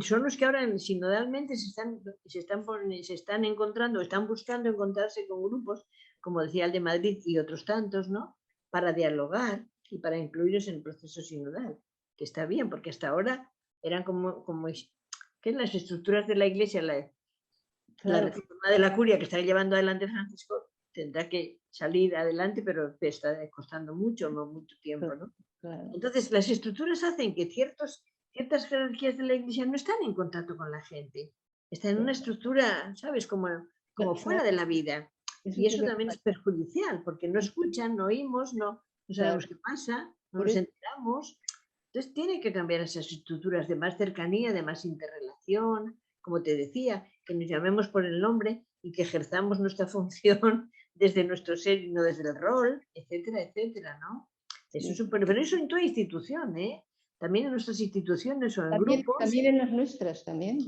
son los que ahora sinodalmente se están encontrando, están buscando encontrarse con grupos, como decía el de Madrid y otros tantos, ¿no? Para dialogar y para incluirlos en el proceso sinodal, que está bien, porque hasta ahora eran como que las estructuras de la Iglesia, la reforma de la curia que está llevando adelante Francisco, tendrá que salir adelante, pero está costando mucho tiempo, ¿no? Claro. Entonces, las estructuras hacen que ciertas jerarquías de la Iglesia no están en contacto con la gente. Están en una estructura, ¿sabes? Como fuera de la vida. Y eso también es perjudicial, porque no escuchan, no oímos, no sabemos qué pasa, no nos enteramos. Entonces, tiene que cambiar esas estructuras de más cercanía, de más interrelación, como te decía, que nos llamemos por el nombre y que ejerzamos nuestra función desde nuestro ser y no desde el rol, etcétera, etcétera, ¿no? Eso supone, pero eso en toda institución, ¿eh? También en nuestras instituciones o en grupos. También en las nuestras, también.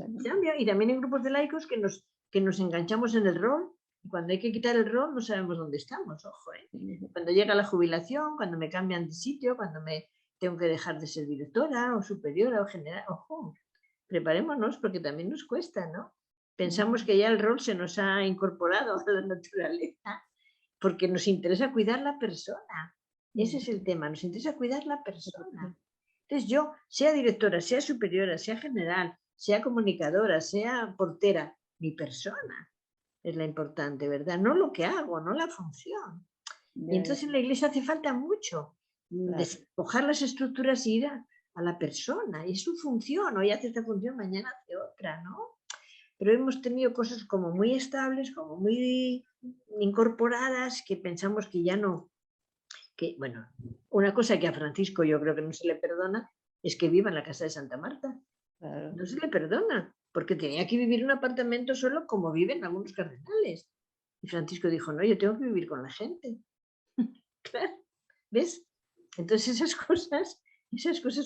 Y también en grupos de laicos que nos enganchamos en el rol. Y cuando hay que quitar el rol no sabemos dónde estamos, ojo, ¿eh? Cuando llega la jubilación, cuando me cambian de sitio, cuando me tengo que dejar de ser directora o superiora o general, ojo, preparémonos porque también nos cuesta, ¿no? Pensamos que ya el rol se nos ha incorporado a la naturaleza porque nos interesa cuidar la persona. Ese es el tema, nos interesa cuidar la persona. Entonces yo, sea directora, sea superiora, sea general, sea comunicadora, sea portera, mi persona es la importante, ¿verdad? No lo que hago, no la función. Y entonces en la Iglesia hace falta mucho despojar las estructuras y ir a la persona. Y es su función, hoy hace esta función, mañana hace otra, ¿no? Pero hemos tenido cosas como muy estables, como muy incorporadas, que pensamos que ya no. Que, bueno, una cosa que a Francisco yo creo que no se le perdona es que viva en la casa de Santa Marta. Claro. No se le perdona, porque tenía que vivir en un apartamento solo como viven algunos cardenales. Y Francisco dijo, no, yo tengo que vivir con la gente. Claro, ¿ves? Entonces esas cosas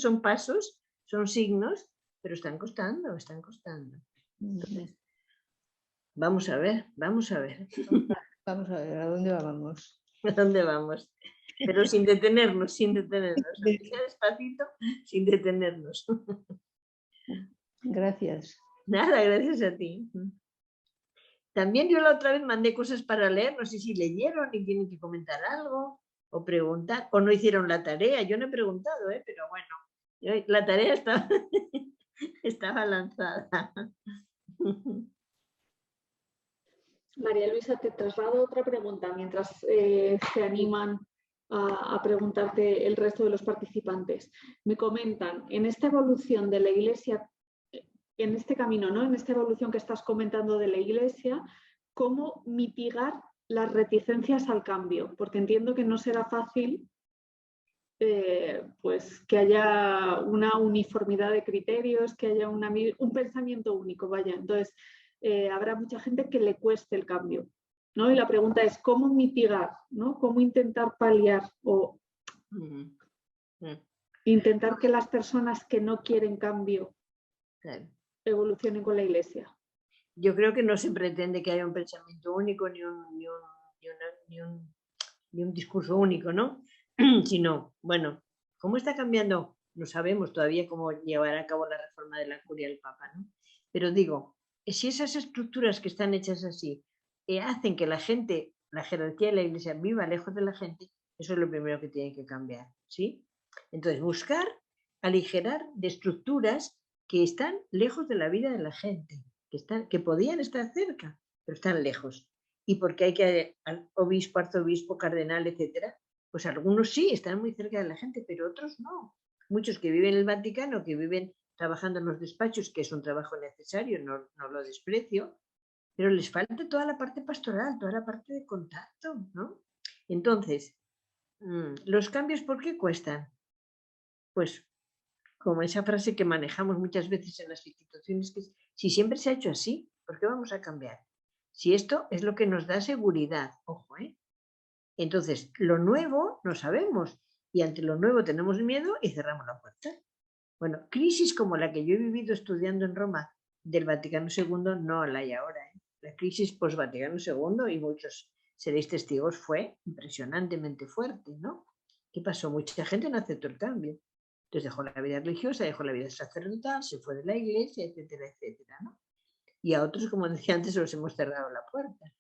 son pasos, son signos, pero están costando, están costando. Entonces, vamos a ver. Vamos a ver, ¿a dónde vamos? ¿A dónde vamos? Pero sin detenernos, despacito, sin detenernos. Gracias. Nada, gracias a ti. También yo la otra vez mandé cosas para leer, no sé si leyeron y tienen que comentar algo o preguntar, o no hicieron la tarea. Yo no he preguntado, pero bueno, la tarea estaba lanzada. María Luisa, te traslado otra pregunta mientras se animan a preguntarte el resto de los participantes. Me comentan, en esta evolución de la Iglesia, en este camino, ¿no? En esta evolución que estás comentando de la Iglesia, ¿cómo mitigar las reticencias al cambio? Porque entiendo que no será fácil pues que haya una uniformidad de criterios, que haya un pensamiento único, vaya. Entonces, habrá mucha gente que le cueste el cambio, ¿no? Y la pregunta es, ¿cómo mitigar, ¿no? ¿Cómo intentar paliar o intentar que las personas que no quieren cambio evolucionen con la Iglesia? Yo creo que no se pretende que haya un pensamiento único ni un discurso único, ¿no? Sino, bueno, ¿cómo está cambiando? No sabemos todavía cómo llevar a cabo la reforma de la curia del Papa, ¿no? Pero digo, si esas estructuras que están hechas así hacen que la gente, la jerarquía de la Iglesia viva lejos de la gente, eso es lo primero que tiene que cambiar, ¿sí? Entonces, buscar aligerar de estructuras que están lejos de la vida de la gente, que podían estar cerca, pero están lejos. Y porque hay que al obispo, arzobispo, cardenal, etcétera, pues algunos sí están muy cerca de la gente, pero otros no. Muchos que viven en el Vaticano, que viven trabajando en los despachos, que es un trabajo necesario, no lo desprecio, pero les falta toda la parte pastoral, toda la parte de contacto, ¿no? Entonces, los cambios, ¿por qué cuestan? Pues como esa frase que manejamos muchas veces en las instituciones, que es, si siempre se ha hecho así, ¿por qué vamos a cambiar? Si esto es lo que nos da seguridad, ojo, ¿eh? Entonces, lo nuevo no sabemos y ante lo nuevo tenemos miedo y cerramos la puerta. Bueno, crisis como la que yo he vivido estudiando en Roma del Vaticano II no la hay ahora, ¿eh? La crisis post-Vaticano II, y muchos seréis testigos, fue impresionantemente fuerte, ¿no? ¿Qué pasó? Mucha gente no aceptó el cambio. Entonces dejó la vida religiosa, dejó la vida sacerdotal, se fue de la iglesia, etcétera, etcétera, ¿no? Y a otros, como decía antes, los hemos cerrado la puerta.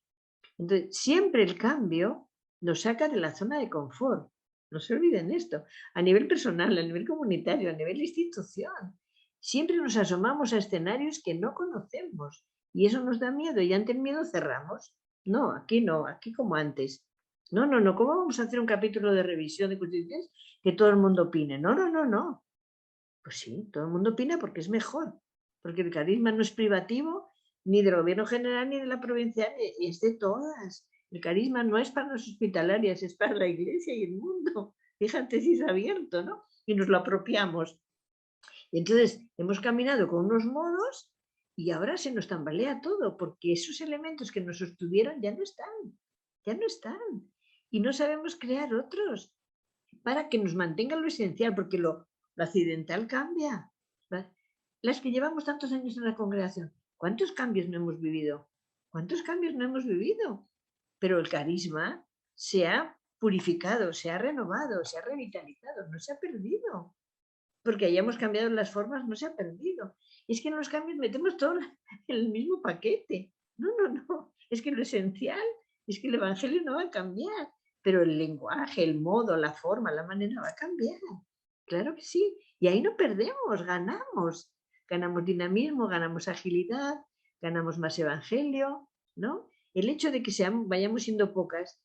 Entonces, siempre el cambio nos saca de la zona de confort. No se olviden esto. A nivel personal, a nivel comunitario, a nivel institución. Siempre nos asomamos a escenarios que no conocemos. Y eso nos da miedo. Y ante el miedo cerramos. No, aquí como antes. No. ¿Cómo vamos a hacer un capítulo de revisión de constituciones que todo el mundo opine? No. Pues sí, todo el mundo opina porque es mejor. Porque el carisma no es privativo ni del gobierno general ni de la provincial, es de todas. El carisma no es para las hospitalarias, es para la iglesia y el mundo. Fíjate si es abierto, ¿no? Y nos lo apropiamos. Y entonces hemos caminado con unos modos y ahora se nos tambalea todo, porque esos elementos que nos sostuvieron ya no están. Y no sabemos crear otros para que nos mantengan lo esencial, porque lo accidental cambia. Las que llevamos tantos años en la congregación, ¿cuántos cambios no hemos vivido? Pero el carisma se ha purificado, se ha renovado, se ha revitalizado, no se ha perdido. Porque hayamos cambiado las formas, no se ha perdido. Es que en los cambios metemos todo en el mismo paquete. No. Es que lo esencial es que el evangelio no va a cambiar, pero el lenguaje, el modo, la forma, la manera va a cambiar. Claro que sí. Y ahí no perdemos, ganamos. Ganamos dinamismo, ganamos agilidad, ganamos más evangelio, ¿no? El hecho de que vayamos siendo pocas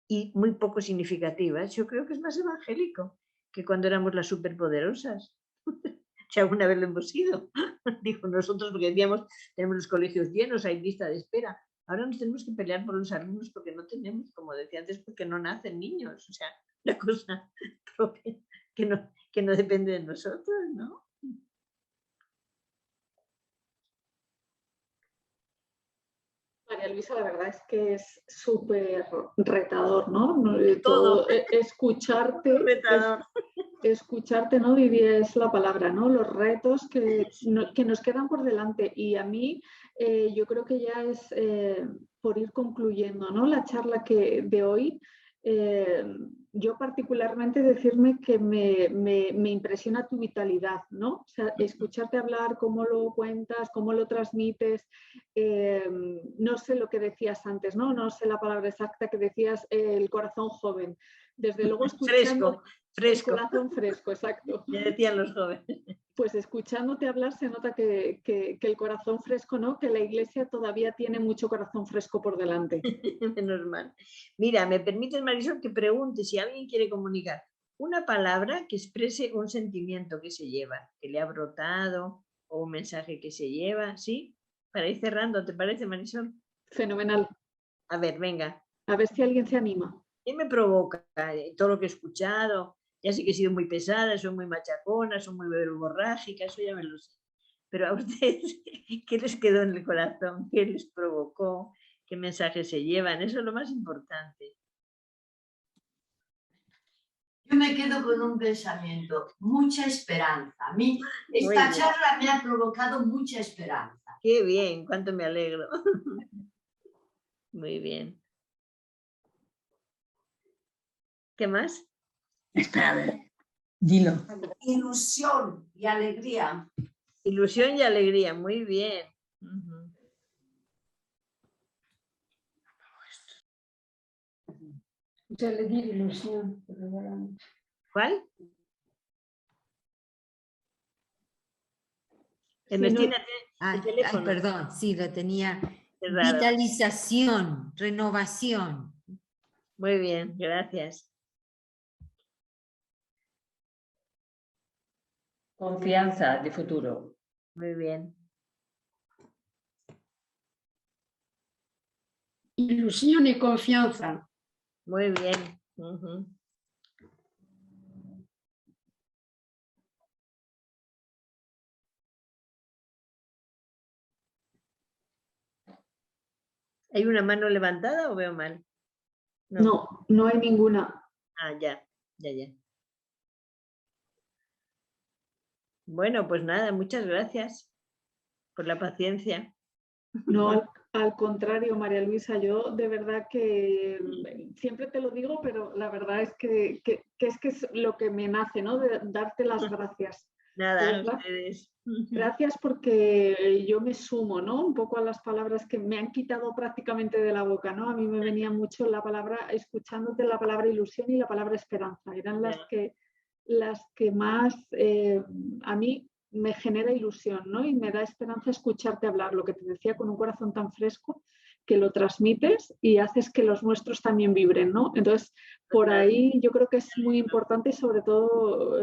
y muy poco significativas, yo creo que es más evangélico que cuando éramos las superpoderosas. Si alguna vez lo hemos sido. Digo nosotros, porque decíamos, tenemos los colegios llenos, hay lista de espera. Ahora nos tenemos que pelear por los alumnos porque no tenemos, como decía antes, porque no nacen niños. O sea, una cosa propia que no depende de nosotros, ¿no? María Luisa, la verdad es que es súper retador, ¿no? Todo. Escucharte, Retador. escucharte, ¿no? Diría es la palabra, ¿no? Los retos que nos quedan por delante. Y a mí, yo creo que ya es por ir concluyendo, ¿no? La charla de hoy. Yo particularmente decirme que me impresiona tu vitalidad, ¿no? O sea, escucharte hablar, cómo lo cuentas, cómo lo transmites. No sé lo que decías antes, ¿no? No sé la palabra exacta que decías, el corazón joven. Desde luego escuchando... Fresco. El corazón fresco, exacto. Ya decían los jóvenes. Pues escuchándote hablar se nota que el corazón fresco, ¿no? Que la iglesia todavía tiene mucho corazón fresco por delante. Menos mal. Mira, me permites, Marisol, que pregunte si alguien quiere comunicar una palabra que exprese un sentimiento que se lleva, que le ha brotado, o un mensaje que se lleva, ¿sí? Para ir cerrando, ¿te parece, Marisol? Fenomenal. A ver, venga. A ver si alguien se anima. ¿Qué me provoca todo lo que he escuchado? Ya sé que he sido muy pesada, soy muy machacona, soy muy verborrágica, eso ya me lo sé. Pero a ustedes, ¿qué les quedó en el corazón? ¿Qué les provocó? ¿Qué mensajes se llevan? Eso es lo más importante. Yo me quedo con un pensamiento, mucha esperanza. A mí esta charla me ha provocado mucha esperanza. Qué bien, cuánto me alegro. Muy bien. ¿Qué más? Espera, a ver, dilo. Ilusión y alegría. Ilusión y alegría, muy bien. Yo le di ilusión. ¿Cuál? Ernestina, Ay, el teléfono. perdón, sí, lo tenía. Qué raro. Vitalización, renovación. Muy bien, gracias. Confianza de futuro. Muy bien. Ilusión y confianza. Muy bien. Ujú. ¿Hay una mano levantada o veo mal? No, no hay ninguna. Ah, ya. Bueno, pues nada, muchas gracias por la paciencia. No, al contrario, María Luisa, yo de verdad que siempre te lo digo, pero la verdad es que es lo que me nace, ¿no? De darte las gracias. Nada, ¿Verdad? ustedes. Gracias porque yo me sumo, ¿no? Un poco a las palabras que me han quitado prácticamente de la boca, ¿no? A mí me venía mucho la palabra, escuchándote la palabra ilusión y la palabra esperanza. Eran las que más a mí me genera ilusión, ¿no? Y me da esperanza escucharte hablar, lo que te decía, con un corazón tan fresco que lo transmites y haces que los nuestros también vibren, ¿no? Entonces, por ahí yo creo que es muy importante y sobre todo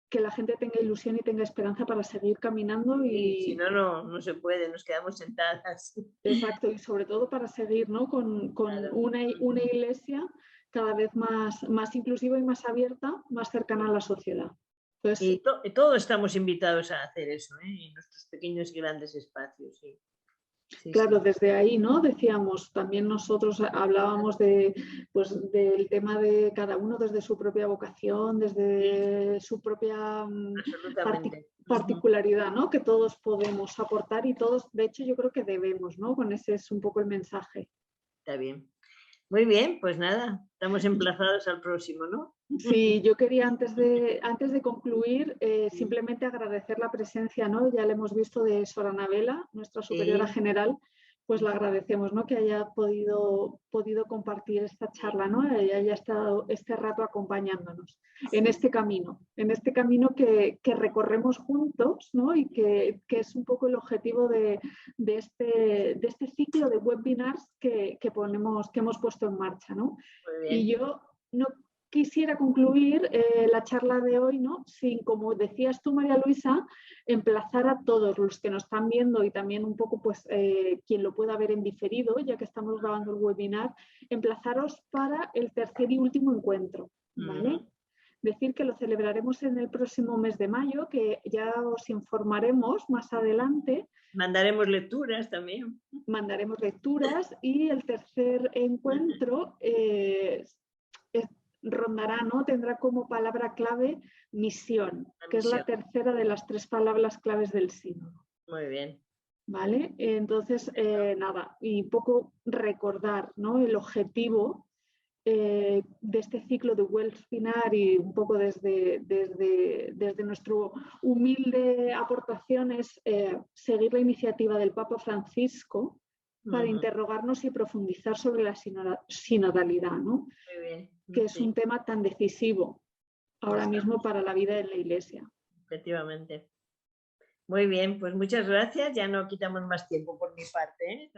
que la gente tenga ilusión y tenga esperanza para seguir caminando y si no, no se puede, nos quedamos sentadas. Exacto, y sobre todo para seguir, ¿no? con Claro. una iglesia cada vez más inclusiva y más abierta, más cercana a la sociedad. Entonces, Y todos estamos invitados a hacer eso, ¿eh? En nuestros pequeños y grandes espacios. Sí. Sí, claro, sí. desde ahí, ¿no? Decíamos, también nosotros hablábamos del tema de cada uno desde su propia vocación, desde su propia particularidad, ¿no? Que todos podemos aportar y todos, de hecho, yo creo que debemos, ¿no? Con ese es un poco el mensaje. Está bien. Muy bien, pues nada, estamos emplazados al próximo, ¿no? Sí, yo quería antes de concluir simplemente agradecer la presencia, ¿no? Ya le hemos visto de Sor Ana Vela, nuestra superiora general, pues la agradecemos, ¿no? Que haya podido compartir esta charla, ¿no? Y haya estado este rato acompañándonos en este camino que recorremos juntos, ¿no? Y que es un poco el objetivo de este ciclo de webinars que hemos puesto en marcha, ¿no? Muy bien. Y yo no quisiera concluir la charla de hoy, ¿no? Sin, como decías tú, María Luisa, emplazar a todos los que nos están viendo y también un poco, pues, quien lo pueda ver en diferido, ya que estamos grabando el webinar, emplazaros para el tercer y último encuentro, ¿vale? Decir que lo celebraremos en el próximo mes de mayo, que ya os informaremos más adelante. Mandaremos lecturas también. Mandaremos lecturas y el tercer encuentro rondará, ¿no? Tendrá como palabra clave misión, que es la tercera de las 3 palabras claves del sínodo. Muy bien. ¿Vale? Entonces, nada, y un poco recordar, ¿no? El objetivo de este ciclo de Webinar y un poco desde nuestro humilde aportación es seguir la iniciativa del Papa Francisco para interrogarnos y profundizar sobre la sinodalidad, ¿no? Muy bien. Que es un tema tan decisivo ahora mismo para la vida de la Iglesia. Efectivamente. Muy bien, pues muchas gracias. Ya no quitamos más tiempo por mi parte, ¿eh?